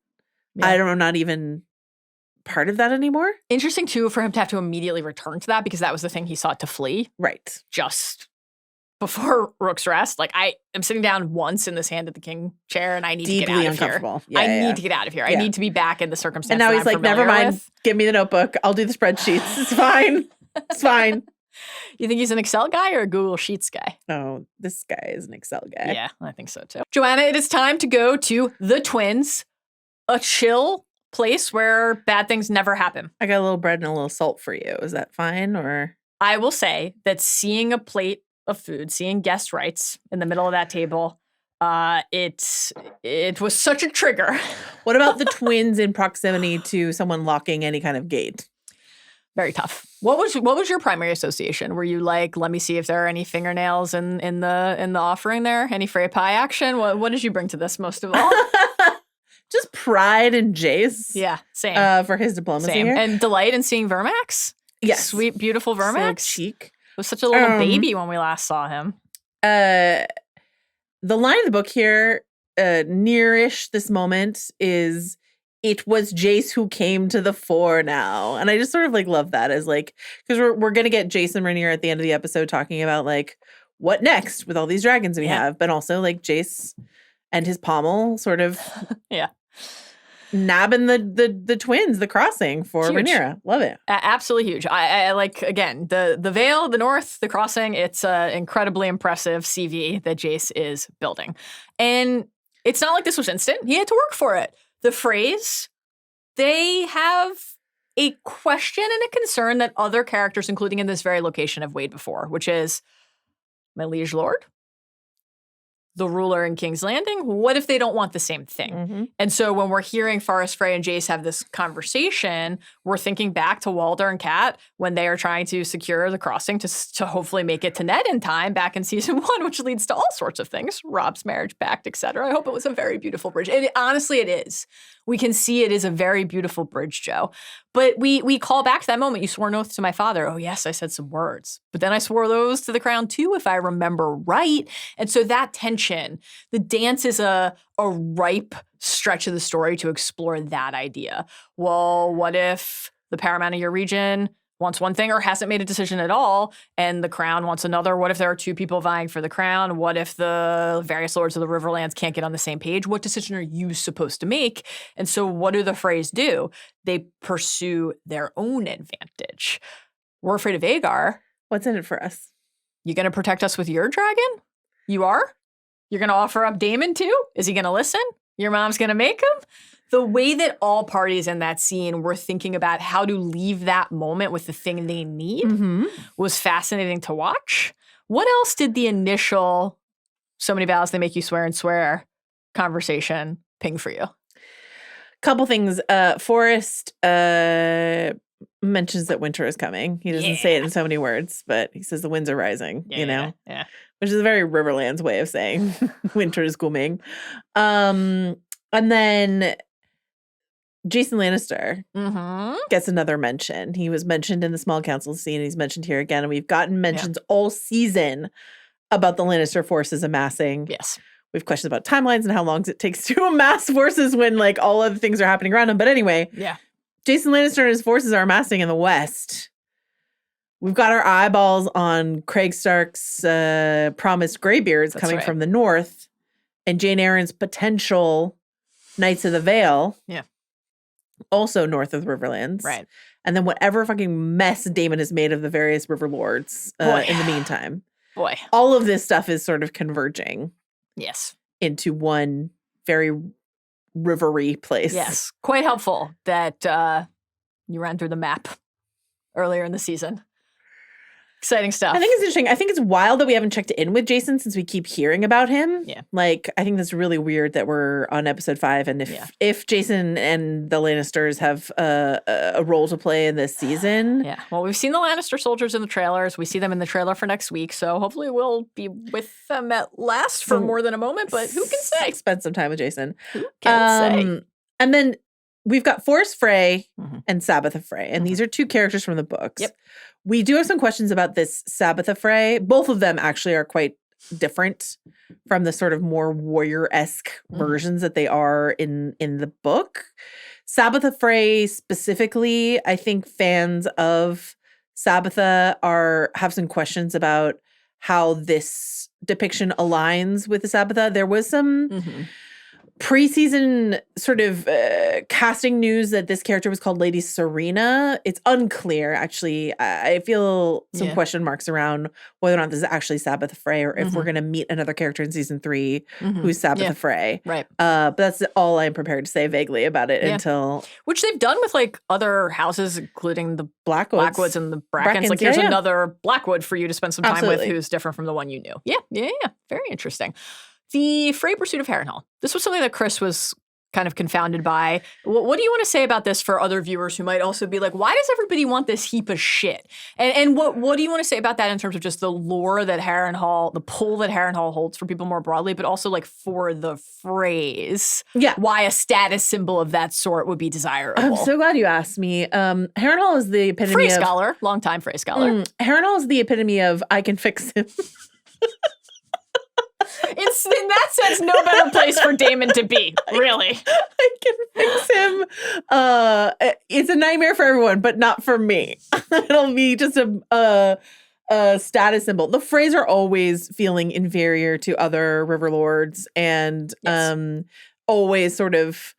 I'm not even part of that anymore. Interesting too for him to have to immediately return to that, because that was the thing he sought to flee. Right. Just before Rook's rest, like I am sitting down once in this hand of the king chair, and I need to get out of here. Yeah, I need to get out of here. I need to be back in the circumstance. And now he's like, never mind. Give me the notebook. I'll do the spreadsheets. It's fine. It's fine. You think he's an Excel guy or a Google Sheets guy? Oh, this guy is an Excel guy. Yeah, I think so too. Joanna, it is time to go to the Twins, a chill place where bad things never happen. I got a little bread and a little salt for you. Is that fine? Or I will say that seeing a plate of food, seeing guest rights in the middle of that table, it was such a trigger. What about the Twins in proximity to someone locking any kind of gate? Very tough. What was your primary association? Were you like, let me see if there are any fingernails in the offering there? Any Frey pie action? What did you bring to this most of all? Just pride in Jace. Yeah, same. For his diplomacy same. here. And delight in seeing Vermax. Yes. Sweet, beautiful Vermax. So chic. Was such a little baby when we last saw him. The line of the book here, nearish this moment, is it was Jace who came to the fore now. And I just sort of like love that as like, because we're gonna get Jace and Rhaenyra at the end of the episode talking about like what next with all these dragons we have, but also like Jace and his pommel sort of nabbing the twins, the crossing for Rhaenyra. Love it. Absolutely huge. I like, again, the Vale, the North, the crossing. It's an incredibly impressive CV that Jace is building. And it's not like this was instant. He had to work for it. The Freys, they have a question and a concern that other characters, including in this very location, have weighed before, which is, my liege lord, the ruler in King's Landing, what if they don't want the same thing? Mm-hmm. And so when we're hearing Forrest Frey and Jace have this conversation, we're thinking back to Walder and Kat when they are trying to secure the crossing to hopefully make it to Ned in time back in season 1, which leads to all sorts of things, Rob's marriage pact, etc. I hope it was a very beautiful bridge. Honestly, it is. We can see it is a very beautiful bridge, Joe. But we call back to that moment. You swore an oath to my father. Oh, yes, I said some words. But then I swore those to the crown, too, if I remember right. And so that tension, the dance is a ripe stretch of the story to explore that idea. Well, what if the paramount of your region wants one thing or hasn't made a decision at all, and the crown wants another? What if there are two people vying for the crown? What if the various lords of the Riverlands can't get on the same page? What decision are you supposed to make? And so what do the Freys do? They pursue their own advantage. We're afraid of Aegar. What's in it for us? You going to protect us with your dragon? You are? You're going to offer up Damon too? Is he going to listen? Your mom's going to make him? The way that all parties in that scene were thinking about how to leave that moment with the thing they need was fascinating to watch. What else did the initial so many vows they make you swear and swear conversation ping for you? Couple things. Forrest mentions that winter is coming. He doesn't say it in so many words, but he says the winds are rising, Yeah. Which is a very Riverlands way of saying winter is coming. And then Jason Lannister gets another mention. He was mentioned in the small council scene. He's mentioned here again. And we've gotten mentions all season about the Lannister forces amassing. Yes. We have questions about timelines and how long it takes to amass forces when like all other things are happening around them. But anyway, Jason Lannister and his forces are amassing in the west. We've got our eyeballs on Craig Stark's promised Greybeards coming from the north, and Jane Eyre's potential Knights of the Vale. Yeah. Also north of the Riverlands. Right. And then whatever fucking mess Daemon has made of the various river lords in the meantime. Boy. All of this stuff is sort of converging. Yes. Into one very rivery place. Yes. Quite helpful that you ran through the map earlier in the season. Exciting stuff. I think it's interesting. I think it's wild that we haven't checked in with Jason since we keep hearing about him. Yeah. Like, I think that's really weird that we're on episode 5. And if Jason and the Lannisters have a role to play in this season. Yeah. Well, we've seen the Lannister soldiers in the trailers. We see them in the trailer for next week. So hopefully we'll be with them at last for more than a moment. But who can say? Spend some time with Jason. Who can say? And then we've got Forrest Frey and Sabbatha Frey. And these are 2 characters from the books. Yep. We do have some questions about this Sabbatha Frey. Both of them actually are quite different from the sort of more warrior-esque versions that they are in the book. Sabbatha Frey specifically, I think fans of Sabbatha have some questions about how this depiction aligns with the Sabbatha. There was some preseason sort of casting news that this character was called Lady Serena. It's unclear, actually. I feel some question marks around whether or not this is actually Sabbatha Frey or if we're going to meet another character in season 3 who's Sabbatha Frey. Right. But that's all I'm prepared to say vaguely about it until... Which they've done with like other houses, including the Blackwoods and the Brackens. Like here's another Blackwood for you to spend some time with who's different from the one you knew. Yeah. Very interesting. The Frey pursuit of Harrenhal. This was something that Chris was kind of confounded by. What do you want to say about this for other viewers who might also be like, why does everybody want this heap of shit? And what do you want to say about that in terms of just the lore that Harrenhal, the pull that Harrenhal holds for people more broadly, but also like for the phrase, why a status symbol of that sort would be desirable? I'm so glad you asked me. Harrenhal is the epitome Frey scholar, longtime Frey scholar. Harrenhal is the epitome of I can fix him. It's in that sense no better place for Daemon to be, really. I can fix him. It's a nightmare for everyone, but not for me. It'll be just a status symbol. The Freys are always feeling inferior to other river lords and always sort of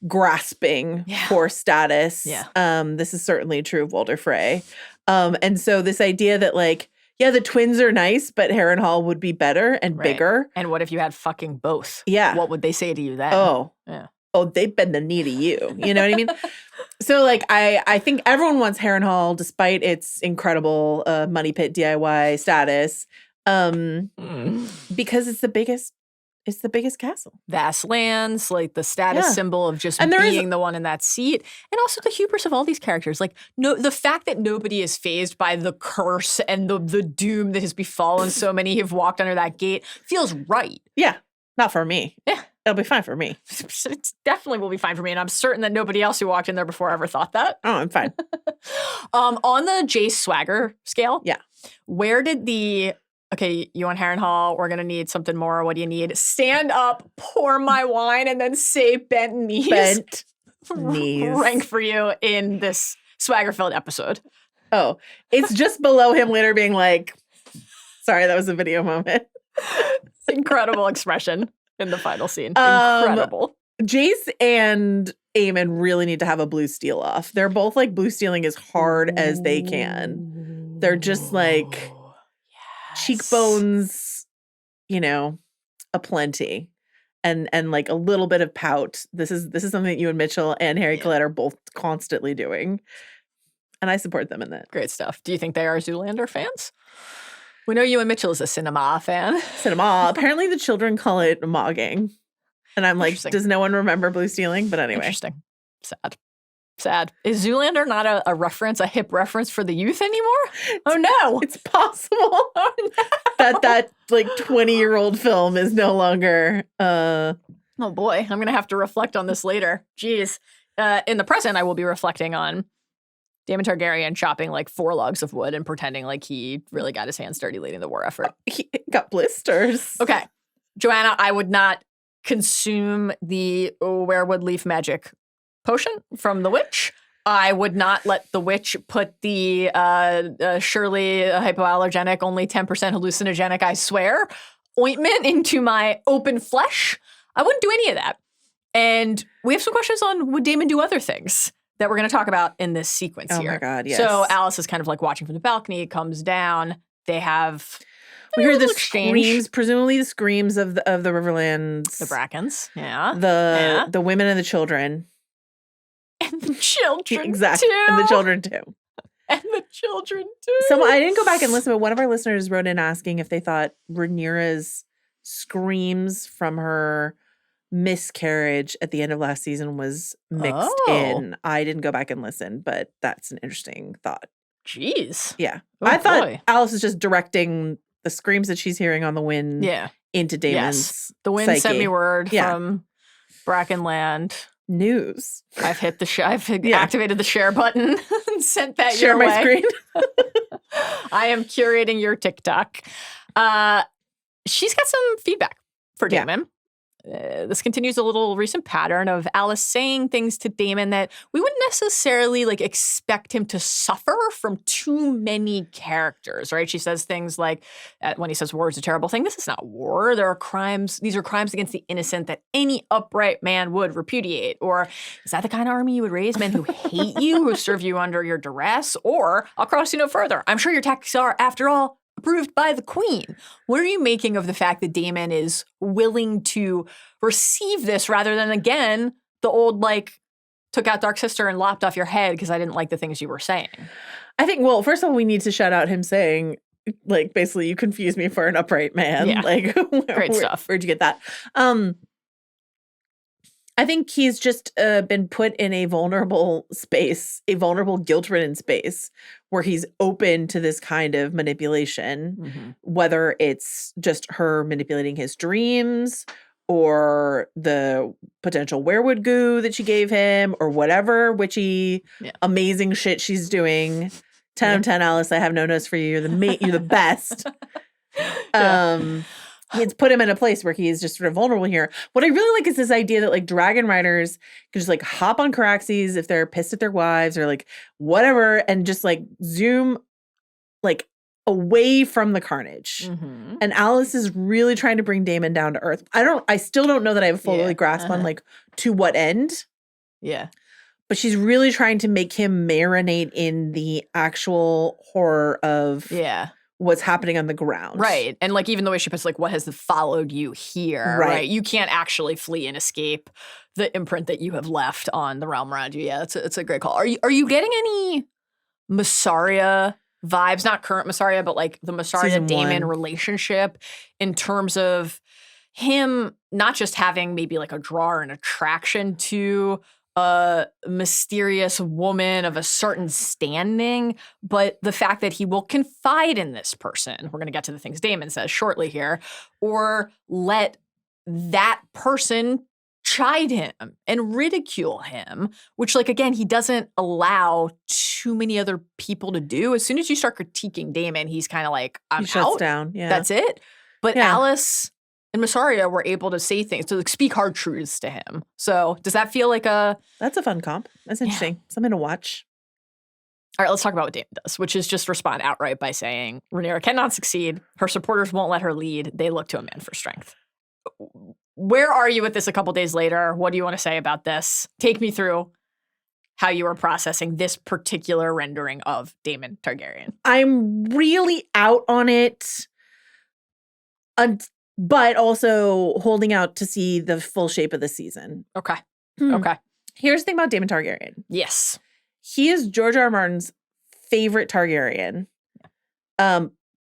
grasping for status. This is certainly true of Walder Frey. And so this idea that like, yeah, the twins are nice, but Harrenhal would be better and bigger. And what if you had fucking both? Yeah. What would they say to you then? Oh, they bend the knee to you. You know what I mean? So, like, I think everyone wants Harrenhal, despite its incredible money pit DIY status, because it's the biggest. It's the biggest castle. Vast lands, like the status symbol of just being the one in that seat. And also the hubris of all these characters. Like the fact that nobody is fazed by the curse and the doom that has befallen so many who've walked under that gate feels right. Yeah. Not for me. Yeah. It'll be fine for me. It definitely will be fine for me. And I'm certain that nobody else who walked in there before ever thought that. Oh, I'm fine. On the Jace swagger scale. Yeah. Where did okay, you want Harrenhal, we're going to need something more. What do you need? Stand up, pour my wine, and then say bent knees. Bent knees. Rank for you in this swagger-filled episode. Oh, it's just below him later being like, sorry, that was a video moment. Incredible expression in the final scene. Incredible. Jace and Aemond really need to have a blue steel off. They're both like blue stealing as hard as they can. They're just like... cheekbones, aplenty, and like a little bit of pout. This is something that you and Mitchell and Harry Collette are both constantly doing, and I support them in that. Great stuff. Do you think they are Zoolander fans? We know you and Mitchell is a cinema fan. Cinema. Apparently, the children call it mogging, and I'm like, does no one remember blue stealing? But anyway, interesting. Sad. Is Zoolander not a hip reference for the youth anymore? Oh no. It's possible. Oh no. that like 20-year-old film is no longer Oh boy, I'm going to have to reflect on this later. Jeez. In the present, I will be reflecting on Daemon Targaryen chopping like 4 logs of wood and pretending like he really got his hands dirty leading the war effort. He got blisters. Okay. Joanna, I would not consume the werewood leaf magic potion from the witch. I would not let the witch put the surely hypoallergenic, only 10% hallucinogenic, I swear, ointment into my open flesh. I wouldn't do any of that. And we have some questions on would Daemon do other things that we're going to talk about in this sequence here. Oh my God, yes. So Alys is kind of like watching from the balcony, comes down. They have We heard the exchange. screams, presumably the screams of the Riverlands. The Brackens, yeah. The women and the children. And the children, Exactly. too. And the children, too. And the children, too. So I didn't go back and listen, but one of our listeners wrote in asking if they thought Rhaenyra's screams from her miscarriage at the end of last season was mixed in. I didn't go back and listen, but that's an interesting thought. Jeez. Yeah. Oh, I thought boy. Alys is just directing the screams that she's hearing on the wind into Daemon's Yes. The wind sent me word Yeah. from Brackenland. News. I've hit the I've activated the share button and sent that Share your my way. screen. I am curating your TikTok. She's got some feedback for Yeah. Daemon. This continues a little recent pattern of Alys saying things to Daemon that we wouldn't necessarily like expect him to suffer from too many characters, right? She says things like, when he says war is a terrible thing, this is not war. There are crimes. These are crimes against the innocent that any upright man would repudiate. Or is that the kind of army you would raise? Men who hate you, who serve you under your duress? Or I'll cross you no further. I'm sure your tactics are, after all, approved by the queen. What are you making of the fact that Daemon is willing to receive this rather than, again, the old, like, took out Dark Sister and lopped off your head because I didn't like the things you were saying? I think, well, first of all, we need to shout out him saying, like, basically, you confuse me for an upright man. Yeah. Like, Great stuff. Where'd you get that? I think he's just been put in a vulnerable space, a vulnerable, guilt-ridden space where he's open to this kind of manipulation, whether it's just her manipulating his dreams or the potential werewood goo that she gave him or whatever witchy, amazing shit she's doing. 10 out of 10, Alys, I have no notes for you. You're the best. It's put him in a place where he is just sort of vulnerable here. What I really like is this idea that like dragon riders can just like hop on Caraxes if they're pissed at their wives or like whatever and just like zoom like away from the carnage. And Alys is really trying to bring Daemon down to earth. I still don't know that I have fully grasp on like to what end. Yeah. But she's really trying to make him marinate in the actual horror of what's happening on the ground. Right. And like even the way she puts like what has followed you here, right? You can't actually flee and escape the imprint that you have left on the realm around you. Yeah, it's a great call. Are you getting any Mysaria vibes? Not current Mysaria, but like the Mysaria Daemon relationship in terms of him not just having maybe like a draw or an attraction to a mysterious woman of a certain standing, but the fact that he will confide in this person, we're going to get to the things Daemon says shortly here, or let that person chide him and ridicule him, which like, again, he doesn't allow too many other people to do. As soon as you start critiquing Daemon, he's kind of like, I'm he shuts out. down. Yeah. That's it. But Alys and Mysaria were able to say things, to like speak hard truths to him. So does that feel like that's a fun comp. That's interesting. Something to watch. All right, let's talk about what Daemon does, which is just respond outright by saying Rhaenyra cannot succeed. Her supporters won't let her lead. They look to a man for strength. Where are you with this a couple days later? What do you want to say about this? Take me through how you are processing this particular rendering of Daemon Targaryen. I'm really out on it. But also holding out to see the full shape of the season. Okay. Okay. Here's the thing about Daemon Targaryen. Yes. He is George R. R. Martin's favorite Targaryen.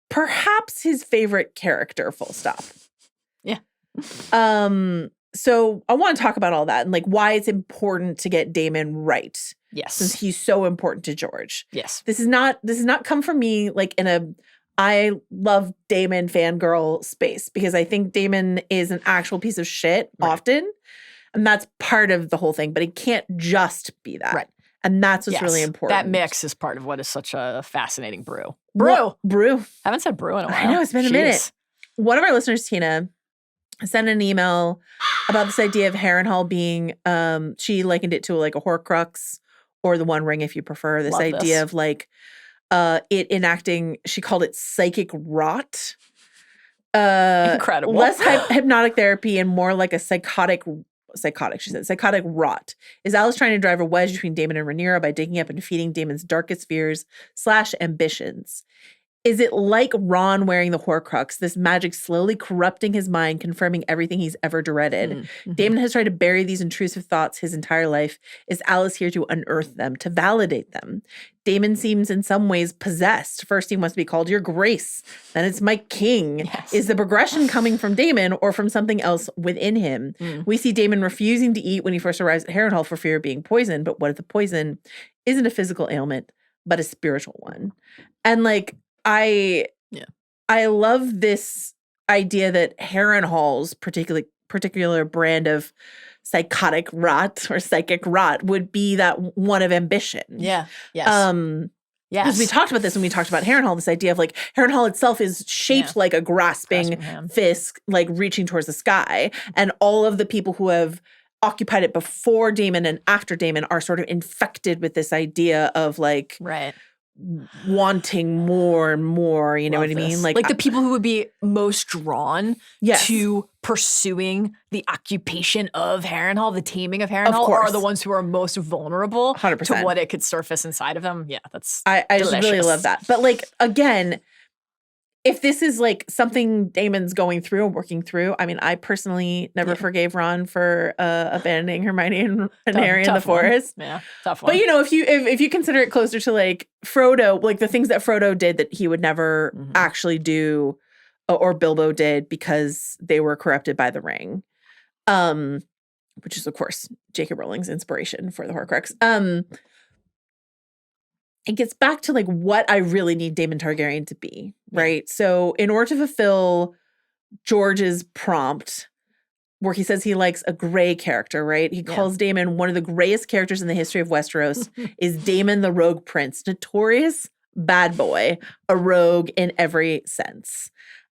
Perhaps his favorite character, full stop. Yeah. So I want to talk about all that and like why it's important to get Daemon right. Yes. Since he's so important to George. Yes. This is not come from me like in a I love Daemon fangirl space because I think Daemon is an actual piece of shit often. And that's part of the whole thing, but it can't just be that. Right. And that's what's really important. That mix is part of what is such a fascinating brew. Brew. Haven't said brew in a while. I know, it's been a minute. One of our listeners, Tina, sent an email about this idea of Harrenhal being, she likened it to like a Horcrux or the One Ring if you prefer. This Love idea this. of like it enacting, she called it psychic rot. Incredible. Less hypnotic therapy and more like a psychotic, she said, psychotic rot. Is Alys trying to drive a wedge between Daemon and Rhaenyra by digging up and feeding Daemon's darkest fears / ambitions? Is it like Ron wearing the Horcrux, this magic slowly corrupting his mind, confirming everything he's ever dreaded? Mm-hmm. Daemon has tried to bury these intrusive thoughts his entire life. Is Alys here to unearth them, to validate them? Daemon seems in some ways possessed. First he wants to be called Your Grace. Then it's My King. Yes. Is the progression coming from Daemon or from something else within him? We see Daemon refusing to eat when he first arrives at Harrenhal for fear of being poisoned. But what if the poison isn't a physical ailment, but a spiritual one? And like, I love this idea that Harrenhal's particular brand of psychotic rot or psychic rot would be that one of ambition. Yeah. Yes. Yes. Because we talked about this when we talked about Harrenhal, this idea of like Harrenhal itself is shaped like a grasping fist, like reaching towards the sky. And all of the people who have occupied it before Daemon and after Daemon are sort of infected with this idea of like wanting more and more, you know what I mean? Like the people who would be most drawn to pursuing the occupation of Harrenhal, the taming of Harrenhal, are the ones who are most vulnerable 100%. to what it could surface inside of them. Yeah, that's I just really love that. But like, again, if this is like something Daemon's going through and working through, I mean, I personally never forgave Ron for abandoning Hermione and Harry in the forest. Yeah, tough one. But you know, if you consider it closer to like Frodo, like the things that Frodo did that he would never actually do, or Bilbo did because they were corrupted by the ring, which is of course J.K. Rowling's inspiration for the Horcrux. It gets back to like what I really need Daemon Targaryen to be, right? So in order to fulfill George's prompt, where he says he likes a gray character, right? He calls Daemon one of the grayest characters in the history of Westeros, is Daemon the Rogue Prince, notorious bad boy, a rogue in every sense.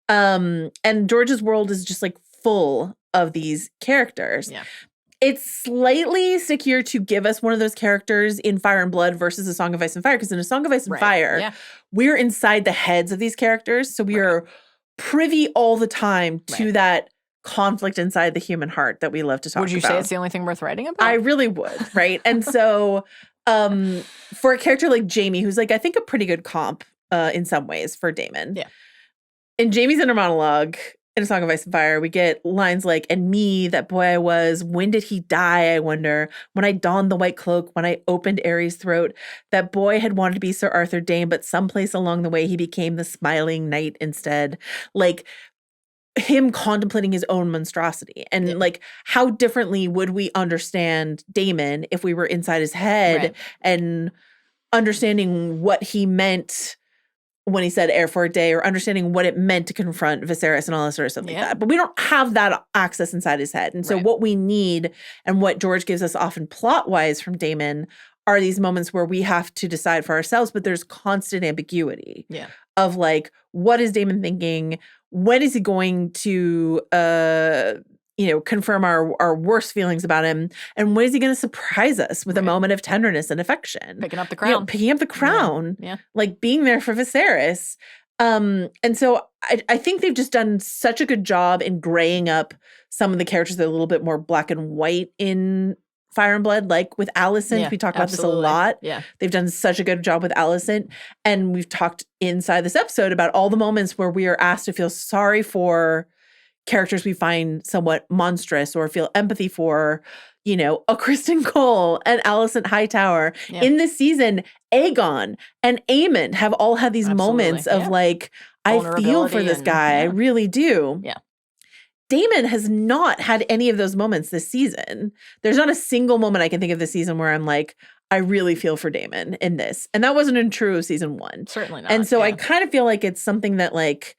And George's world is just like full of these characters. Yeah. It's slightly stickier to give us one of those characters in Fire and Blood versus A Song of Ice and Fire, because in A Song of Ice and Fire, we're inside the heads of these characters, so we are privy all the time to that conflict inside the human heart that we love to talk about. Would you say it's the only thing worth writing about? I really would, right? And so for a character like Jaime, who's like, I think a pretty good comp in some ways for Daemon. Yeah. In Jaime's inner monologue, in A Song of Ice and Fire, we get lines like, and me, that boy I was, when did he die, I wonder? When I donned the white cloak, when I opened Aerys' throat, that boy had wanted to be Sir Arthur Dayne, but someplace along the way he became the smiling knight instead. Like, him contemplating his own monstrosity. And like, how differently would we understand Daemon if we were inside his head and understanding what he meant when he said heir for a day, or understanding what it meant to confront Viserys and all that sort of stuff like that. But we don't have that access inside his head. And so what we need, and what George gives us often plot-wise from Daemon, are these moments where we have to decide for ourselves, but there's constant ambiguity of like, what is Daemon thinking? When is he going to confirm our worst feelings about him? And when is he going to surprise us with a moment of tenderness and affection? Picking up the crown. Picking up the crown. Yeah. Like being there for Viserys. And so I think they've just done such a good job in graying up some of the characters that are a little bit more black and white in Fire and Blood, like with Alicent. We talk about this a lot. Yeah. They've done such a good job with Alicent. And we've talked inside this episode about all the moments where we are asked to feel sorry for characters we find somewhat monstrous, or feel empathy for, you know, a Criston Cole and Alicent Hightower. In this season, Aegon and Aemond have all had these moments of like, I feel for this guy. I really do. Yeah. Daemon has not had any of those moments this season. There's not a single moment I can think of this season where I'm like, I really feel for Daemon in this. And that wasn't true of season 1. Certainly not. And so I kind of feel like it's something that like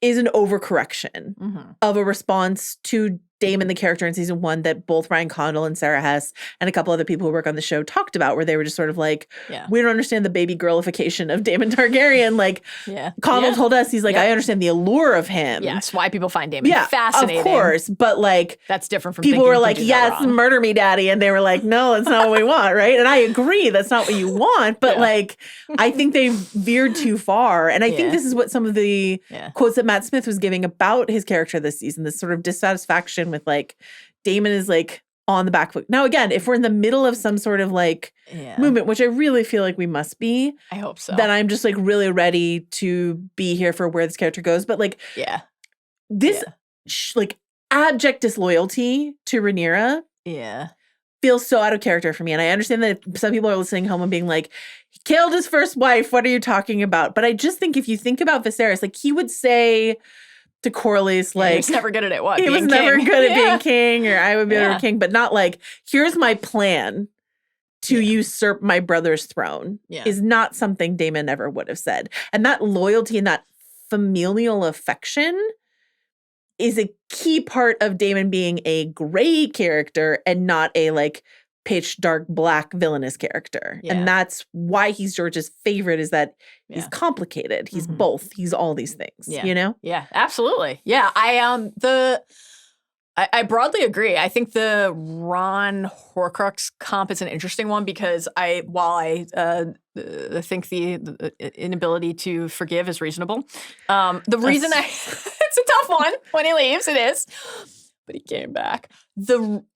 is an overcorrection of a response to Daemon, the character in season 1 that both Ryan Condal and Sarah Hess and a couple other people who work on the show talked about, where they were just sort of like, we don't understand the baby girlification of Daemon Targaryen. Like, Condal told us, he's like, I understand the allure of him. Yes, why people find Daemon fascinating. Of course, but like, that's different from people were like, yes, yes, murder me, daddy. And they were like, no, that's not what we want, right? And I agree, that's not what you want. But like, I think they veered too far. And I think this is what some of the quotes that Matt Smith was giving about his character this season, this sort of dissatisfaction with like, Daemon is like on the back foot. Now, again, if we're in the middle of some sort of like movement, which I really feel like we must be. I hope so. Then I'm just like really ready to be here for where this character goes. But like, this like abject disloyalty to Rhaenyra feels so out of character for me. And I understand that some people are listening home and being like, he killed his first wife. What are you talking about? But I just think if you think about Viserys, like he would say to Corlys, like, he was never good at it. What? He was never good at being king, or I would be better king, but not like, here's my plan to usurp my brother's throne is not something Daemon ever would have said. And that loyalty and that familial affection is a key part of Daemon being a gray character and not a like pitch dark black villainous character. And that's why he's George's favorite, is that he's complicated. He's both. He's all these things, you know? Yeah, absolutely. Yeah, I broadly agree. I think the Ron Horcrux comp is an interesting one because while I think the inability to forgive is reasonable, the reason it's a tough one when he leaves, it is. But he came back.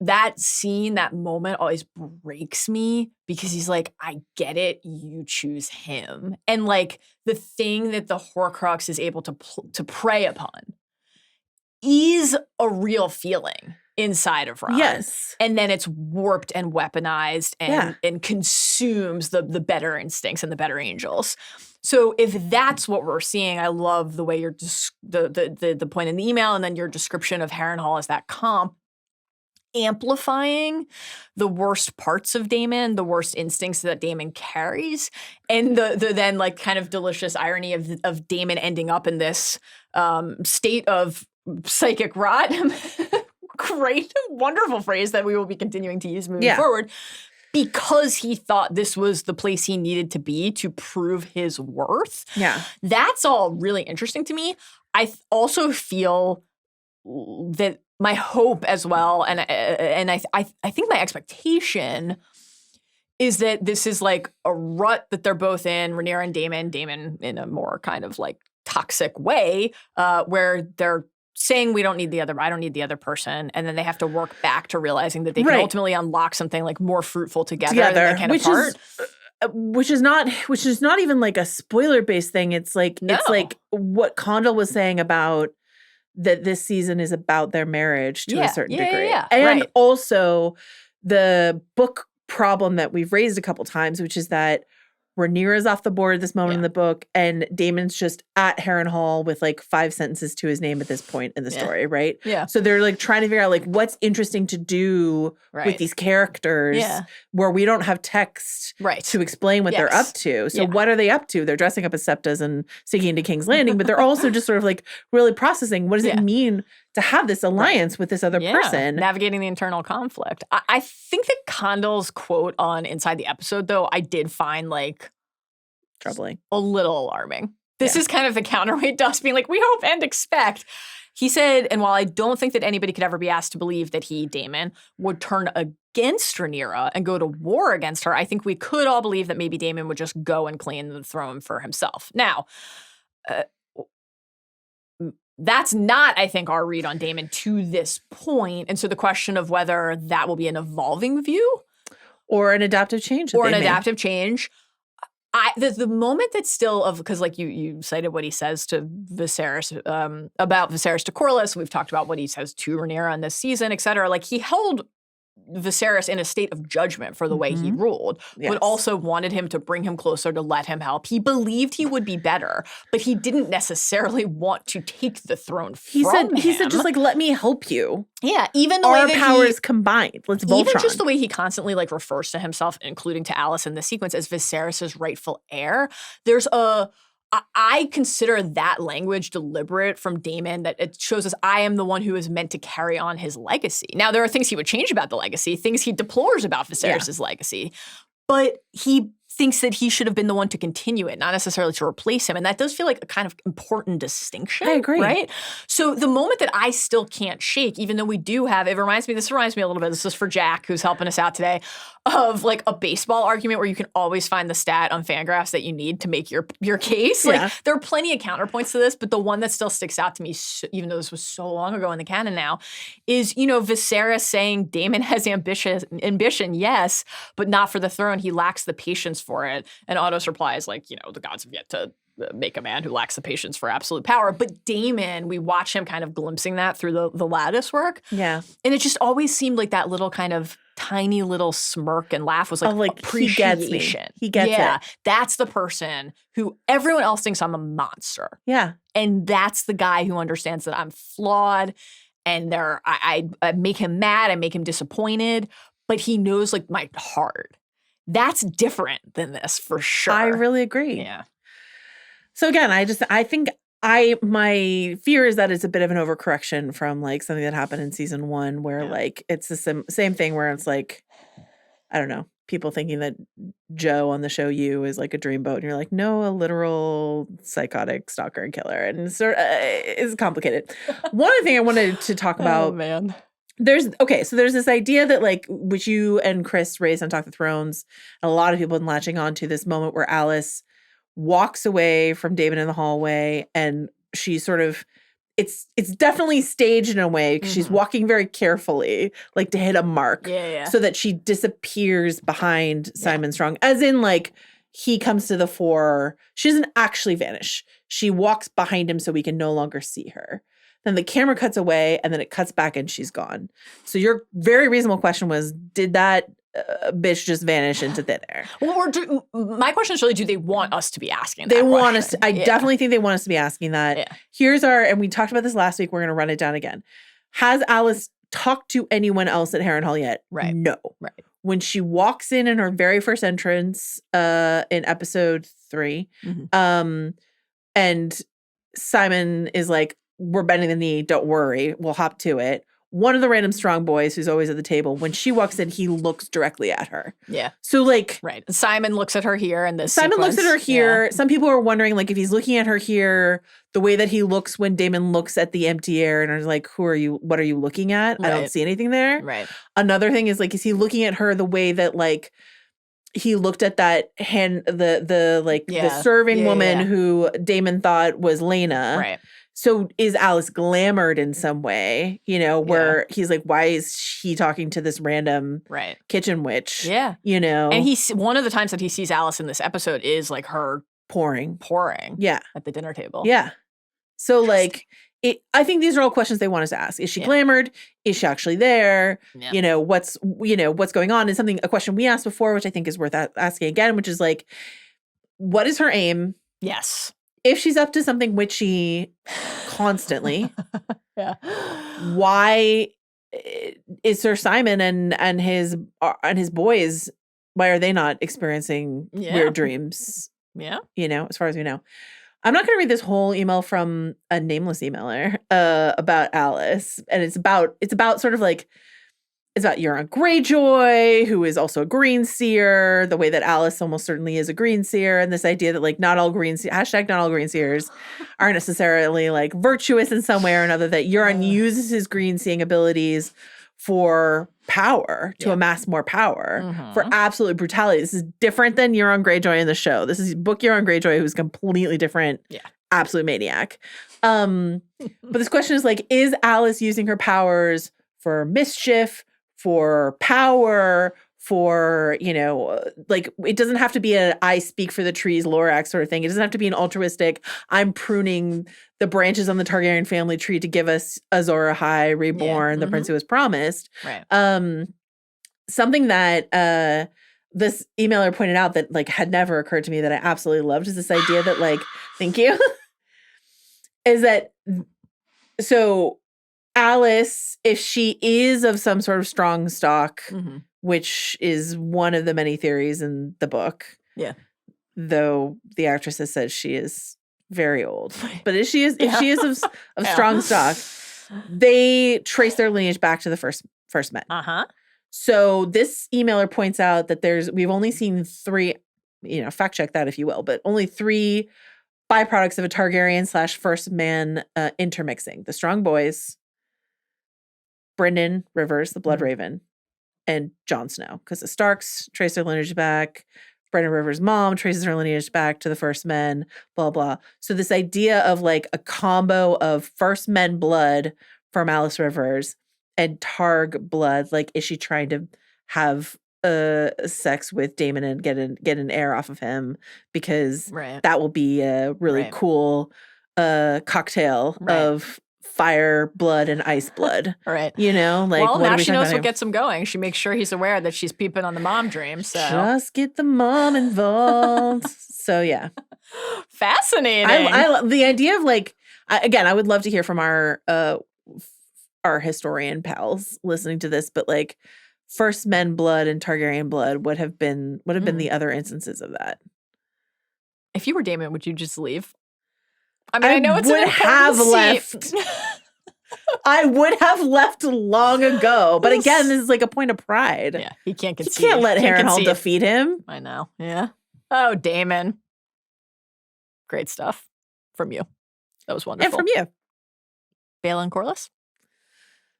That scene, that moment always breaks me because he's like, I get it, you choose him. And like the thing that the Horcrux is able to prey upon is a real feeling inside of Ron. Yes. And then it's warped and weaponized and consumes the better instincts and the better angels. So if that's what we're seeing, I love the way you're the point in the email and then your description of Harrenhal as that comp, amplifying the worst parts of Daemon, the worst instincts that Daemon carries, and the then like kind of delicious irony of Daemon ending up in this state of psychic rot. Great, wonderful phrase that we will be continuing to use moving forward. Because he thought this was the place he needed to be to prove his worth. Yeah. That's all really interesting to me. I also feel that my hope as well, and I think my expectation is that this is like a rut that they're both in, Rhaenyra and Daemon in a more kind of like toxic way, where they're saying I don't need the other person, and then they have to work back to realizing that they can ultimately unlock something like more fruitful together than they can apart. Which is not even like a spoiler based thing. It's like it's like what Condal was saying about that this season is about their marriage to a certain degree. And also the book problem that we've raised a couple times, which is that Rhaenyra's off the board at this moment in the book, and Daemon's just at Harrenhal with like 5 sentences to his name at this point in the story, right? Yeah. So they're like trying to figure out like what's interesting to do with these characters where we don't have text to explain what they're up to. So what are they up to? They're dressing up as septas and sneaking into King's Landing, but they're also just sort of like really processing what does it mean to have this alliance with this other person. Navigating the internal conflict. I think that Condal's quote on Inside the Episode, though, I did find like troubling. A little alarming. This is kind of the counterweight to us being like, we hope and expect. He said, and while I don't think that anybody could ever be asked to believe that he, Daemon, would turn against Rhaenyra and go to war against her, I think we could all believe that maybe Daemon would just go and claim the throne for himself. Now, that's not, I think, our read on Daemon to this point. And so the question of whether that will be an evolving view or an adaptive change. The moment that's still of, because like you cited what he says to Viserys, about Viserys to Corlys. We've talked about what he says to Rhaenyra in this season, et cetera. Like he held Viserys in a state of judgment for the way he ruled, but also wanted him to bring him closer to let him help. He believed he would be better, but he didn't necessarily want to take the throne from him. He said, just like, let me help you. Yeah, even the our way that powers combined. Let's Voltron. Even just the way he constantly like refers to himself, including to Alice in this sequence, as Viserys' rightful heir. I consider that language deliberate from Daemon, that it shows us I am the one who is meant to carry on his legacy. Now, there are things he would change about the legacy, things he deplores about Viserys' legacy, but he thinks that he should have been the one to continue it, not necessarily to replace him. And that does feel like a kind of important distinction. I agree. Right? So the moment that I still can't shake, even though we do have, this reminds me a little bit, this is for Jack, who's helping us out today, of like a baseball argument where you can always find the stat on Fangraphs that you need to make your case. Like there are plenty of counterpoints to this, but the one that still sticks out to me, even though this was so long ago in the canon now, is, Viserys saying Daemon has ambition, yes, but not for the throne. He lacks the patience for it. And Otto's reply is like, the gods have yet to make a man who lacks the patience for absolute power. But Daemon, we watch him kind of glimpsing that through the lattice work. Yeah. And it just always seemed like that little kind of tiny little smirk and laugh was like appreciation. He gets me. He gets it. That's the person who everyone else thinks I'm a monster. Yeah. And that's the guy who understands that I'm flawed and I make him mad, I make him disappointed, but he knows like my heart. That's different than this for sure. I really agree. Yeah. So again, I think my fear is that it's a bit of an overcorrection from like something that happened in season 1 where like it's the same thing where it's like, I don't know, people thinking that Joe on the show You is like a dreamboat and you're like, no, a literal psychotic stalker and killer. And sort of it's complicated. One other thing I wanted to talk about. Oh man. There's this idea that like, which you and Chris raised on Talk the Thrones, and a lot of people have been latching on to this moment where Alys walks away from Daemon in the hallway and she sort of, it's definitely staged in a way because she's walking very carefully, like to hit a mark so that she disappears behind Simon Strong, as in like he comes to the fore. She doesn't actually vanish. She walks behind him so we can no longer see her. Then the camera cuts away and then it cuts back and she's gone. So your very reasonable question was, did that bitch just vanish into thin air? Well, my question is really, do they want us to be asking that They want question? us to, I definitely think they want us to be asking that. Yeah. Here's and we talked about this last week, we're going to run it down again. Has Alys talked to anyone else at Harrenhal yet? Right. No. Right. When she walks in her very first entrance in episode 3, and Simon is like, we're bending the knee, don't worry, we'll hop to it. One of the random strong boys who's always at the table, when she walks in, he looks directly at her. Yeah. So like, right. Simon looks at her here in this Simon sequence. looks at her here. Yeah. Some people are wondering like if he's looking at her here, the way that he looks when Daemon looks at the empty air and is like, who are you? What are you looking at? Right. I don't see anything there. Right. Another thing is like, is he looking at her the way that like he looked at that the serving woman who Daemon thought was Lena. Right. So is Alys glamored in some way, where he's like, why is he talking to this random kitchen witch? Yeah. And one of the times that he sees Alys in this episode is like her pouring. Yeah. At the dinner table. Yeah. So like, I think these are all questions they want us to ask. Is she glamored? Is she actually there? Yeah. What's going on? And a question we asked before, which I think is worth asking again, which is like, what is her aim? Yes. If she's up to something witchy constantly, why is Sir Simon and his boys, why are they not experiencing weird dreams? Yeah. As far as we know. I'm not going to read this whole email from a nameless emailer about Alys. And it's about sort of like, it's about Euron Greyjoy, who is also a green seer, the way that Alys almost certainly is a green seer, and this idea that like not all green seers are necessarily like virtuous in some way or another, that Euron uses his green seeing abilities for power, to amass more power, for absolute brutality. This is different than Euron Greyjoy in the show. This is book Euron Greyjoy, who's completely different, absolute maniac. But this question is like, is Alys using her powers for mischief, for power, for, like, it doesn't have to be I speak for the trees Lorax sort of thing. It doesn't have to be an altruistic, I'm pruning the branches on the Targaryen family tree to give us Azor Ahai reborn, the prince who was promised. Right. Something that this emailer pointed out that like had never occurred to me that I absolutely loved is this idea that like, thank you, is that, so Alys, if she is of some sort of strong stock, which is one of the many theories in the book. Yeah. Though the actress has said she is very old. But if she is of strong stock, they trace their lineage back to the first men. Uh-huh. So this emailer points out that we've only seen 3, fact check that if you will, but only 3 byproducts of a Targaryen / first man intermixing. The Strong Boys, Brynden Rivers, the Blood Raven, and Jon Snow. Because the Starks trace their lineage back. Brynden Rivers' mom traces her lineage back to the first men, blah, blah. So this idea of like a combo of first men blood from Alys Rivers and Targ blood, like is she trying to have sex with Daemon and get an heir off of him? Because that will be a really cool cocktail of fire blood and ice blood. Right. Well, now she knows what gets him going. She makes sure he's aware that she's peeping on the mom dream. So just get the mom involved. So yeah. Fascinating. I love the idea of like, again, I would love to hear from our historian pals listening to this, but like first men blood and Targaryen blood would have been the other instances of that. If you were Daemon, would you just leave? I mean, I know it's would have left. I would have left long ago. But again, this is like a point of pride. Yeah, he can't concede. He can't let Harrenhal defeat him. I know. Yeah. Oh, Daemon. Great stuff from you. That was wonderful. And from you. Baela and Corlys.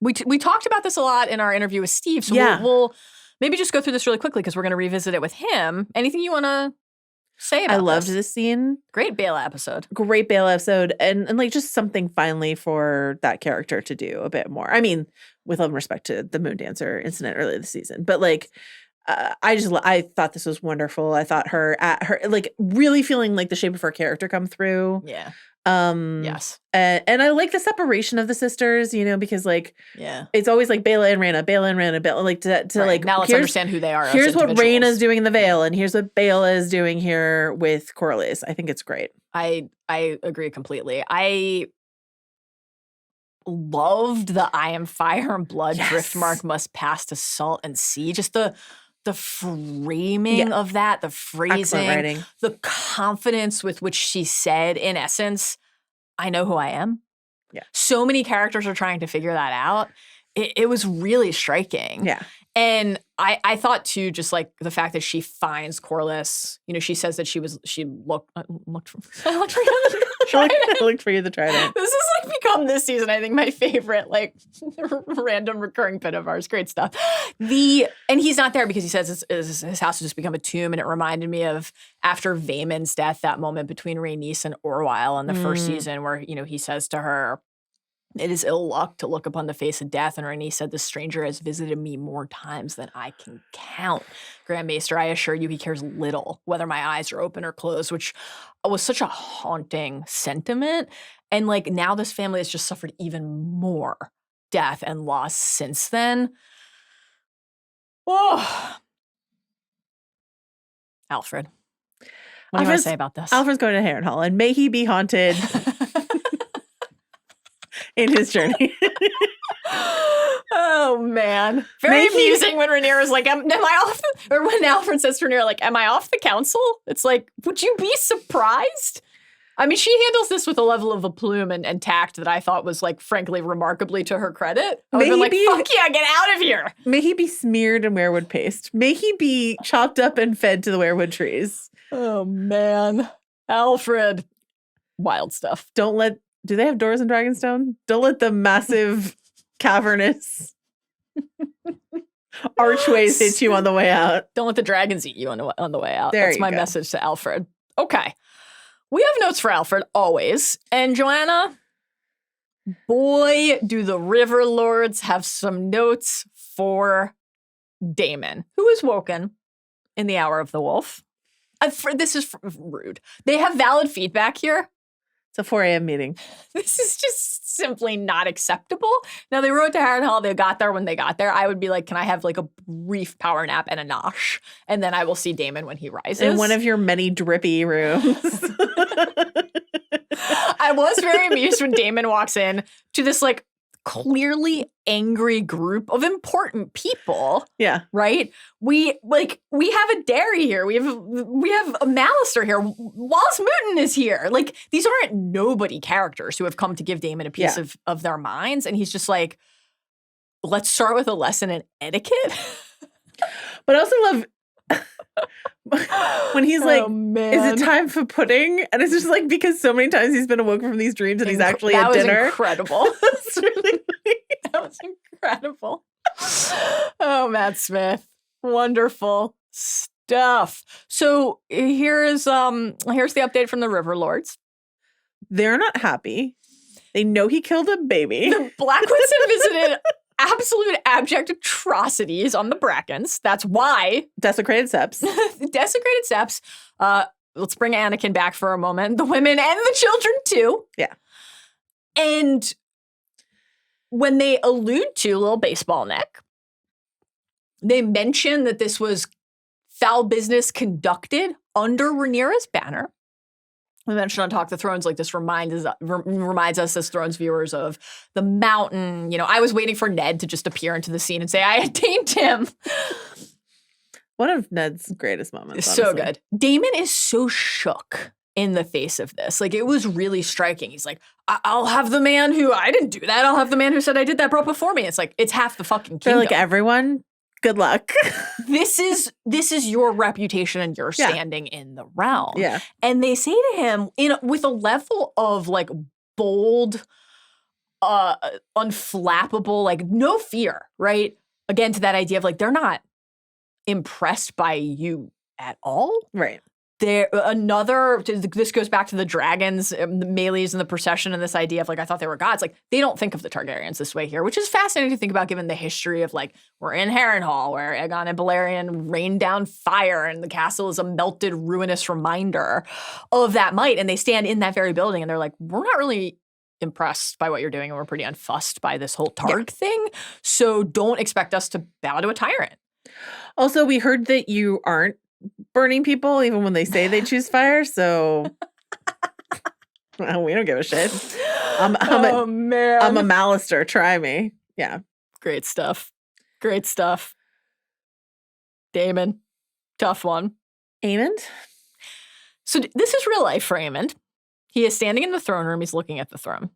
We talked about this a lot in our interview with Steve. So we'll maybe just go through this really quickly because we're going to revisit it with him. Anything you want to say about I loved this scene. Great Baela episode. Great Baela episode. And like just something finally for that character to do a bit more. I mean, with all respect to the Moon Dancer incident earlier this season. But like, I thought this was wonderful. I thought her like really feeling like the shape of her character come through. Yeah. Yes. And I like the separation of the sisters, because like, it's always like Baela and Rhaenyra, like to like, now let's understand who they are. Here's what Rhaenyra's doing in the Vale, and here's what Baela is doing here with Corlys. I think it's great. I agree completely. I loved the I am fire and blood driftmark must pass to salt and sea. Just the framing of that, the phrasing, the confidence with which she said, in essence, I know who I am. Yeah. So many characters are trying to figure that out. It was really striking. Yeah. And I thought too, just like the fact that she finds Corlys, she says that she looked for you the trident. This has like become this season, I think, my favorite, like random recurring bit of ours. Great stuff. And he's not there because he says his house has just become a tomb. And it reminded me of after Vaemon's death, that moment between Rhaenys and Orwyle in the first season where, he says to her, it is ill luck to look upon the face of death. And Rhaenys said, the stranger has visited me more times than I can count. Grand Maester, I assure you he cares little whether my eyes are open or closed, which was such a haunting sentiment. And like now this family has just suffered even more death and loss since then. Oh. Alfred. What do you want to say about this? Alfred's going to Harrenhal, and may he be haunted in his journey. Oh man, very amusing when Rhaenyra's like, "Am I off?" Or when Alfred says to Rhaenyra, "Like, am I off the council?" It's like, would you be surprised? I mean, she handles this with a level of aplomb and tact that I thought was like, frankly, remarkably to her credit. I would have been like, "Fuck yeah, get out of here!" May he be smeared in weirwood paste. May he be chopped up and fed to the weirwood trees. Oh man, Alfred, wild stuff. Do they have doors in Dragonstone? Don't let the massive cavernous archways hit you on the way out. Don't let the dragons eat you on the way out. That's my message to Alfred. Okay. We have notes for Alfred, always. And Joanna, boy, do the River Lords have some notes for Daemon, who is woken in the hour of the wolf. This is rude. They have valid feedback here. It's a 4 a.m. meeting. This is just simply not acceptable. Now, they wrote to Harrenhal. They got there when they got there. I would be like, can I have like a brief power nap and a nosh? And then I will see Daemon when he rises. In one of your many drippy rooms. I was very amused when Daemon walks in to this like clearly angry group of important people. Yeah. Right? We have a Derry here. We have a Malister here. Wallace Mooton is here. Like, these aren't nobody characters who have come to give Daemon a piece of their minds. And he's just like, let's start with a lesson in etiquette. But I also love when he's like, man. is it time for pudding? And it's just like, because so many times he's been awoken from these dreams and he's actually at dinner. That was incredible. That's really funny. That was incredible. Oh, Matt Smith. Wonderful stuff. So here's the update from the River Lords. They're not happy. They know he killed a baby. The Blackwoods have visited absolute abject atrocities on the Brackens. That's why. Desecrated Seps. Desecrated Seps. Let's bring Anakin back for a moment. The women and the children, too. Yeah. And when they allude to Little Baseball Neck, they mention that this was foul business conducted under Rhaenyra's banner. We mentioned on Talk the Thrones, like, this reminds us as Thrones viewers of the Mountain. You know, I was waiting for Ned to just appear into the scene and say, I attained him. One of Ned's greatest moments. So honestly. good. Daemon is so shook in the face of this. Like, it was really striking. He's like, I'll have the man who, I didn't do that. I'll have the man who said I did that brought before me. It's like, it's half the fucking kingdom. They're like, everyone, good luck. This is your reputation and your standing in the realm. Yeah. And they say to him with a level of like bold, unflappable, like no fear, right? Again, to that idea of like, they're not impressed by you at all. Right. This goes back to the dragons, the melees and the procession and this idea of like, I thought they were gods. Like, they don't think of the Targaryens this way here, which is fascinating to think about given the history of like, we're in Harrenhal where Aegon and Balerion rained down fire and the castle is a melted, ruinous reminder of that might. And they stand in that very building and they're like, we're not really impressed by what you're doing and we're pretty unfussed by this whole Targ thing. So don't expect us to bow to a tyrant. Also, we heard that you aren't burning people even when they say they choose fire, so well, we don't give a shit. I'm a Malister. Try me. Yeah. Great stuff. Great stuff. Daemon. Tough one. Aemond? So this is real life for Aemond. He is standing in the throne room. He's looking at the throne.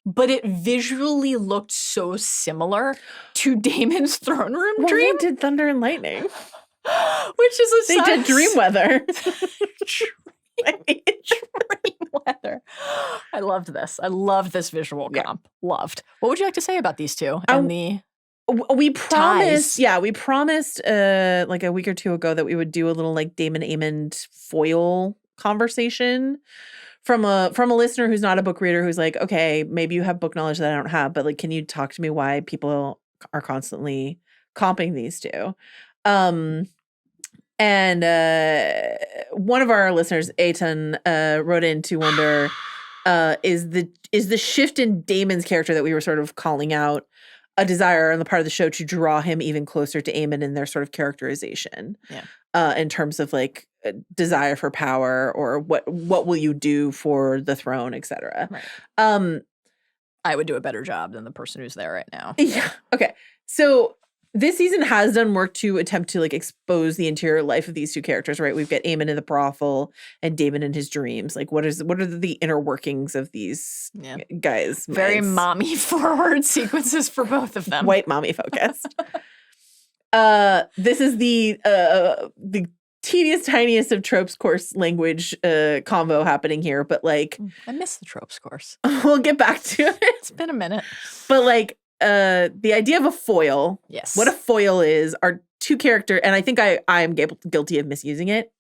But it visually looked so similar to Daemon's throne room dream. They did Thunder and Lightning. Which is They did Dream Weather. Dream Weather. I loved this. I loved this visual comp. Loved. What would you like to say about these two and the we promised, ties? we promised like a week or two ago that we would do a little like Damon Aemond foil conversation from a listener who's not a book reader who's like, okay, maybe you have book knowledge that I don't have, but like, can you talk to me why people are constantly comping these two? And one of our listeners, Aiton, wrote in to wonder, is the shift in Daemon's character that we were sort of calling out a desire on the part of the show to draw him even closer to Aemond in their sort of characterization, in terms of like a desire for power or what will you do for the throne, etc. Right. I would do a better job than the person who's there right now. Yeah. Okay. So this season has done work to attempt to like expose the interior life of these two characters, right? We've got Aemond in the brothel and Daemon in his dreams. Like, what are the inner workings of these guys? Very mommy forward sequences for both of them. White mommy focused. This is the teeniest, tiniest of tropes course language convo happening here, but like, I miss the tropes course. We'll get back to it. It's been a minute, but like. The idea of a foil, yes, what a foil is, are two characters, and I think I am guilty of misusing it.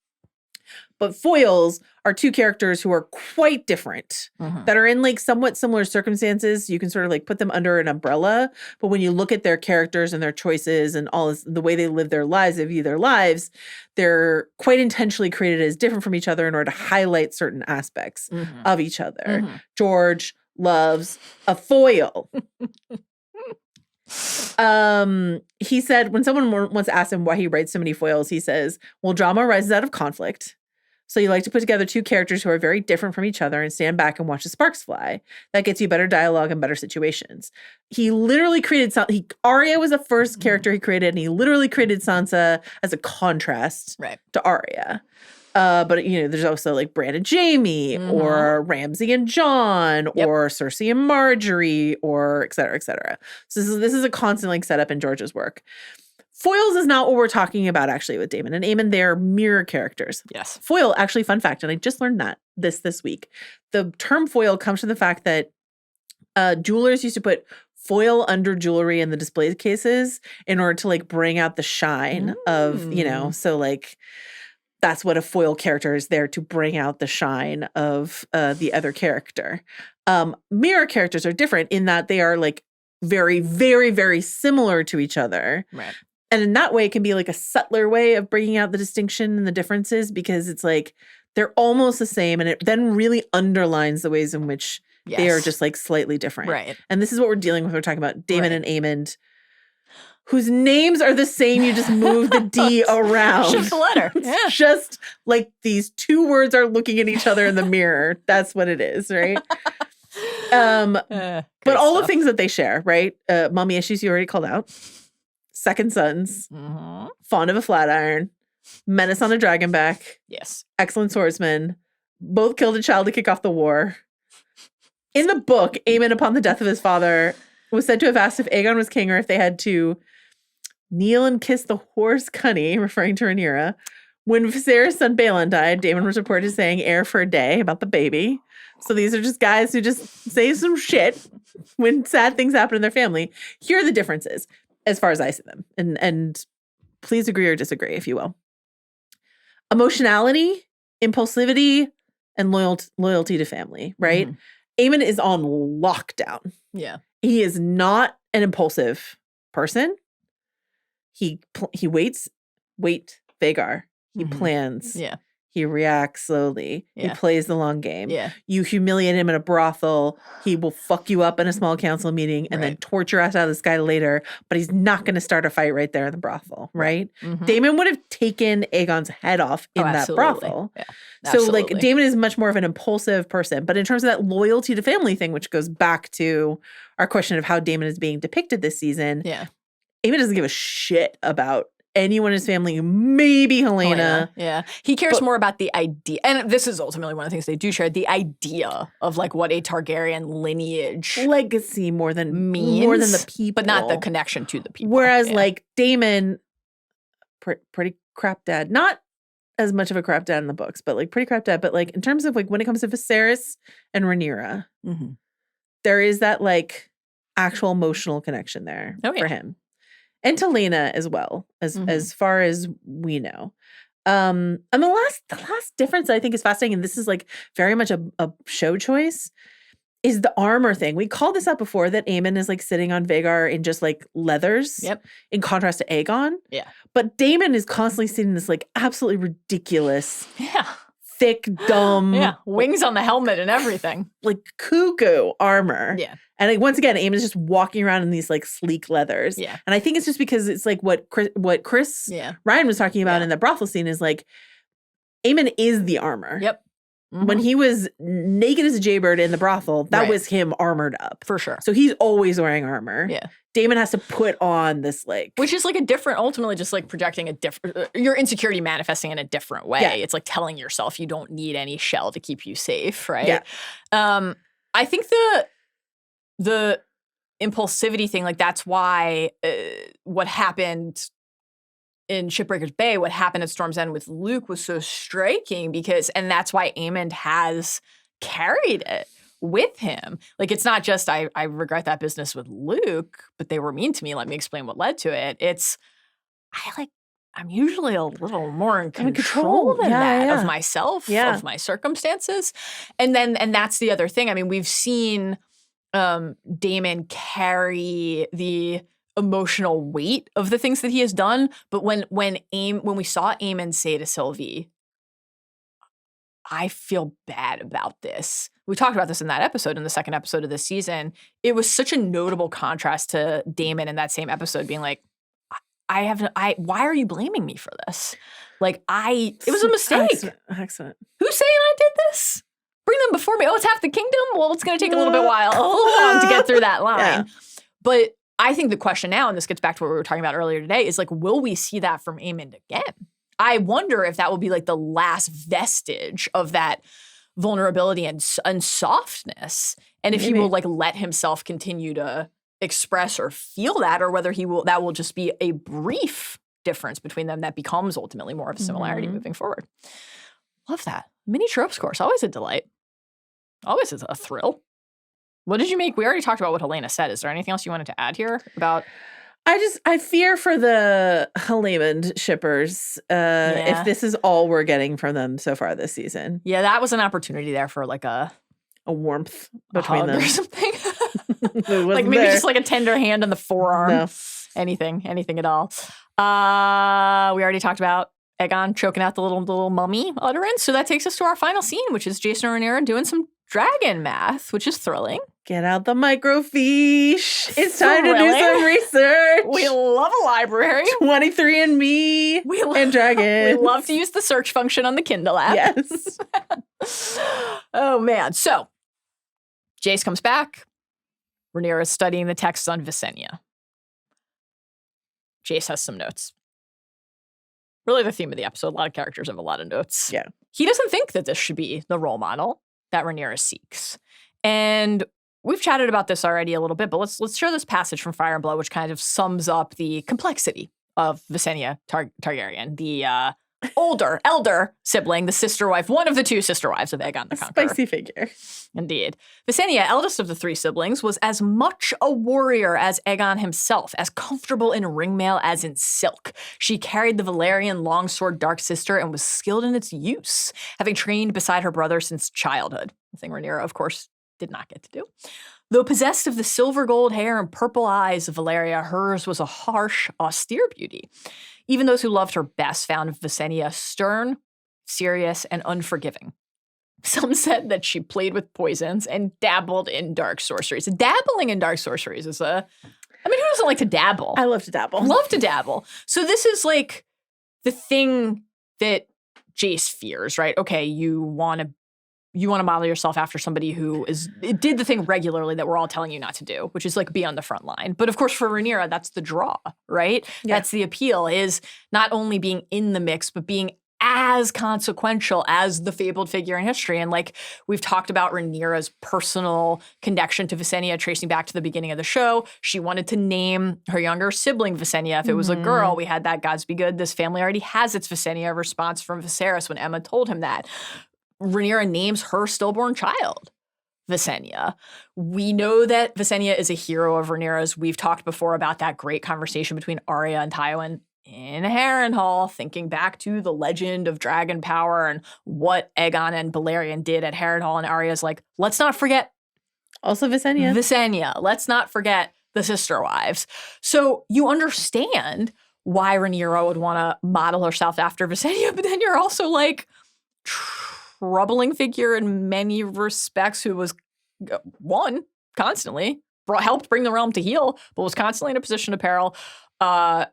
But foils are two characters who are quite different, that are in like somewhat similar circumstances. You can sort of like put them under an umbrella, but when you look at their characters and their choices and all this, the way they live their lives, they view their lives, they're quite intentionally created as different from each other in order to highlight certain aspects of each other. George loves a foil. He said when someone once asked him why he writes so many foils, he says, well, drama arises out of conflict. So you like to put together two characters who are very different from each other and stand back and watch the sparks fly. That gets you better dialogue and better situations. He literally created Arya was the first character he created, and he literally created Sansa as a contrast to Arya. But there's also like Bran and Jaime, or Ramsay and Jon, or Cersei and Marjorie, or et cetera, et cetera. So this is a constant like setup in George's work. Foils is not what we're talking about actually with Damon and Aemond. They're mirror characters. Yes. Foil, actually, fun fact, and I just learned that this week. The term foil comes from the fact that jewelers used to put foil under jewelry in the display cases in order to like bring out the shine of, so like that's what a foil character is there to bring out the shine of the other character. Mirror characters are different in that they are like very, very, very similar to each other. Right. And in that way, it can be like a subtler way of bringing out the distinction and the differences because it's like they're almost the same. And it then really underlines the ways in which they are just like slightly different. Right. And this is what we're dealing with. We're talking about Damon and Aemond, whose names are the same. You just move the D around. Shift the letter. It's just like these two words are looking at each other in the mirror. That's what it is, right? But all the things that they share, right? Mommy issues you already called out. Second sons, fond of a flat iron, menace on a dragonback. Yes. Excellent swordsman. Both killed a child to kick off the war. In the book, Aemond, upon the death of his father, was said to have asked if Aegon was king or if they had to kneel and kiss the horse Cunny, referring to Rhaenyra. When Viserys' son Baelon died, Daemon was reported as saying heir for a day about the baby. So these are just guys who just say some shit when sad things happen in their family. Here are the differences as far as I see them. And please agree or disagree, if you will. Emotionality, impulsivity, and loyalty to family, right? Aemond is on lockdown. Yeah. He is not an impulsive person. He waits, Vhagar. He plans. Yeah. He reacts slowly. Yeah. He plays the long game. Yeah. You humiliate him in a brothel. He will fuck you up in a small council meeting and then torture us out of the sky later. But he's not going to start a fight right there in the brothel, right? Daemon would have taken Aegon's head off in that brothel. Yeah. So like Daemon is much more of an impulsive person. But in terms of that loyalty to family thing, which goes back to our question of how Daemon is being depicted this season, Aemon doesn't give a shit about anyone in his family, maybe Helena. Yeah. He cares more about the idea. And this is ultimately one of the things they do share, the idea of like what a Targaryen lineage legacy more than the people. But not the connection to the people. Whereas like Daemon, pretty crap dad. Not as much of a crap dad in the books, but like pretty crap dad. But like in terms of like when it comes to Viserys and Rhaenyra, there is that like actual emotional connection there for him. And to Lena as well, as far as we know. And the last difference that I think is fascinating, and this is like very much a show choice, is the armor thing. We called this out before that Aemond is like sitting on Vhagar in just like leathers in contrast to Aegon. Yeah. But Daemon is constantly sitting in this like absolutely ridiculous, thick, dumb. Wings on the helmet and everything. Like cuckoo armor. Yeah. And like, once again, Aemond is just walking around in these like sleek leathers. Yeah. And I think it's just because it's like what Chris Ryan was talking about in the brothel scene is like, Aemond is the armor. Yep. When he was naked as a jaybird in the brothel, that was him armored up. For sure. So he's always wearing armor. Yeah. Daemon has to put on this like... Which is like a different, ultimately just like projecting a different, your insecurity manifesting in a different way. Yeah. It's like telling yourself you don't need any shell to keep you safe, right? Yeah. I think the impulsivity thing, like that's why what happened in Shipbreaker's Bay, what happened at Storm's End with Luke was so striking and that's why Aemond has carried it with him. Like, it's not just, I regret that business with Luke, but they were mean to me. Let me explain what led to it. I'm usually a little more in control than that of myself, of my circumstances. And that's the other thing. I mean, we've seen Daemon carry the emotional weight of the things that he has done. But when we saw Aemond say to Sylvie, I feel bad about this. We talked about this in that episode, in the second episode of this season. It was such a notable contrast to Daemon in that same episode being like, why are you blaming me for this? Like, it was a mistake. Accident. Who's saying I did this? Bring them before me. Oh, it's half the kingdom? Well, it's going to take a little bit long to get through that line. Yeah. But I think the question now, and this gets back to what we were talking about earlier today, is like, will we see that from Aemond again? I wonder if that will be like the last vestige of that vulnerability and softness. And if he will like let himself continue to express or feel that, or whether that will just be a brief difference between them that becomes ultimately more of a similarity moving forward. Love that. Mini tropes course, always a delight. Always is a thrill. What did you make? We already talked about what Helena said. Is there anything else you wanted to add here about? I fear for the Aemond shippers if this is all we're getting from them so far this season. Yeah, that was an opportunity there for like a warmth between them or something. Like maybe just like a tender hand on the forearm. No. Anything at all. We already talked about Aegon choking out the little mummy utterance. So that takes us to our final scene, which is Jace and Rhaenyra doing some dragon math, which is thrilling. Get out the microfiche. It's time to do some research. We love a library. 23andMe and dragons. We love to use the search function on the Kindle app. Yes. Oh, man. So Jace comes back. Rhaenyra is studying the texts on Visenya. Jace has some notes. Really the theme of the episode. A lot of characters have a lot of notes. Yeah. He doesn't think that this should be the role model that Rhaenyra seeks. And we've chatted about this already a little bit, but let's share this passage from Fire and Blood, which kind of sums up the complexity of Visenya Targaryen, the elder sibling, the sister wife, one of the two sister wives of Aegon the Conqueror. Spicy figure. Indeed. Visenya, eldest of the three siblings, was as much a warrior as Aegon himself, as comfortable in ringmail as in silk. She carried the Velaryon longsword Dark Sister and was skilled in its use, having trained beside her brother since childhood. The thing Rhaenyra, of course, did not get to do. Though possessed of the silver gold hair and purple eyes of Valeria, hers was a harsh, austere beauty. Even those who loved her best found Visenya stern, serious, and unforgiving. Some said that she played with poisons and dabbled in dark sorceries. Dabbling in dark sorceries is who doesn't like to dabble? I love to dabble. Love to dabble. So this is like the thing that Jace fears, right? Okay, you want to model yourself after somebody who did the thing regularly that we're all telling you not to do, which is like be on the front line. But of course, for Rhaenyra, that's the draw, right? Yeah. That's the appeal, is not only being in the mix, but being as consequential as the fabled figure in history. And like we've talked about Rhaenyra's personal connection to Visenya, tracing back to the beginning of the show. She wanted to name her younger sibling Visenya. If it was a girl, we had that Gods be good, this family already has its Visenya response from Viserys when Emma told him that. Rhaenyra names her stillborn child Visenya. We know that Visenya is a hero of Rhaenyra's. We've talked before about that great conversation between Arya and Tywin in Harrenhal, thinking back to the legend of dragon power and what Aegon and Balerion did at Harrenhal. And Arya's like, let's not forget also Visenya. Let's not forget the sister wives. So you understand why Rhaenyra would want to model herself after Visenya, but then you're also like, troubling figure in many respects, who was constantly helped bring the realm to heel, but was constantly in a position of peril.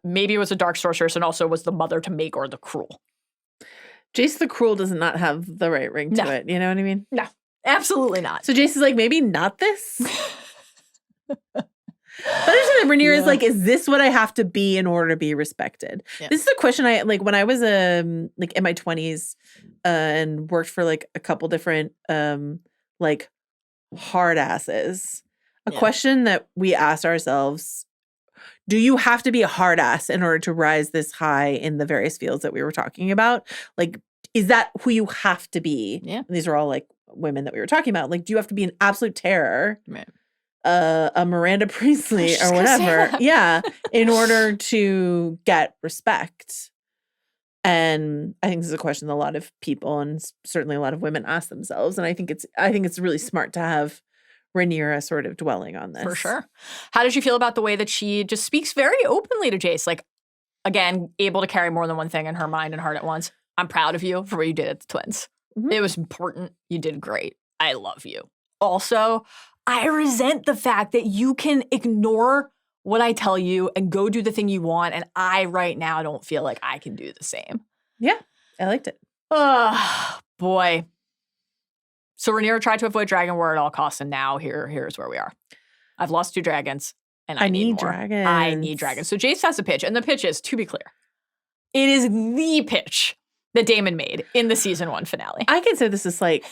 Maybe it was a dark sorceress and also was the mother to Maegor the Cruel. Jace the Cruel does not have the right ring to it. You know what I mean? No, absolutely not. So Jace is like, maybe not this. But I understand that Rhaenyra is like, is this what I have to be in order to be respected? Yeah. This is a question I like when I was like in my 20s and worked for like a couple different like hard asses. A question that we asked ourselves: do you have to be a hard ass in order to rise this high in the various fields that we were talking about? Like, is that who you have to be? Yeah. And these are all like women that we were talking about. Like, do you have to be an absolute terror? Right. A Miranda Priestley or whatever, in order to get respect. And I think this is a question that a lot of people and certainly a lot of women ask themselves. And I think it's really smart to have Rhaenyra sort of dwelling on this. For sure. How did you feel about the way that she just speaks very openly to Jace? Like, again, able to carry more than one thing in her mind and heart at once. I'm proud of you for what you did at the twins. Mm-hmm. It was important. You did great. I love you. Also, I resent the fact that you can ignore what I tell you and go do the thing you want. And I right now don't feel like I can do the same. Yeah, I liked it. Oh, boy. So Rhaenyra tried to avoid Dragon War at all costs, and now here's where we are. I've lost 2 dragons, and I need more. dragons. I need dragons. So Jace has a pitch, and the pitch is, to be clear, it is the pitch that Daemon made in the season 1 finale. I can say this is like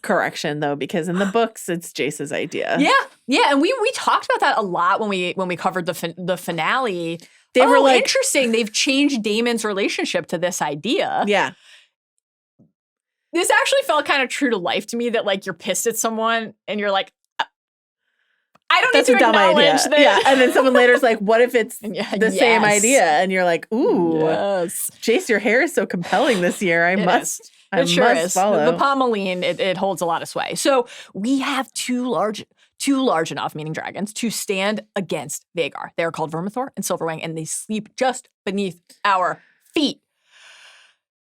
correction though, because in the books it's Jace's idea. Yeah, and we talked about that a lot when we covered the finale. They were like, interesting. They've changed Daemon's relationship to this idea. Yeah. This actually felt kind of true to life to me, that like you're pissed at someone and you're like, I don't That's need a to dumb acknowledge idea. that. Yeah. And then someone later's like, what if it's the same Yes. idea? And you're like, ooh, Yes. Jace, your hair is so compelling this year. I It must is. It sure must is. follow. The Pomeline, it holds a lot of sway. So we have two large enough, meaning dragons, to stand against Vhagar. They are called Vermithor and Silverwing, and they sleep just beneath our feet.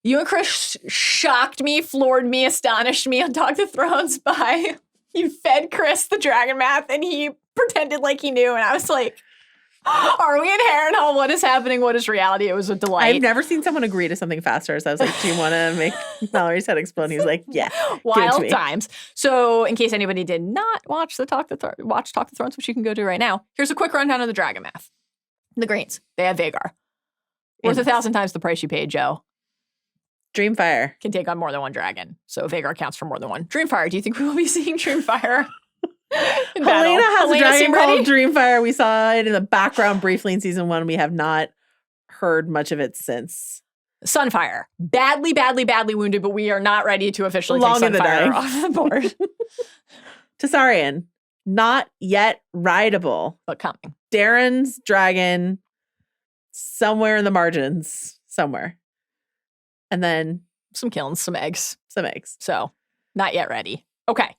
You and Chris shocked me, floored me, astonished me on Talk the Thrones by you fed Chris the dragon math, and he pretended like he knew, and I was like, are we in Harrenhal? What is happening? What is reality? It was a delight. I've never seen someone agree to something faster. So I was like, do you want to make Mallory's head explode? And he was like, yeah. Wild times. So in case anybody did not watch Talk the Thrones, which you can go do right now, here's a quick rundown of the dragon math. The Greens, they have Vhagar. Worth 1,000 times the price you paid, Joe. Dreamfire. Can take on more than one dragon. So Vhagar counts for more than one. Dreamfire, do you think we will be seeing Dreamfire? Helena has a dragon seem called ready? Dreamfire. We saw it in the background briefly in season 1. We have not heard much of it since. Sunfire. Badly wounded, but we are not ready to officially Long take in the day. Sunfire off the board. Toussaint, not yet rideable. But coming. Darren's dragon, somewhere in the margins, somewhere. And then Some kilns, some eggs. some eggs. So, not yet ready. Okay.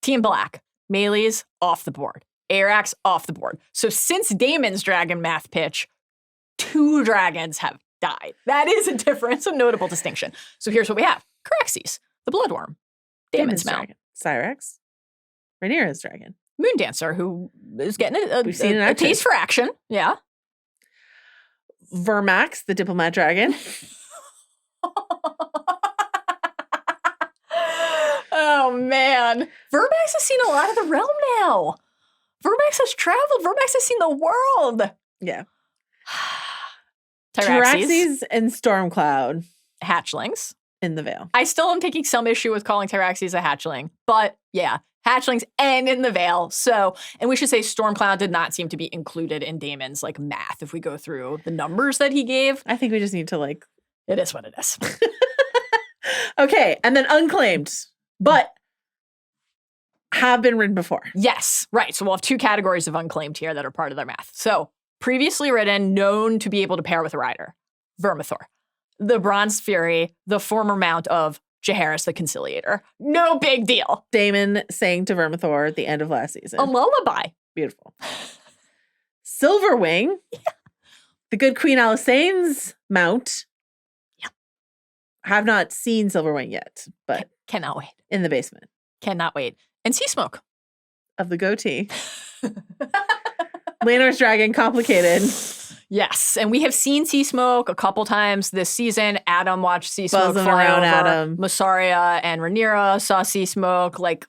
Team Black. Melee's off the board. Arax off the board. So since Daemon's dragon math pitch, 2 dragons have died. That is a difference, a notable distinction. So here's what we have. Caraxes, the bloodworm. Daemon's mount. dragon. Cyrax, Rhaenyra's dragon. Moondancer, who is getting We've seen it in a action. taste for action. Yeah. Vermax, the diplomat dragon. Oh, man. Vermax has seen a lot of the realm now. Vermax has traveled. Vermax has seen the world. Yeah. Tyraxes, Tyraxes and Stormcloud hatchlings. in the Vale. I still am taking some issue with calling Tyraxes a hatchling, but yeah, hatchlings and in the Vale. So, and we should say Stormcloud did not seem to be included in Daemon's like math. If we go through the numbers that he gave, I think we just need to like. it is what it is. Okay, and then unclaimed, but have been written before. Yes, right. So we'll have 2 categories of unclaimed here that are part of their math. So previously written, known to be able to pair with a rider, Vermithor, the Bronze Fury, the former mount of Jaehaerys the Conciliator. No big deal. Daemon sang to Vermithor at the end of last season. A lullaby. Beautiful. Silverwing, the good Queen Alysanne's mount. Yeah. Have not seen Silverwing yet, but Cannot wait. in the basement Cannot wait. And Sea Smoke. of the goatee. Laenor's dragon, complicated. Yes, and we have seen Sea Smoke a couple times this season. Adam watched Sea Smoke Buzzing fly around over. Adam. Massaria and Rhaenyra saw Sea Smoke, like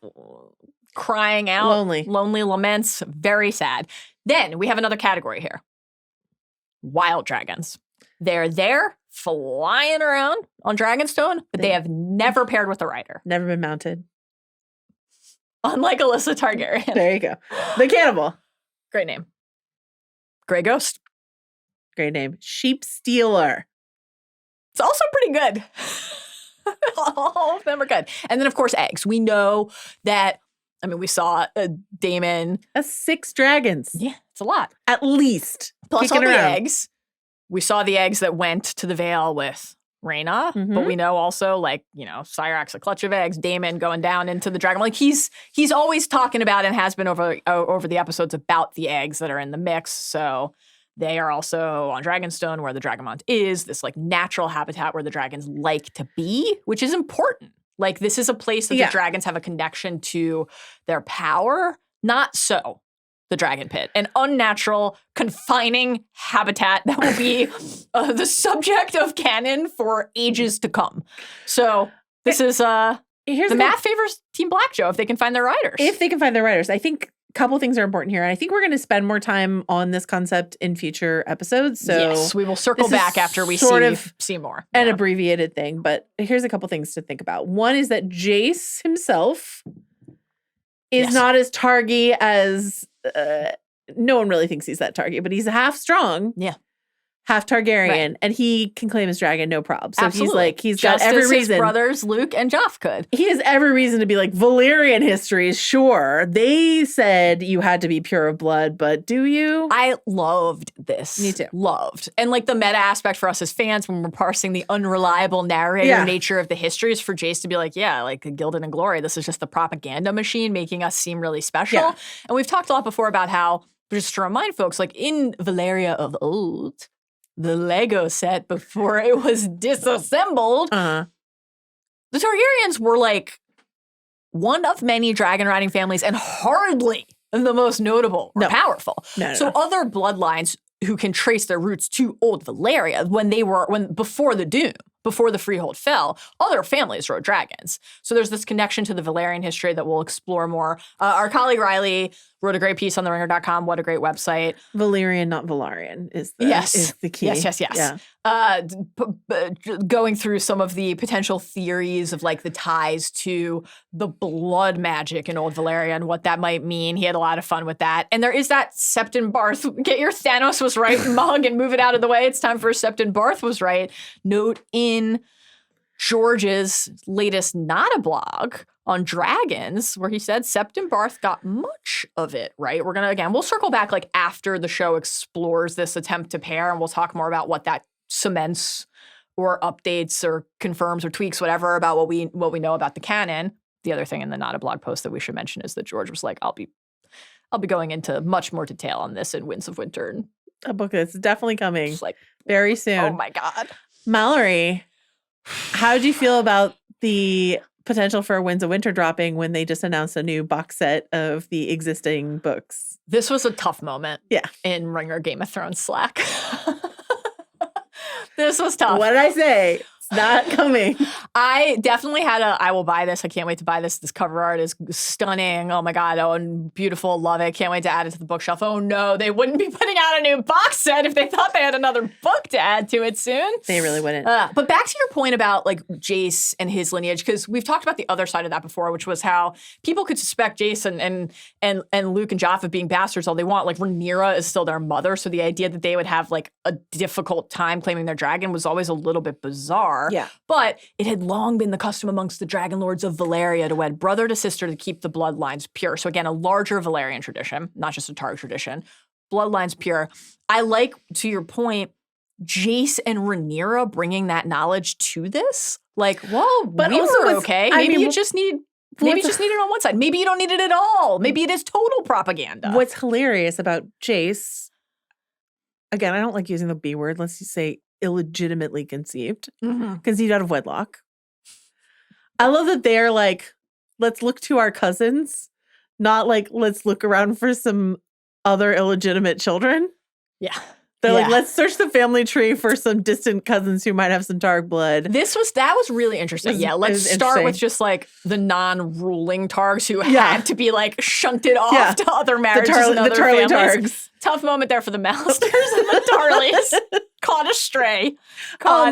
crying out. Lonely laments. Very sad. Then we have another category here. Wild dragons. They're there, flying around on Dragonstone, but they have never paired with a rider. Never been mounted. Unlike Alyssa Targaryen. There you go. The cannibal. Great name. Grey Ghost. Great name. Sheep Stealer. It's also pretty good. All of them are good. And then, of course, eggs. We know that, I mean, we saw a Daemon. That's 6 dragons. Yeah, it's a lot. At least. Plus all Kicking the around. eggs. We saw the eggs that went to the Vale with Rhaena, but Mhm. we know also, like, you know, Cyrax, a clutch of eggs, Daemon going down into the dragon. Like, he's always talking about and has been over the episodes about the eggs that are in the mix. So they are also on Dragonstone, where the Dragonmont is, this like natural habitat where the dragons like to be, which is important. Like, this is a place that Yeah. the dragons have a connection to their power. Not so the dragon pit, an unnatural, confining habitat that will be the subject of canon for ages to come. So this is the math favors Team Black, Joe, if they can find their riders. If they can find their riders. I think a couple things are important here. And I think we're going to spend more time on this concept in future episodes. So yes, we will circle back after we see more. An abbreviated thing. But here's a couple things to think about. One is that Jace himself is not as Targy as no one really thinks he's that Targy, but he's half strong. Yeah. Half Targaryen, and he can claim his dragon, no problem. So Absolutely. he's just got every as reason. His brothers, Luke and Joff could. He has every reason to be like, Valyrian histories, sure. They said you had to be pure of blood, but do you? I loved this. Me too. Loved. And like the meta aspect for us as fans when we're parsing the unreliable narrator nature of the histories for Jace to be like, like Gilded and Glory, this is just the propaganda machine making us seem really special. Yeah. And we've talked a lot before about how, just to remind folks, like in Valyria of old, the Lego set before it was disassembled, the Targaryens were like one of many dragon riding families and hardly the most notable or powerful. So other bloodlines who can trace their roots to old Valyria before the Doom, before the Freehold fell, other families rode dragons. So there's this connection to the Valyrian history that we'll explore more. Our colleague Riley wrote a great piece on theringer.com. What a great website. Valyrian, not Valarian, is the key. Yes. Yeah. Going through some of the potential theories of like the ties to the blood magic in Old Valyria and what that might mean. He had a lot of fun with that. And there is that Septon Barth, get your Thanos was right mug and move it out of the way. It's time for Septon Barth was right. Note in George's latest Not a Blog on dragons, where he said Septon Barth got much of it right. We'll circle back like after the show explores this attempt to pair, and we'll talk more about what that cements or updates or confirms or tweaks, whatever, about what we know about the canon. The other thing in the Not a Blog post that we should mention is that George was like, I'll be going into much more detail on this in Winds of Winter. And a book that's definitely coming like very soon. Oh my God. Mallory, how do you feel about the potential for Winds of Winter dropping when they just announced a new box set of the existing books? This was a tough moment. Yeah. In Ringer Game of Thrones Slack. This was tough. What did I say? It's not coming. I definitely had I will buy this. I can't wait to buy this. This cover art is stunning. Oh my God. Oh, and beautiful. Love it. Can't wait to add it to the bookshelf. Oh no, they wouldn't be putting out a new box set if they thought they had another book to add to it soon. They really wouldn't. But back to your point about like Jace and his lineage, because we've talked about the other side of that before, which was how people could suspect Jace and Luke and Joff of being bastards all they want. Like Rhaenyra is still their mother, so the idea that they would have like a difficult time claiming their dragon was always a little bit bizarre. Yeah. But it had long been the custom amongst the dragon lords of Valyria to wed brother to sister to keep the bloodlines pure. So again, a larger Valyrian tradition, not just a Targ tradition. Bloodlines pure. I like, to your point, Jace and Rhaenyra bringing that knowledge to this. Like, well, but we also were okay. Maybe you just need it on one side. Maybe you don't need it at all. Maybe it is total propaganda. What's hilarious about Jace, again, I don't like using the B word. Let's just say illegitimately conceived. Conceived out of wedlock. I love that they're like, let's look to our cousins, not like, let's look around for some other illegitimate children. Yeah. They're like, let's search the family tree for some distant cousins who might have some Targ blood. That was really interesting. Let's start with just like the non-ruling Targs who had to be like shunted off to other marriages and other families. Targs. Tough moment there for the Masters and the Tarleys. Caught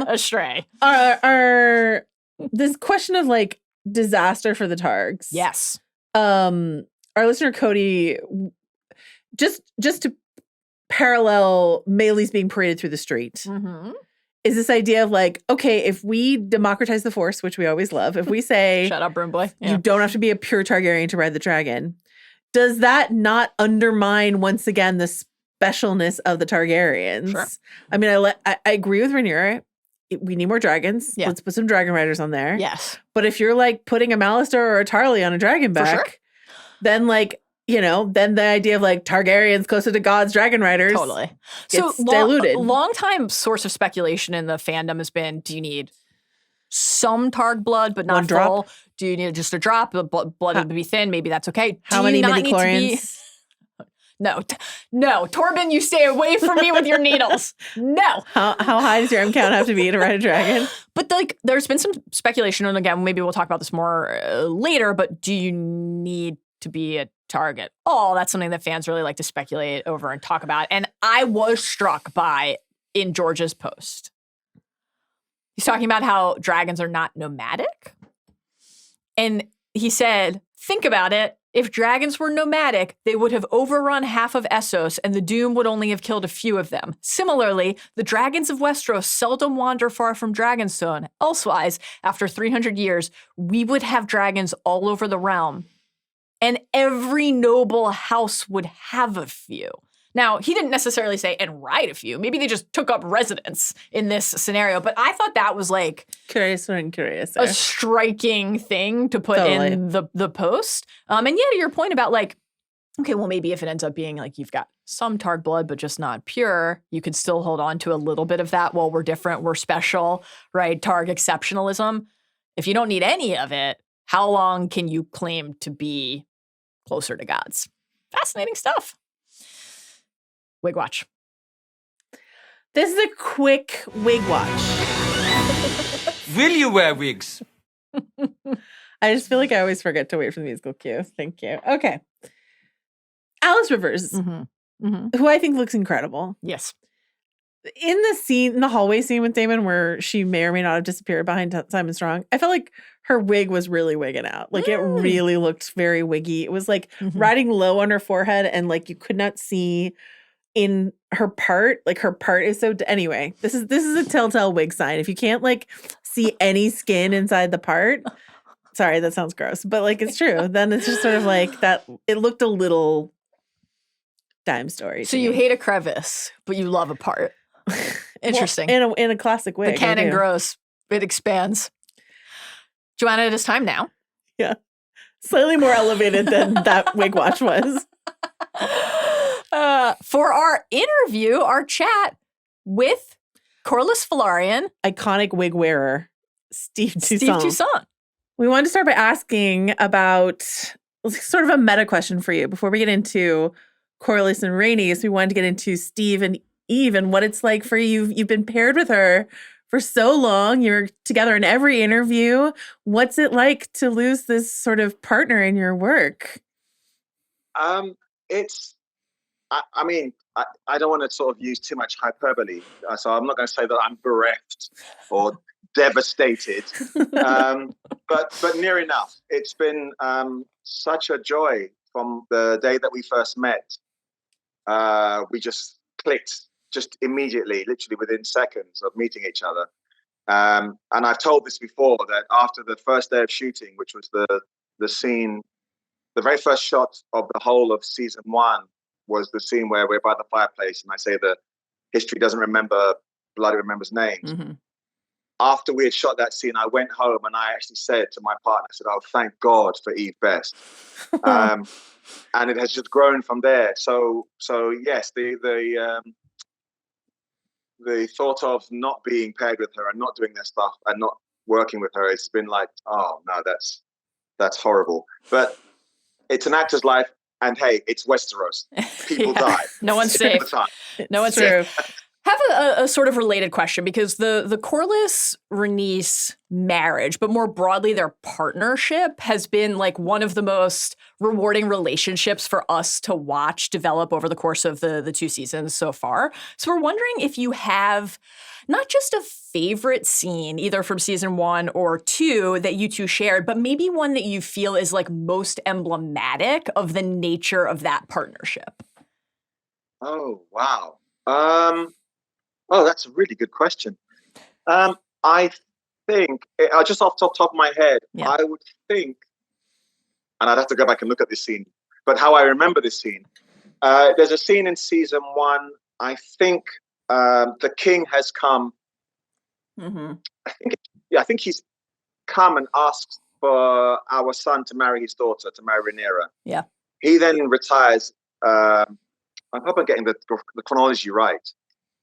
astray. Are this question of like disaster for the Targs? Yes. Our listener Cody, just to parallel Melee's being paraded through the street, is this idea of like, okay, if we democratize the Force, which we always love, if we say, shut up, broom boy, you don't have to be a pure Targaryen to ride the dragon, does that not undermine once again the specialness of the Targaryens? Sure. I mean, I agree with Rhaenyra. We need more dragons. Yeah. Let's put some dragon riders on there. Yes. But if you're like putting a Mallister or a Tarly on a dragon back, then like, then the idea of like Targaryens closer to God's dragon riders gets diluted. Long time source of speculation in the fandom has been, do you need some Targ blood, but not full? Do you need just a drop? The blood would be thin. Maybe that's okay. How many midichlorians? No, Torben, you stay away from me with your needles. No. How high does your M count have to be to ride a dragon? But like, there's been some speculation, and again, maybe we'll talk about this more later, but do you need to be a target? Oh, that's something that fans really like to speculate over and talk about. And I was struck by in George's post. He's talking about how dragons are not nomadic. And he said, think about it. If dragons were nomadic, they would have overrun half of Essos, and the Doom would only have killed a few of them. Similarly, the dragons of Westeros seldom wander far from Dragonstone. Elsewise, after 300 years, we would have dragons all over the realm, and every noble house would have a few. Now, he didn't necessarily say, and ride a few. Maybe they just took up residence in this scenario. But I thought that was like Curious. a striking thing to put in the post. And yeah, to your point about like, okay, well, maybe if it ends up being like you've got some Targ blood, but just not pure, you could still hold on to a little bit of that. Well, we're different, we're special, right? Targ exceptionalism. If you don't need any of it, how long can you claim to be closer to gods? Fascinating stuff. Wig watch. This is a quick wig watch. Will you wear wigs? I just feel like I always forget to wait for the musical cue. Thank you. Okay. Alys Rivers, who I think looks incredible. Yes. In the hallway scene with Damon where she may or may not have disappeared behind Simon Strong, I felt like her wig was really wigging out. Like it really looked very wiggy. It was like riding low on her forehead and like you could not see in her part. Like her part is so anyway, this is a telltale wig sign. If you can't like see any skin inside the part, sorry, that sounds gross, but like it's true. Then it's just sort of like that. It looked a little dime story. So you hate a crevice, but you love a part. Interesting. Well, in a classic wig. The canon grows. It expands. Joanna, it is time now. Yeah. Slightly more elevated than that wig watch was. For our interview, our chat with Corlys Velaryon. Iconic wig wearer, Steve Toussaint. We wanted to start by asking about sort of a meta question for you before we get into Corlys and Rhaenys. We wanted to get into Steve and Eve and what it's like for you. You've been paired with her for so long. You're together in every interview. What's it like to lose this sort of partner in your work? I don't want to sort of use too much hyperbole, so I'm not going to say that I'm bereft or devastated, but near enough. It's been such a joy from the day that we first met. We just clicked just immediately, literally within seconds of meeting each other. And I've told this before, that after the first day of shooting, which was the scene, the very first shot of the whole of season 1 was the scene where we're by the fireplace and I say that history doesn't remember, blood remembers names. Mm-hmm. After we had shot that scene, I went home and I actually said to my partner, I said, oh, thank God for Eve Best. And it has just grown from there. So yes, the thought of not being paired with her and not doing this stuff and not working with her, it's been like, oh no, that's horrible. But it's an actor's life. And hey, it's Westeros. People die. No one's safe. No one's safe. Have a sort of related question, because the Corlys Rhaenys marriage, but more broadly their partnership, has been like one of the most rewarding relationships for us to watch develop over the course of the 2 seasons so far. So we're wondering if you have not just a favorite scene, either from season 1 or 2 that you two shared, but maybe one that you feel is like most emblematic of the nature of that partnership. Oh, wow. Oh, that's a really good question. I think, just off the top of my head, yeah. I would think, and I'd have to go back and look at this scene, but how I remember this scene, there's a scene in season 1, I think the king has come, mm-hmm. I think he's come and asked for our son to marry his daughter, to marry Rhaenyra. Yeah. He then retires. I hope I'm getting the chronology right.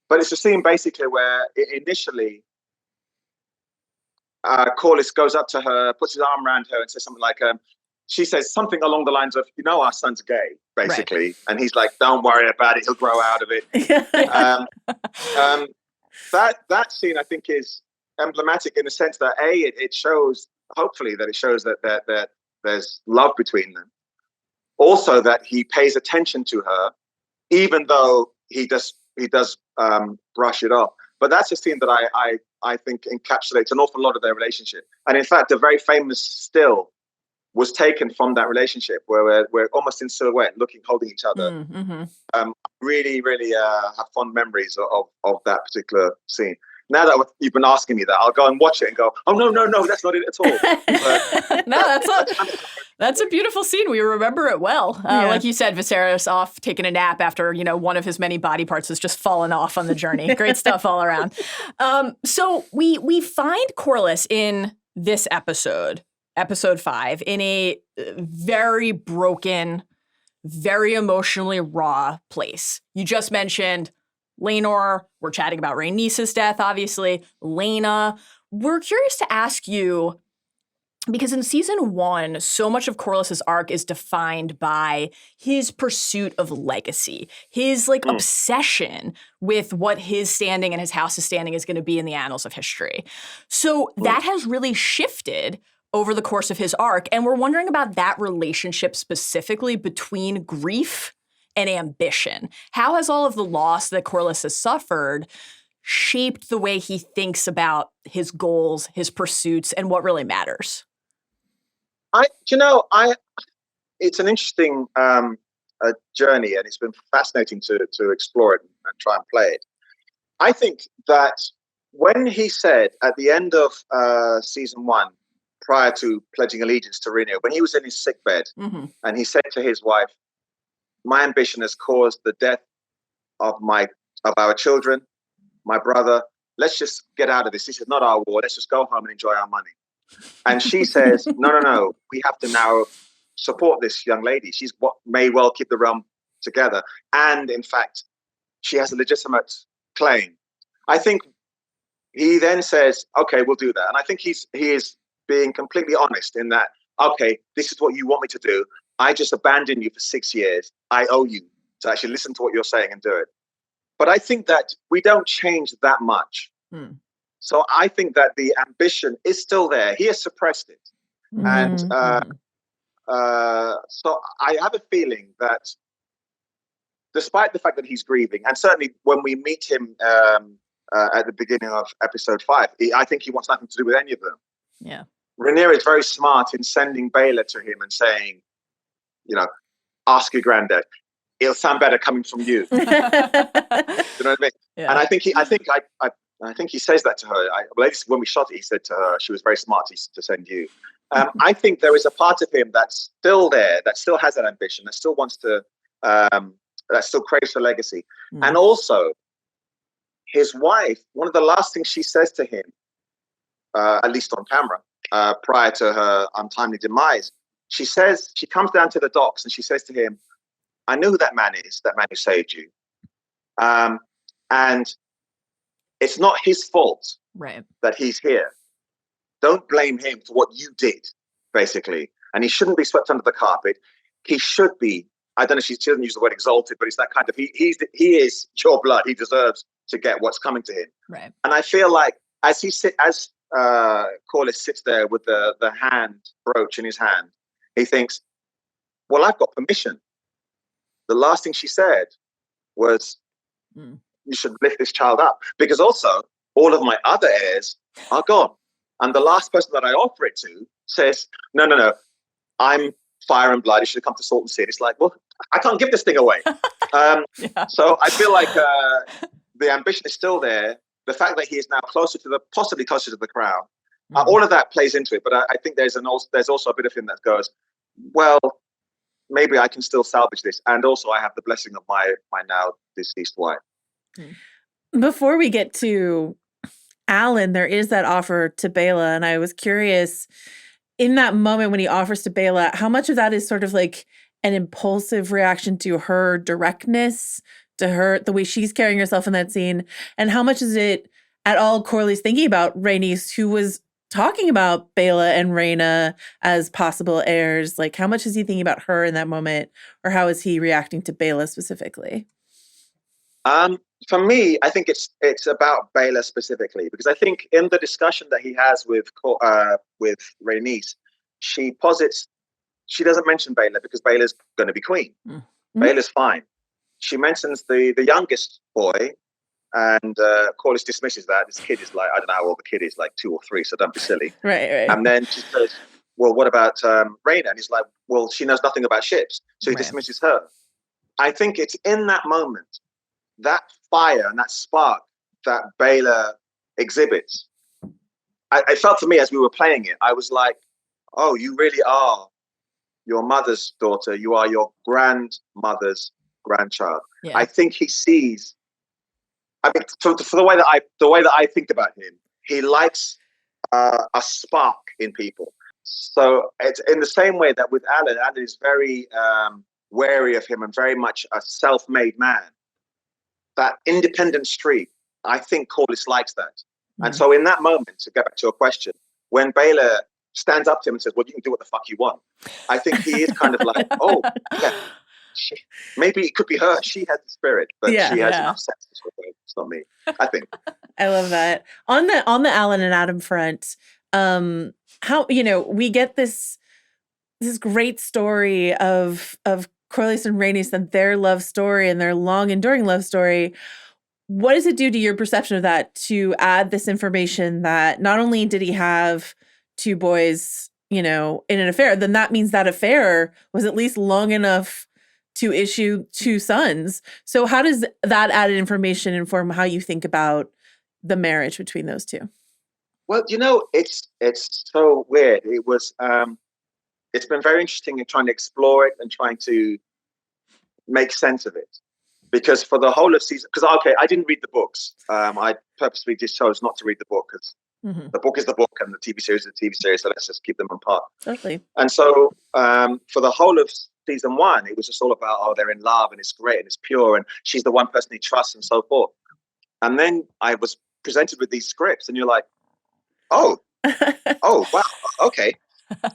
But it's a scene basically where initially Corlys goes up to her, puts his arm around her and says something like, she says something along the lines of, our son's gay, basically. Right. And he's like, don't worry about it. He'll grow out of it. That scene, I think, is emblematic in the sense that, it shows, hopefully, that it shows that there's love between them. Also, that he pays attention to her, even though he does brush it off. But that's a scene that I think encapsulates an awful lot of their relationship. And in fact, a very famous still was taken from that relationship where we're almost in silhouette, holding each other. Mm-hmm. Really, really have fond memories of that particular scene. Now that you've been asking me that, I'll go and watch it and go, oh, no, that's not it at all. But, no, that's a beautiful scene. We remember it well. Like you said, Viserys off taking a nap after, one of his many body parts has just fallen off on the journey. Great stuff all around. So we find Corlys in this episode 5, in a very broken, very emotionally raw place. You just mentioned Laenor. We're chatting about Rhaenys's death, obviously. Laena. We're curious to ask you, because in season 1, so much of Corlys's arc is defined by his pursuit of legacy, his obsession with what his standing and his house's standing is going to be in the annals of history. So that has really shifted over the course of his arc, and we're wondering about that relationship specifically between grief and ambition. How has all of the loss that Corlys has suffered shaped the way he thinks about his goals, his pursuits, and what really matters? It's an interesting journey, and it's been fascinating to explore it and try and play it. I think that when he said at the end of season 1, prior to pledging allegiance to Rhaenyra, when he was in his sickbed, and he said to his wife, my ambition has caused the death of our children, my brother. Let's just get out of this. This is not our war. Let's just go home and enjoy our money. And she says, no. We have to now support this young lady. She's what may well keep the realm together. And in fact, she has a legitimate claim. I think he then says, okay, we'll do that. And I think he is being completely honest in that, okay, this is what you want me to do. I just abandoned you for 6 years. I owe you to actually listen to what you're saying and do it. But I think that we don't change that much. So I think that the ambition is still there. He has suppressed it. And so I have a feeling that despite the fact that he's grieving, and certainly when we meet him at the beginning of episode 5, I think he wants nothing to do with any of them. Yeah. Rhaenyra is very smart in sending Baela to him and saying, ask your granddad. It'll sound better coming from you. You know what I mean? Yeah. And I think he says that to her. When we shot it, he said to her, she was very smart to send you. I think there is a part of him that's still there, that still has that ambition, that still wants to, that still craves for legacy. And also, his wife, one of the last things she says to him, at least on camera, prior to her untimely demise, she comes down to the docks and she says to him, I know who that man is, that man who saved you. And it's not his fault that he's here. Don't blame him for what you did, basically. And he shouldn't be swept under the carpet. He should be, I don't know if she doesn't use the word exalted, but it's that kind of, he is your blood. He deserves to get what's coming to him. Right. And I feel like as Corlys sits there with the hand brooch in his hand, he thinks, well, I've got permission. The last thing she said was, you should lift this child up. Because also, all of my other heirs are gone. And the last person that I offer it to says, no, I'm fire and blood. You should have come to Salt and Sea. It's like, well, I can't give this thing away. So I feel like the ambition is still there. The fact that he is now possibly closer to the crown, all of that plays into it. But I think there's also a bit of him that goes, well, maybe I can still salvage this. And also I have the blessing of my now deceased wife. Before we get to Alan, there is that offer to Baela. And I was curious, in that moment when he offers to Baela, how much of that is sort of like an impulsive reaction to her directness, to her, the way she's carrying herself in that scene? And how much is it at all Corlys thinking about Rhaenys, who was talking about Baela and Rhaenyra as possible heirs? Like, how much is he thinking about her in that moment, or how is he reacting to Baela specifically? For me, I think it's about Baela specifically, because I think in the discussion that he has with Rhaenys, she posits, she doesn't mention Baela because Baela's going to be queen. Mm-hmm. Baela's fine. She mentions the youngest boy, and Corlys dismisses that. This kid is like, I don't know how old the kid is, like 2 or 3, so don't be silly. Right. And then she says, well, what about Rhaenyra? And he's like, well, she knows nothing about ships. So he dismisses her. I think it's in that moment, that fire and that spark that Baela exhibits. I felt for me as we were playing it, I was like, oh, you really are your mother's daughter. You are your grandmother's grandchild. Yeah. I think he sees, I mean, for the way that I think about him, he likes a spark in people. So it's in the same way that with Alan is very wary of him and very much a self-made man. That independent streak, I think Corlys likes that. Mm-hmm. And so in that moment, to get back to your question, when Baela stands up to him and says, well, you can do what the fuck you want, I think he is kind of like, oh, yeah, maybe it could be her. She has the spirit, but she has enough sense to sort of, it's not me, I think. I love that. On the Alan and Adam front, how, we get this great story of Corlys and Rhaenys and their love story and their long enduring love story. What does it do to your perception of that to add this information that not only did he have 2 boys, in an affair, then that means that affair was at least long enough to issue 2 sons. So how does that added information inform how you think about the marriage between those 2? Well, it's so weird. It was, it's been very interesting in trying to explore it and trying to make sense of it. Because for the whole of season, because, okay, I didn't read the books. I purposely just chose not to read the book because the book is the book and the TV series is the TV series. So let's just keep them apart. Totally. And so for the whole of season 1, it was just all about, oh, they're in love and it's great and it's pure and she's the one person he trusts and so forth. And then I was presented with these scripts and you're like, oh, wow, okay.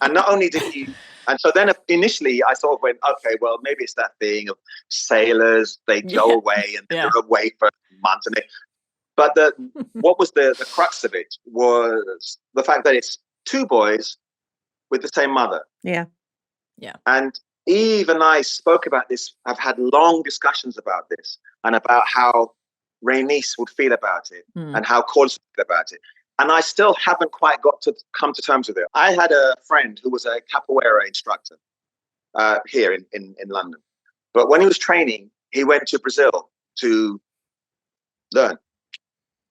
And not only did he, and so then initially I sort of went, okay, well, maybe it's that thing of sailors, they go away and they're away for months. But what was the crux of it was the fact that it's 2 boys with the same mother. Yeah. And Eve and I spoke about this. I've had long discussions about this and about how Rhaenys would feel about it and how Corlys would feel about it. And I still haven't quite got to come to terms with it. I had a friend who was a capoeira instructor here in London. But when he was training, he went to Brazil to learn.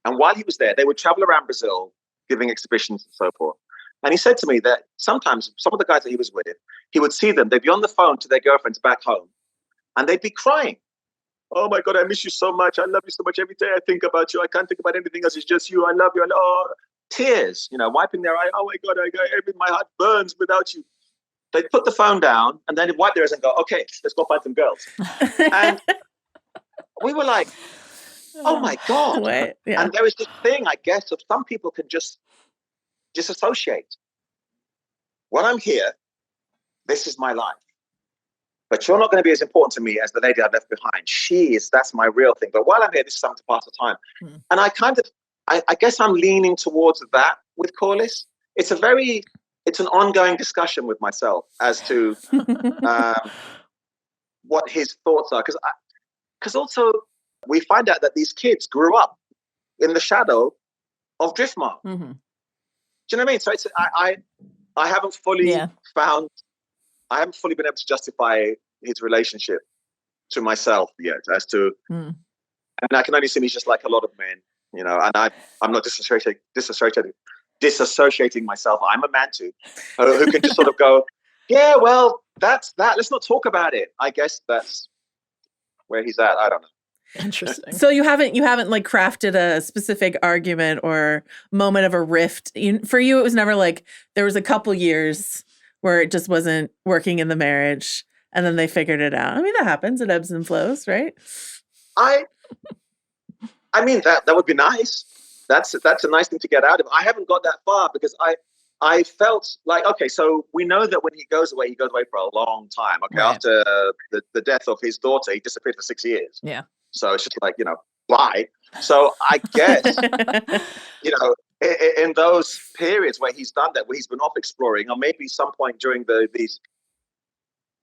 And while he was there, they would travel around Brazil, giving exhibitions and so forth. And he said to me that sometimes some of the guys that he was with, he would see them, they'd be on the phone to their girlfriends back home, and they'd be crying. Oh my God, I miss you so much. I love you so much. Every day I think about you. I can't think about anything else. It's just you. I love you. Tears, wiping their eye. Oh my God, my heart burns without you. They'd put the phone down and then they'd wipe their eyes and go, okay, let's go find some girls. And we were like, oh my God. Yeah. And there is this thing, I guess, of some people can just disassociate. When I'm here, this is my life. But you're not going to be as important to me as the lady I left behind. That's my real thing. But while I'm here, this is something to pass the time. And I guess I'm leaning towards that with Corlys. It's an ongoing discussion with myself as to what his thoughts are. Because also we find out that these kids grew up in the shadow of Driftmark. Do you know what I mean? So it's, I haven't fully I haven't fully been able to justify his relationship to myself yet as to, and I can only assume he's just like a lot of men, and I'm not disassociating myself. I'm a man too, who can just sort of go, yeah, well, that's that. Let's not talk about it. I guess that's where he's at. I don't know. Interesting. So you haven't like crafted a specific argument or moment of a rift. For you, it was never like there was a couple years where it just wasn't working in the marriage and then they figured it out. I mean, that happens. It ebbs and flows, right? I mean, that would be nice. that's a nice thing to get out of. I haven't got that far because I felt like, okay, so we know that when he goes away for a long time. Okay, Right. after the death of his daughter, he disappeared for 6 years. Yeah. So it's just like, bye. So I guess, in those periods where he's done that, where he's been off exploring, or maybe some point during these,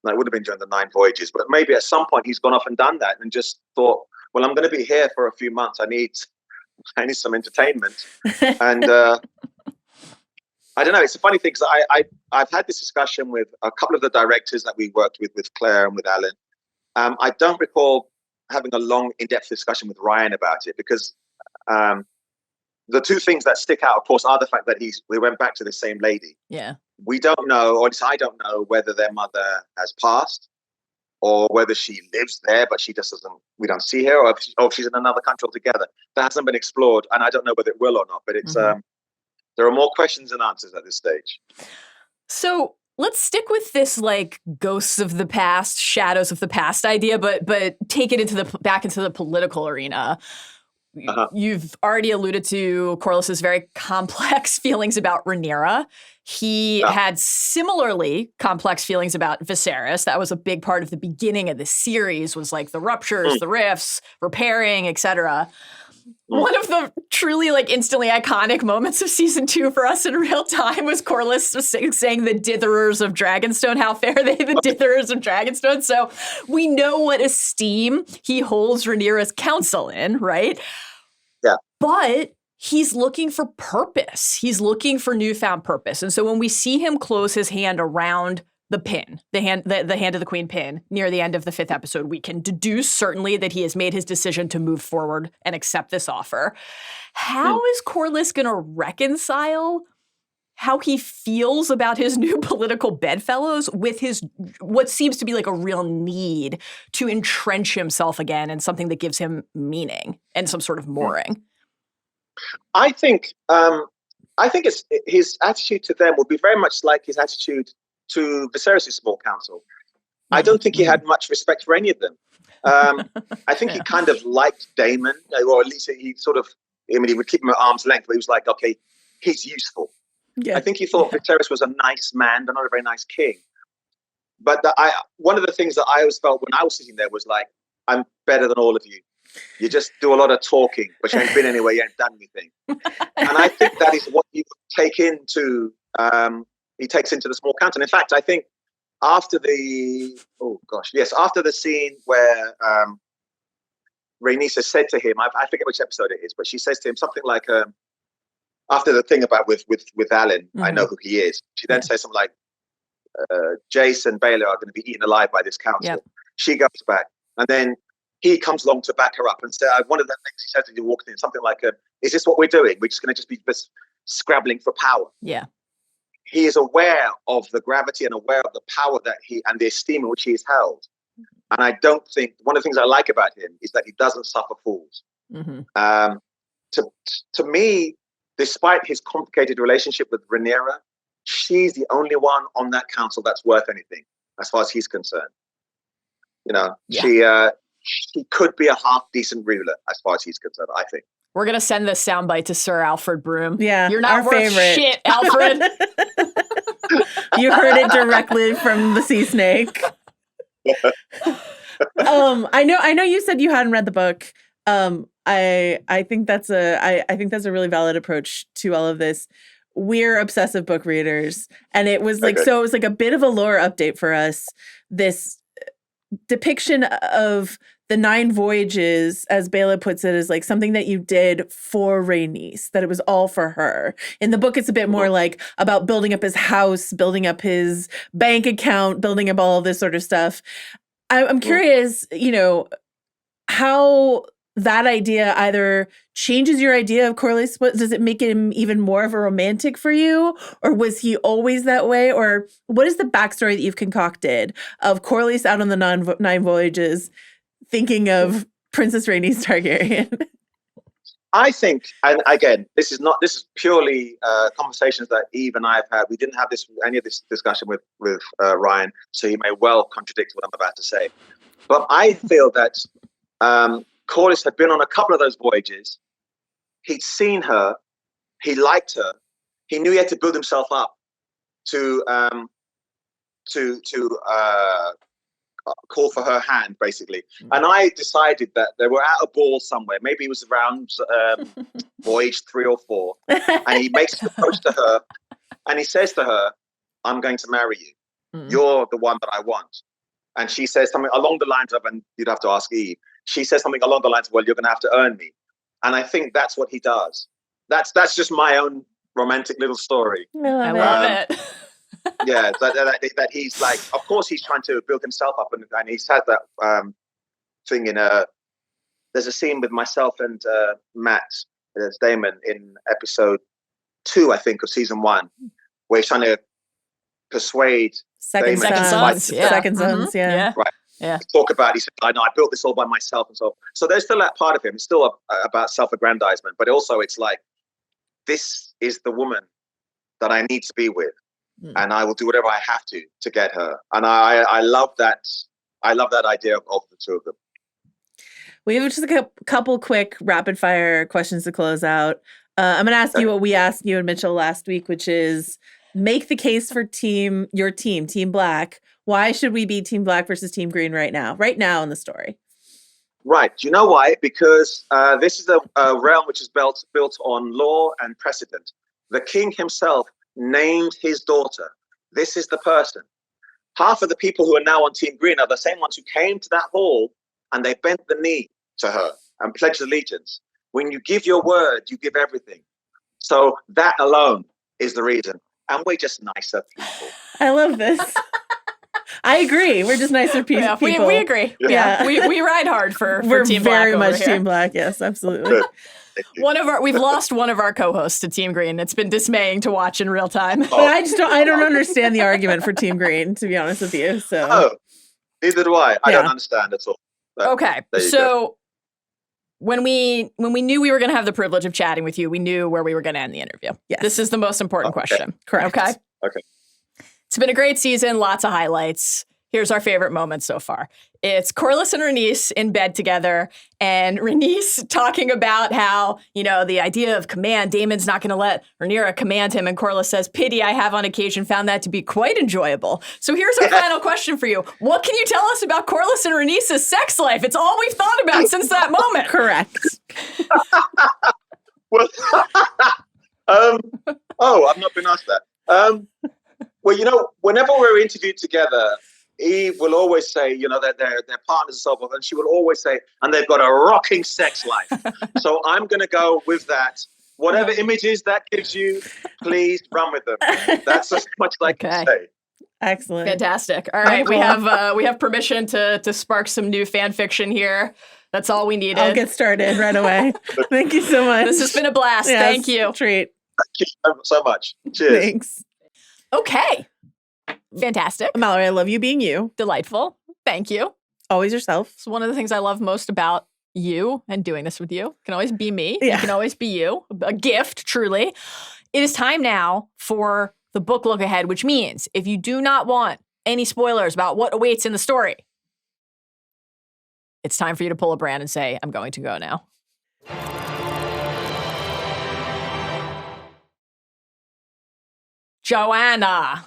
it would have been during the 9 voyages, but maybe at some point he's gone off and done that and just thought, well, I'm going to be here for a few months. I need some entertainment. And I don't know. It's a funny thing because I've had this discussion with a couple of the directors that we worked with Claire and with Alan. I don't recall having a long, in-depth discussion with Ryan about it because the two things that stick out, of course, are the fact that we went back to the same lady. Yeah. We don't know, or at least I don't know, whether their mother has passed or whether she lives there, but she just doesn't, we don't see her, or if she's in another country altogether. That hasn't been explored, and I don't know whether it will or not, but it's there are more questions than answers at this stage. So let's stick with this ghosts of the past, shadows of the past idea, but take it back into the political arena. You've already alluded to Corlys's very complex feelings about Rhaenyra. He had similarly complex feelings about Viserys. That was a big part of the beginning of the series, was the ruptures, the rifts, repairing, etc. One of the truly instantly iconic moments of season 2 for us in real time was Corlys saying the ditherers of Dragonstone. How fair they, the ditherers of Dragonstone. So we know what esteem he holds Rhaenyra's counsel in, right? Yeah. But he's looking for purpose. He's looking for newfound purpose. And so when we see him close his hand around the pin, the hand of the queen pin near the end of the 5th episode, we can deduce certainly that he has made his decision to move forward and accept this offer. How is Corlys going to reconcile how he feels about his new political bedfellows with what seems to be a real need to entrench himself again in something that gives him meaning and some sort of mooring? I think it's his attitude to them would be very much like his attitude to Viserys' small council. I don't think he had much respect for any of them. I think he kind of liked Daemon, or at least he sort of, he would keep him at arm's length, but he was like, okay, he's useful. Yeah. I think he thought Viserys was a nice man, but not a very nice king. But one of the things that I always felt when I was sitting there was I'm better than all of you. You just do a lot of talking, but you ain't been anywhere, you ain't done anything. And I think that is what you take into, he takes into the small council. In fact, I think after the scene where Rhaenyra said to him, I forget which episode it is, but she says to him something like, after the thing about with Alan, I know who he is. She then says something like, Jace and Baela are going to be eaten alive by this council. Yep. She goes back, and then he comes along to back her up and say, one of the things he says as he walks in, something like, is this what we're doing? We're just going to be scrabbling for power. Yeah. He is aware of the gravity and aware of the power that and the esteem in which he is held. And I don't think, one of the things I like about him is that he doesn't suffer fools. To me, despite his complicated relationship with Rhaenyra, she's the only one on that council that's worth anything, as far as he's concerned. She could be a half decent ruler, as far as he's concerned, I think. We're going to send this soundbite to Sir Alfred Broom. Yeah, you're not our worth favorite. Shit, Alfred. You heard it directly from the sea snake. I know you said you hadn't read the book. I think that's a really valid approach to all of this. We're obsessive book readers, and it was it was a bit of a lore update for us. This depiction of the 9 voyages, as Baela puts it, is something that you did for Rhaenys, that it was all for her. In the book, it's a bit more about building up his house, building up his bank account, building up all of this sort of stuff. I'm curious, how that idea either changes your idea of Corlys. Does it make him even more of a romantic for you? Or was he always that way? Or what is the backstory that you've concocted of Corlys out on the 9 voyages thinking of Princess Rhaenys Targaryen? I think, and again, this is purely conversations that Eve and I have had. We didn't have any of this discussion with Ryan, so he may well contradict what I'm about to say. But I feel that Corlys had been on a couple of those voyages, he'd seen her, he liked her, he knew he had to build himself up to call for her hand, basically. And I decided that they were at a ball somewhere. Maybe it was around voyage 3 or 4. And he makes an approach to her, and he says to her, "I'm going to marry you. You're the one that I want." And she says something along the lines of, and you'd have to ask Eve, she says something along the lines of, "Well, you're going to have to earn me." And I think that's what he does. That's just my own romantic little story. I love it. Yeah, that he's like, of course he's trying to build himself up, and he's had that thing in there's a scene with myself and Matt, there's Damon, in episode 2, I think, of season 1, where he's trying to persuade Second Damon. Sons. Yeah. Second Sons, yeah. Right. Yeah. Talk about, he said, I know, I built this all by myself and so. So there's still that part of him. It's still about self-aggrandizement, but also it's like, this is the woman that I need to be with, and I will do whatever I have to get her. And I love that. I love that idea of the two of them. We have just a couple quick rapid fire questions to close out. I'm going to ask you what we asked you and Mitchell last week, which is make the case for your team, Team Black. Why should we be Team Black versus Team Green right now in the story? Right. Do you know why? Because this is a realm which is built on law and precedent. The king himself named his daughter. This is the person. Half of the people who are now on Team Green are the same ones who came to that hall and they bent the knee to her and pledged allegiance. When you give your word, you give everything. So that alone is the reason. And we're just nicer people. I love this. I agree. We're just nicer people. Yeah, we agree. Yeah. We ride hard for We're Team Black. very much over here. Team Black. Yes, absolutely. We've lost one of our co-hosts to Team Green. It's been dismaying to watch in real time. But I don't understand the argument for Team Green, to be honest with you. So Neither do I. I don't understand at all. But okay. So when we knew we were going to have the privilege of chatting with you, we knew where we were going to end the interview. Yes. This is the most important question. Correct. Okay. Okay. It's been a great season, lots of highlights. Here's our favorite moments so far. It's Corlys and Rhaenys in bed together, and Rhaenys talking about how, the idea of command, Daemon's not going to let Rhaenyra command him, and Corlys says, "Pity, I have on occasion found that to be quite enjoyable." So here's our final question for you. What can you tell us about Corlys and Rhaenys' sex life? It's all we've thought about since that moment. Correct. Well, I've not been asked that. Well, whenever we're interviewed together, Eve will always say, that they're partners and so forth, and she will always say, and they've got a rocking sex life. So I'm going to go with that. Whatever images that gives you, please run with them. That's as much as I can say. Excellent. Fantastic. All right, we have permission to spark some new fan fiction here. That's all we needed. I'll get started right away. Thank you so much. This has been a blast. Yes, Thank you. Treat. Thank you so much. Cheers. Thanks. Okay. Fantastic. Mallory, I love you being you. Delightful. Thank you. Always yourself. It's one of the things I love most about you and doing this with you. It can always be me. Yeah. You can always be you. A gift, truly. It is time now for the book look ahead, which means if you do not want any spoilers about what awaits in the story, it's time for you to pull a brand and say, I'm going to go now. Joanna,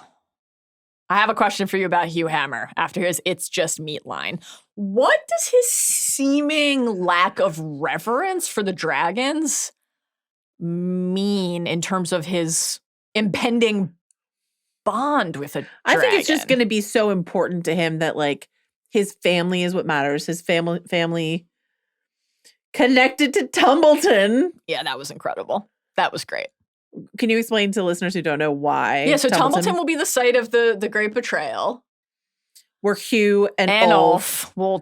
I have a question for you about Hugh Hammer after his "It's just meat" line. What does his seeming lack of reverence for the dragons mean in terms of his impending bond with a dragon? I think it's just going to be so important to him that his family is what matters. His family connected to Tumbleton. Yeah, that was incredible. That was great. Can you explain to listeners who don't know why? Yeah, so Tumbleton will be the site of the great betrayal. Where Hugh and Ulf will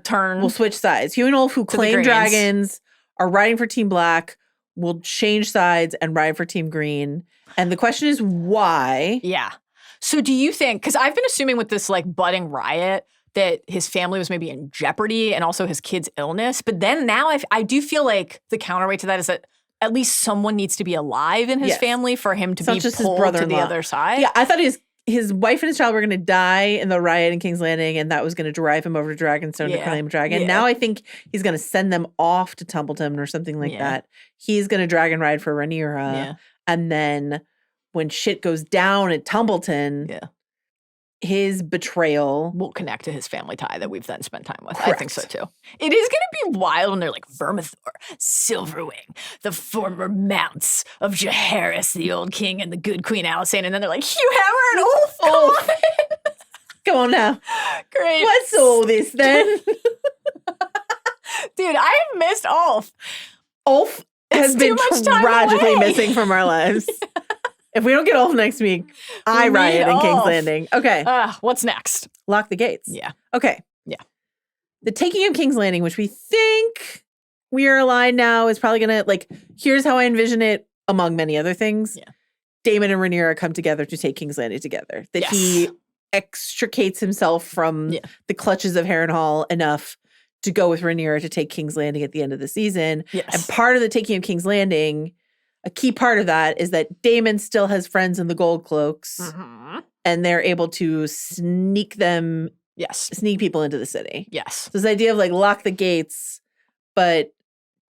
switch sides. Hugh and Ulf, who claim dragons, are riding for Team Black, will change sides and ride for Team Green. And the question is why? Yeah. So do you think, because I've been assuming with this budding riot that his family was maybe in jeopardy and also his kid's illness. But then now I do feel like the counterweight to that is that at least someone needs to be alive in his family for him to be pulled to the other side. Yeah, I thought his wife and his child were going to die in the riot in King's Landing, and that was going to drive him over to Dragonstone to claim dragon. Yeah. Now I think he's going to send them off to Templeton or something like that. He's going to dragon ride for Rhaenyra. Yeah. And then when shit goes down at Templeton, his betrayal will connect to his family tie that we've then spent time with. Correct. I think so too. It is going to be wild when they're like Vermithor, Silverwing, the former mounts of Jaehaerys, the old king, and the good Queen Alicent, and then they're like Hugh Hammer and Ulf. Come on. Come on now. Great. What's all this then? Dude, I have missed Ulf. Ulf has It's been too much time tragically away. missing from our lives. If we don't get Ulf next week, I We riot need in King's Ulf. Landing. Okay. What's next? Lock the gates. Yeah. Okay. Yeah. The taking of King's Landing, which we think we are aligned now, is probably going to, like, here's how I envision it among many other things. Yeah. Daemon and Rhaenyra come together to take King's Landing together. That he extricates himself from the clutches of Harrenhal enough to go with Rhaenyra to take King's Landing at the end of the season. Yes. And part of the taking of King's Landing, a key part of that is that Daemon still has friends in the Gold Cloaks, and they're able to sneak people into the city. Yes. So this idea of like lock the gates, but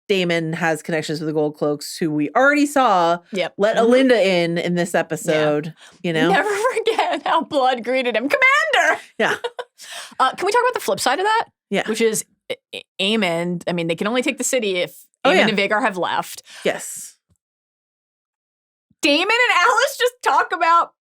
Daemon has connections with the Gold Cloaks, who we already saw let Alinda in this episode. You know, Never forget how Blood greeted him, Commander. Yeah. Can we talk about the flip side of that? Yeah. Which is Aemond. I mean, they can only take the city if Aemond and Vhagar have left. Yes. Damon and Alys just talk about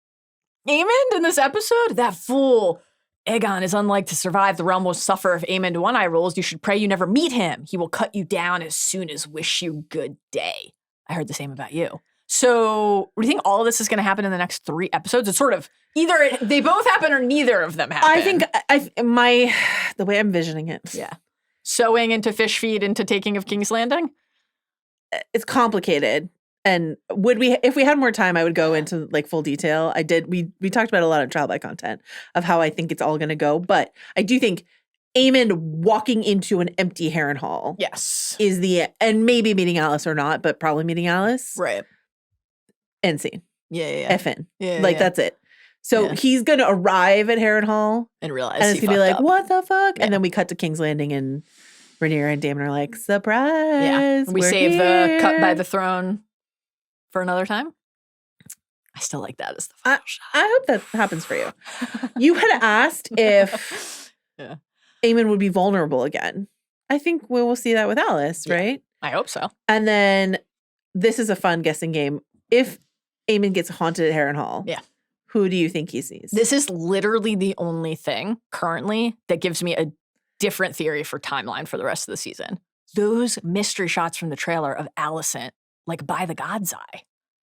Aemond in this episode. That fool. Aegon is unlike to survive. The realm will suffer if Aemond one-eye rolls. You should pray you never meet him. He will cut you down as soon as wish you good day. I heard the same about you. So, do you think all of this is going to happen in the next 3 episodes? It's sort of either they both happen or neither of them happen. I think the way I'm envisioning it. Yeah. Sewing into fish feed into taking of King's Landing? It's complicated. And if we had more time, I would go into like full detail. I did. We talked about a lot of trial by content of how I think it's all going to go. But I do think Aemond walking into an empty Harrenhal, is and maybe meeting Alys or not, but probably meeting Alys, right? End scene. Yeah. FN. Yeah. That's it. So he's going to arrive at Harrenhal and realize, and it's going to be like, what the fuck? Yeah. And then we cut to King's Landing and Rhaenyra and Daemon are like, surprise. Yeah. We we're save here. the cut by the throne for another time. I still like that as the final shot. I hope that happens for you. You had asked if Aemond would be vulnerable again. I think we will see that with Alys, right? I hope so. And then this is a fun guessing game. If Aemond gets haunted at Harrenhal, who do you think he sees? This is literally the only thing currently that gives me a different theory for timeline for the rest of the season. Those mystery shots from the trailer of Alicent, like by the God's Eye.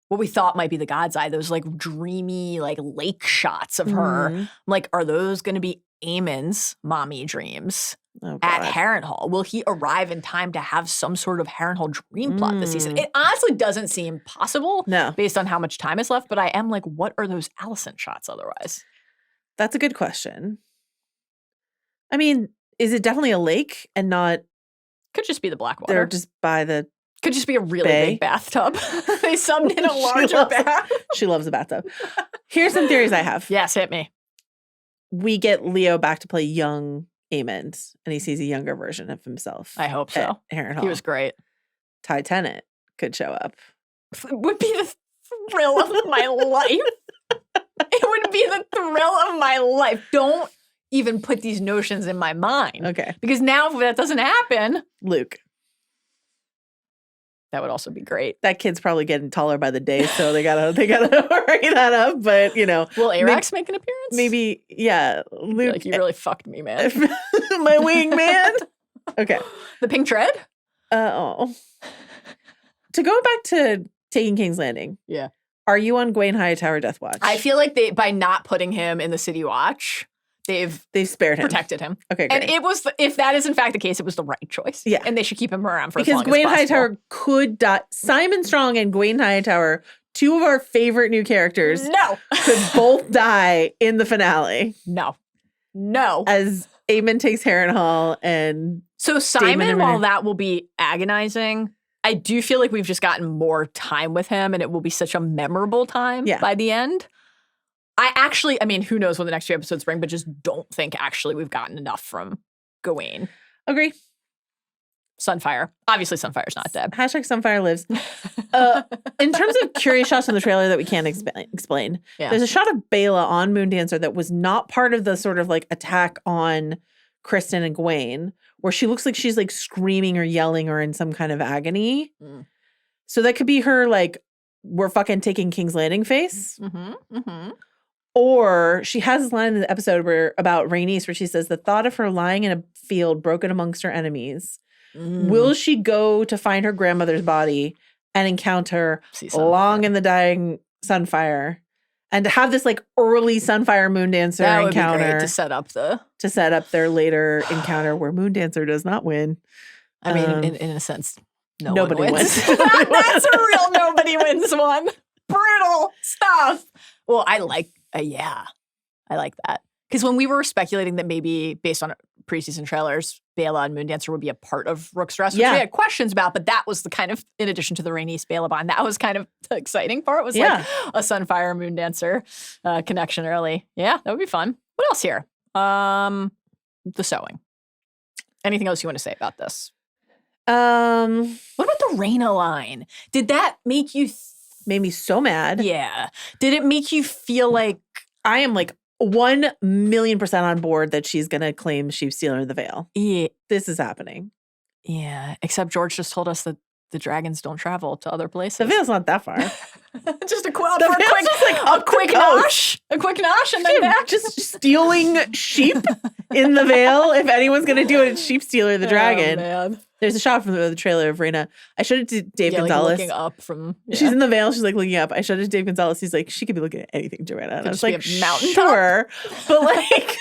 What we thought might be the God's Eye, those like dreamy, like lake shots of her. Like, are those going to be Aemond's mommy dreams at Harrenhal? Will he arrive in time to have some sort of Harrenhal dream plot this season? It honestly doesn't seem possible based on how much time is left, but I am like, what are those Alicent shots otherwise? That's a good question. I mean, is it definitely a lake and not? Could just be the Blackwater. They're just by the Could just be a really Bay. big bathtub. They subbed in a larger bath. She loves a bathtub. Here's some theories I have. Yes, hit me. We get Leo back to play young Aemond, and he sees a younger version of himself. I hope so. At Harrenhal. He was great. Ty Tennant could show up. It would be the thrill of my life. It would be the thrill of my life. Don't even put these notions in my mind. Okay. Because now if that doesn't happen, Luke. that would also be great. That kid's probably getting taller by the day, so they gotta hurry that up. But you know, will Arax make an appearance? Maybe, yeah. Luke, Like, you really fucked me, man. my wingman. Okay. The pink tread? To go back to taking King's Landing. Yeah. Are you on Gwaine Hightower Death Watch? I feel like by not putting him in the City Watch, they've spared him, protected him. Okay, great. And it was, if that is in fact the case, it was the right choice. Yeah. And they should keep him around for because as long Gwaine as possible. Hightower could die. Simon Strong and Gwaine Hightower, 2 of our favorite new characters, could both die in the finale. No. As Aemond takes Harrenhal and so Simon, while that will be agonizing, I do feel like we've just gotten more time with him, and it will be such a memorable time by the end. I mean, who knows what the next few episodes bring, but just don't think actually we've gotten enough from Gawain. Agree. Sunfire. Obviously, Sunfire's not dead. Hashtag Sunfire lives. In terms of curious shots from the trailer that we can't explain, there's a shot of Baela on Moondancer that was not part of the sort of like attack on Criston and Gawain, where she looks like she's like screaming or yelling or in some kind of agony. So that could be her like, we're fucking taking King's Landing face. Or she has this line in the episode about Rhaenys where she says, the thought of her lying in a field broken amongst her enemies. Will she go to find her grandmother's body and encounter long in the dying Sunfire? And to have this like early Sunfire Moondancer that would encounter be great to set up their later encounter where Moondancer does not win. I mean, in a sense, nobody wins. That's a real nobody wins one. Brutal stuff. Well, I like that. Because when we were speculating that maybe based on preseason trailers, Baela and Moondancer would be a part of Rook's dress, which we had questions about, but that was the kind of, in addition to the Rhaenys Baela bond, that was kind of the exciting part, was like a Sunfire Moondancer connection early. Yeah, that would be fun. What else here? The sewing. Anything else you want to say about this? What about the Rhaena line? Did that make you... Made me so mad. Yeah. Did it make you feel like... I am like 1,000,000% on board that she's going to claim she's stealer of the Vale. Yeah. This is happening. Yeah. Except George just told us that the dragons don't travel to other places. The Vale's not that far. Just a quick nosh. A quick nosh and then back. Just stealing sheep in the Vale. If anyone's going to do it, it's Sheep Stealer the Dragon. Oh, man. There's a shot from the trailer of Rhaena. I showed it to Dave Gonzalez. Like looking up from... Yeah. She's in the Vale. She's like looking up. I showed it to Dave Gonzalez. He's like, she could be looking at anything, Joanna. And I was like, sure. But like...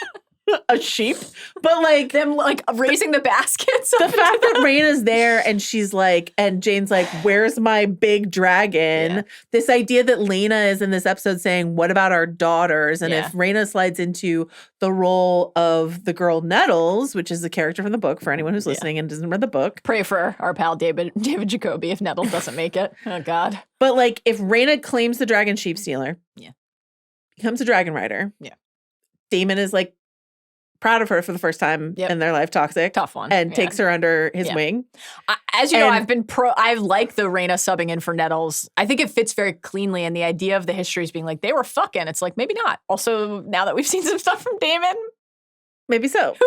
a sheep, but like them like raising the baskets. The fact that Rhaena's there and she's like, and Jane's like, where's my big dragon? Yeah. This idea that Lena is in this episode saying, what about our daughters? And if Rhaena slides into the role of the girl Nettles, which is a character from the book for anyone who's listening and doesn't read the book. Pray for our pal David Jacoby if Nettles doesn't make it. Oh God. But like if Rhaena claims the dragon sheep stealer, becomes a dragon rider. Yeah. Daemon is like proud of her for the first time in their life, toxic. Tough one. And takes her under his wing. As you know, I like the Rhaena subbing in for Nettles. I think it fits very cleanly, and the idea of the histories being like, they were fucking, it's like, maybe not. Also, now that we've seen some stuff from Daemon. Maybe so. Who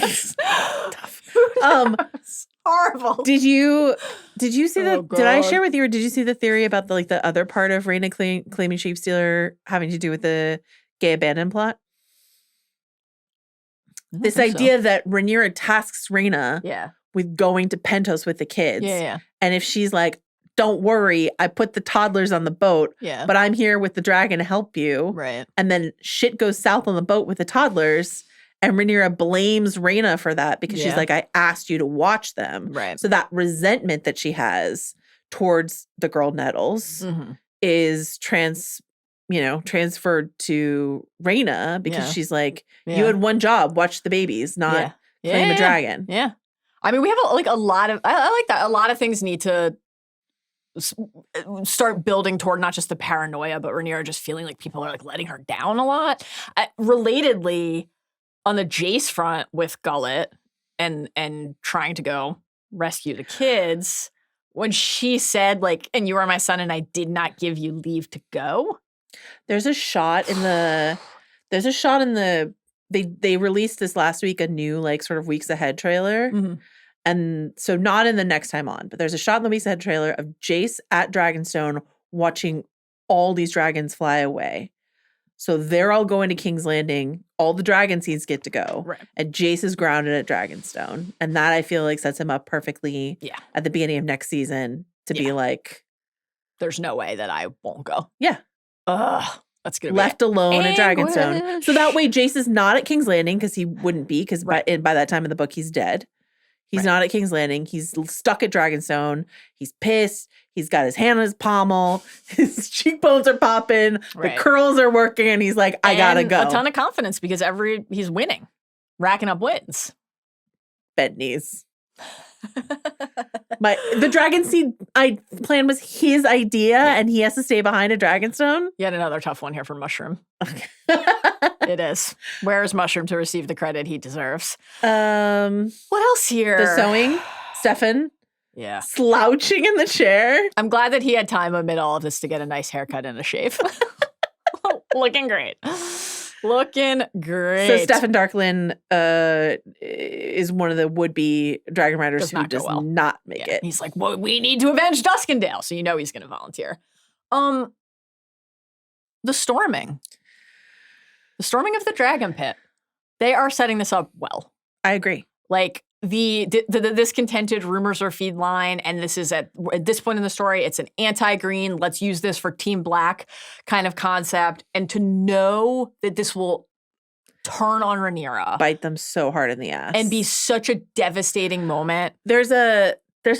knows? Who knows? Horrible. Did you see did I share with you, or did you see the theory about the other part of Rhaena claiming sheep stealer having to do with the gay abandon plot? This idea that Rhaenyra tasks Rhaena with going to Pentos with the kids. Yeah. And if she's like, don't worry, I put the toddlers on the boat, but I'm here with the dragon to help you. Right. And then shit goes south on the boat with the toddlers. And Rhaenyra blames Rhaena for that because she's like, I asked you to watch them. Right. So that resentment that she has towards the girl Nettles is transferred to Rhaena because she's like, you had one job, watch the babies, not claim a dragon. Yeah. I mean, we have a lot of, I like that. A lot of things need to start building toward not just the paranoia, but Rhaenyra just feeling like people are like letting her down a lot. Relatedly, on the Jace front with Gullet and trying to go rescue the kids, when she said like, and you are my son and I did not give you leave to go. There's a shot in the they released this last week, a new like sort of weeks ahead trailer. And so not in the next time on, but there's a shot in the weeks ahead trailer of Jace at Dragonstone watching all these dragons fly away. So they're all going to King's Landing. All the dragon seeds get to go. Right. And Jace is grounded at Dragonstone. And that I feel like sets him up perfectly at the beginning of next season to be like, there's no way that I won't go. Yeah. Ugh. That's going to be left alone at Dragonstone. So that way Jace is not at King's Landing because he wouldn't be because by that time in the book he's dead. He's not at King's Landing. He's stuck at Dragonstone. He's pissed. He's got his hand on his pommel. His cheekbones are popping. The curls are working. And he's like, I gotta go. A ton of confidence because he's winning. Racking up wins. Bent knees. The dragon seed plan was his idea, and he has to stay behind a Dragonstone. Yet another tough one here for Mushroom. It is. Where's Mushroom to receive the credit he deserves? What else here? The sewing, Stefan. Yeah. Slouching in the chair. I'm glad that he had time amid all of this to get a nice haircut and a shave. Looking great. Looking great. So Stefan Darklyn is one of the would-be dragon riders who does not make it. He's like, well, we need to avenge Duskendale. So you know he's going to volunteer. The storming. The storming of the dragon pit. They are setting this up well. I agree. Like the discontented rumors or feed line, and this is at this point in the story, it's an anti-green, let's use this for Team Black kind of concept, and to know that this will turn on Rhaenyra, bite them so hard in the ass, and be such a devastating moment. There's a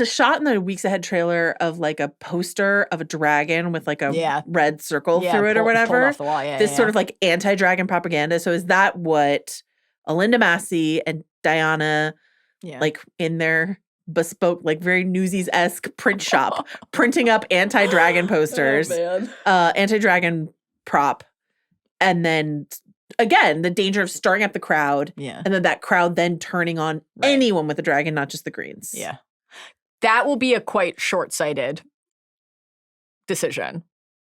shot in the Weeks Ahead trailer of like a poster of a dragon with like a red circle through it or whatever. Off the wall. This sort of like anti-dragon propaganda. So is that what Alinda Massey and Diana, like in their bespoke, like very Newsies-esque print shop, printing up anti-dragon posters, anti-dragon prop, and then again the danger of stirring up the crowd, and then that crowd then turning on anyone with a dragon, not just the Greens. Yeah. That will be a quite short-sighted decision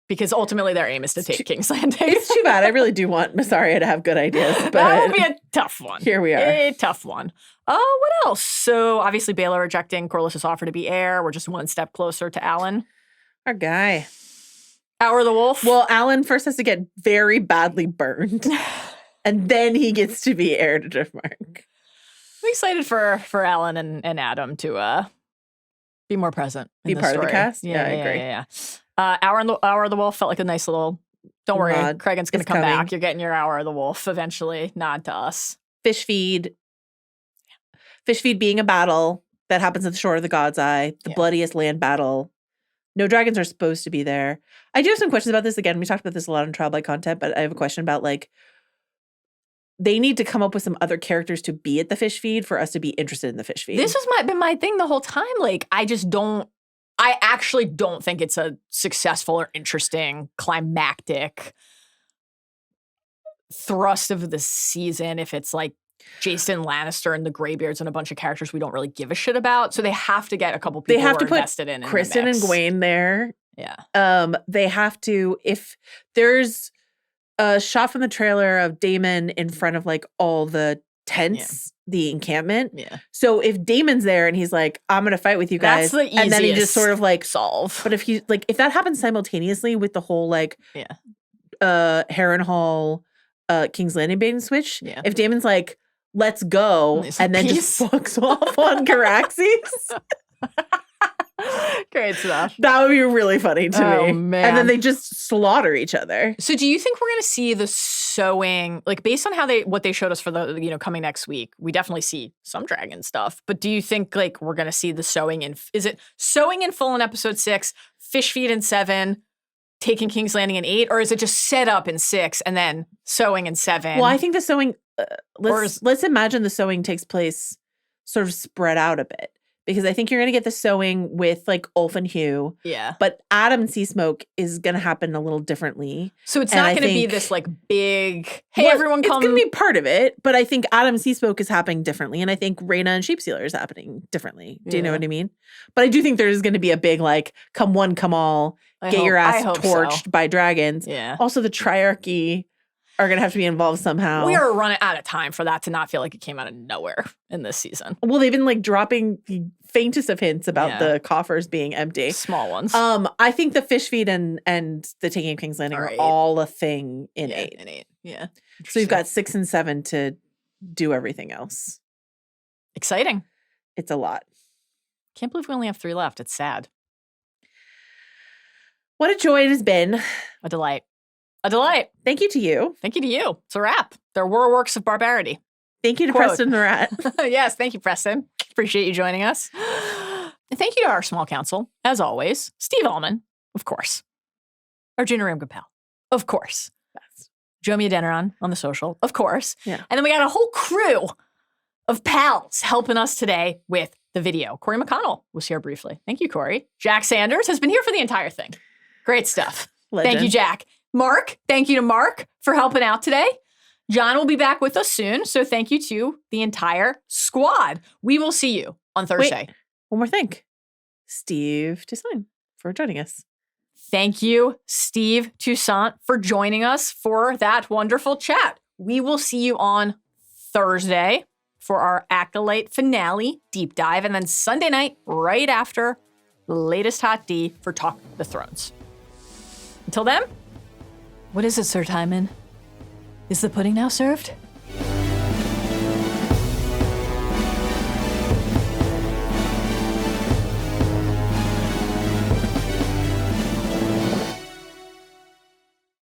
because ultimately their aim is to take King's Landing. It's too bad. I really do want Mysaria to have good ideas, but that will be a tough one. Here we are. A tough one. What else? So obviously Baela rejecting Corlys' offer to be heir. We're just one step closer to Alan. Our guy. Hour the Wolf. Well, Alan first has to get very badly burned, and then he gets to be heir to Driftmark. I'm excited for Alan and Adam to be more present. Be part of the cast? Yeah, I agree. Yeah. Hour of the Wolf felt like a nice little, don't worry, Cregan's going to come back. You're getting your Hour of the Wolf eventually. Nod to us. Fish feed. Fish feed being a battle that happens at the Shore of the God's Eye, the bloodiest land battle. No dragons are supposed to be there. I do have some questions about this. Again, we talked about this a lot in Trial by Content, but I have a question about like, they need to come up with some other characters to be at the fish feed for us to be interested in the fish feed. This has been my thing the whole time. Like, I actually don't think it's a successful or interesting climactic thrust of the season if it's like Jason Lannister and the Greybeards and a bunch of characters we don't really give a shit about. So they have to get a couple people they have who to are put invested in Criston and Gwaine there. Yeah. They have to, if there's a shot from the trailer of Daemon in front of like all the tents, the encampment. Yeah. So if Daemon's there and he's like, I'm going to fight with you guys. That's the easiest and then he just sort of like solve. But if if that happens simultaneously with the whole like, Harrenhal, King's Landing bait and switch. Yeah. If Daemon's like, let's go, and then just fucks off on Caraxes. Great stuff. That would be really funny to me. Man. And then they just slaughter each other. So do you think we're going to see the sewing, like based on what they showed us for the, coming next week, we definitely see some dragon stuff, but do you think like we're going to see the sewing is it sewing in full in episode 6, fish feed in 7, taking King's Landing in 8, or is it just set up in 6 and then sewing in 7? Well, I think the sewing, let's imagine the sewing takes place sort of spread out a bit. Because I think you're going to get the sewing with like Ulf and Hugh. Yeah. But Adam and Sea Smoke is going to happen a little differently. So it's not going to be this like big, hey, everyone come. It's going to be part of it. But I think Adam and Sea Smoke is happening differently. And I think Rhaena and Sheepsealer is happening differently. Do you know what I mean? But I do think there's going to be a big like, come one, come all, your ass torched by dragons. Yeah. Also the Triarchy are going to have to be involved somehow. We are running out of time for that to not feel like it came out of nowhere in this season. Well, they've been like dropping the faintest of hints about the coffers being empty. Small ones. I think the fish feed and the taking of King's Landing are all a thing in 8. In 8, yeah. So you've got 6 and 7 to do everything else. Exciting. It's a lot. Can't believe we only have 3 left. It's sad. What a joy it has been. A delight. A delight. Thank you to you. Thank you to you. It's a wrap. There were works of barbarity. Thank you to Preston the Rat. Yes, thank you, Preston. Appreciate you joining us. And thank you to our small council, as always. Steve Allman, of course. Arjuna Ramgopal, of course. Yes. Jomia Deneron on the social, of course. Yeah. And then we got a whole crew of pals helping us today with the video. Corey McConnell was here briefly. Thank you, Corey. Jack Sanders has been here for the entire thing. Great stuff. Legend. Thank you, Jack. Mark, thank you to Mark for helping out today. John will be back with us soon, so thank you to the entire squad. We will see you on Thursday. Wait, one more thing. Steve Toussaint for joining us. Thank you, Steve Toussaint, for joining us for that wonderful chat. We will see you on Thursday for our Acolyte finale deep dive, and then Sunday night, right after the latest Hot D for Talk the Thrones. Until then, what is it, Sir Timon? Is the pudding now served?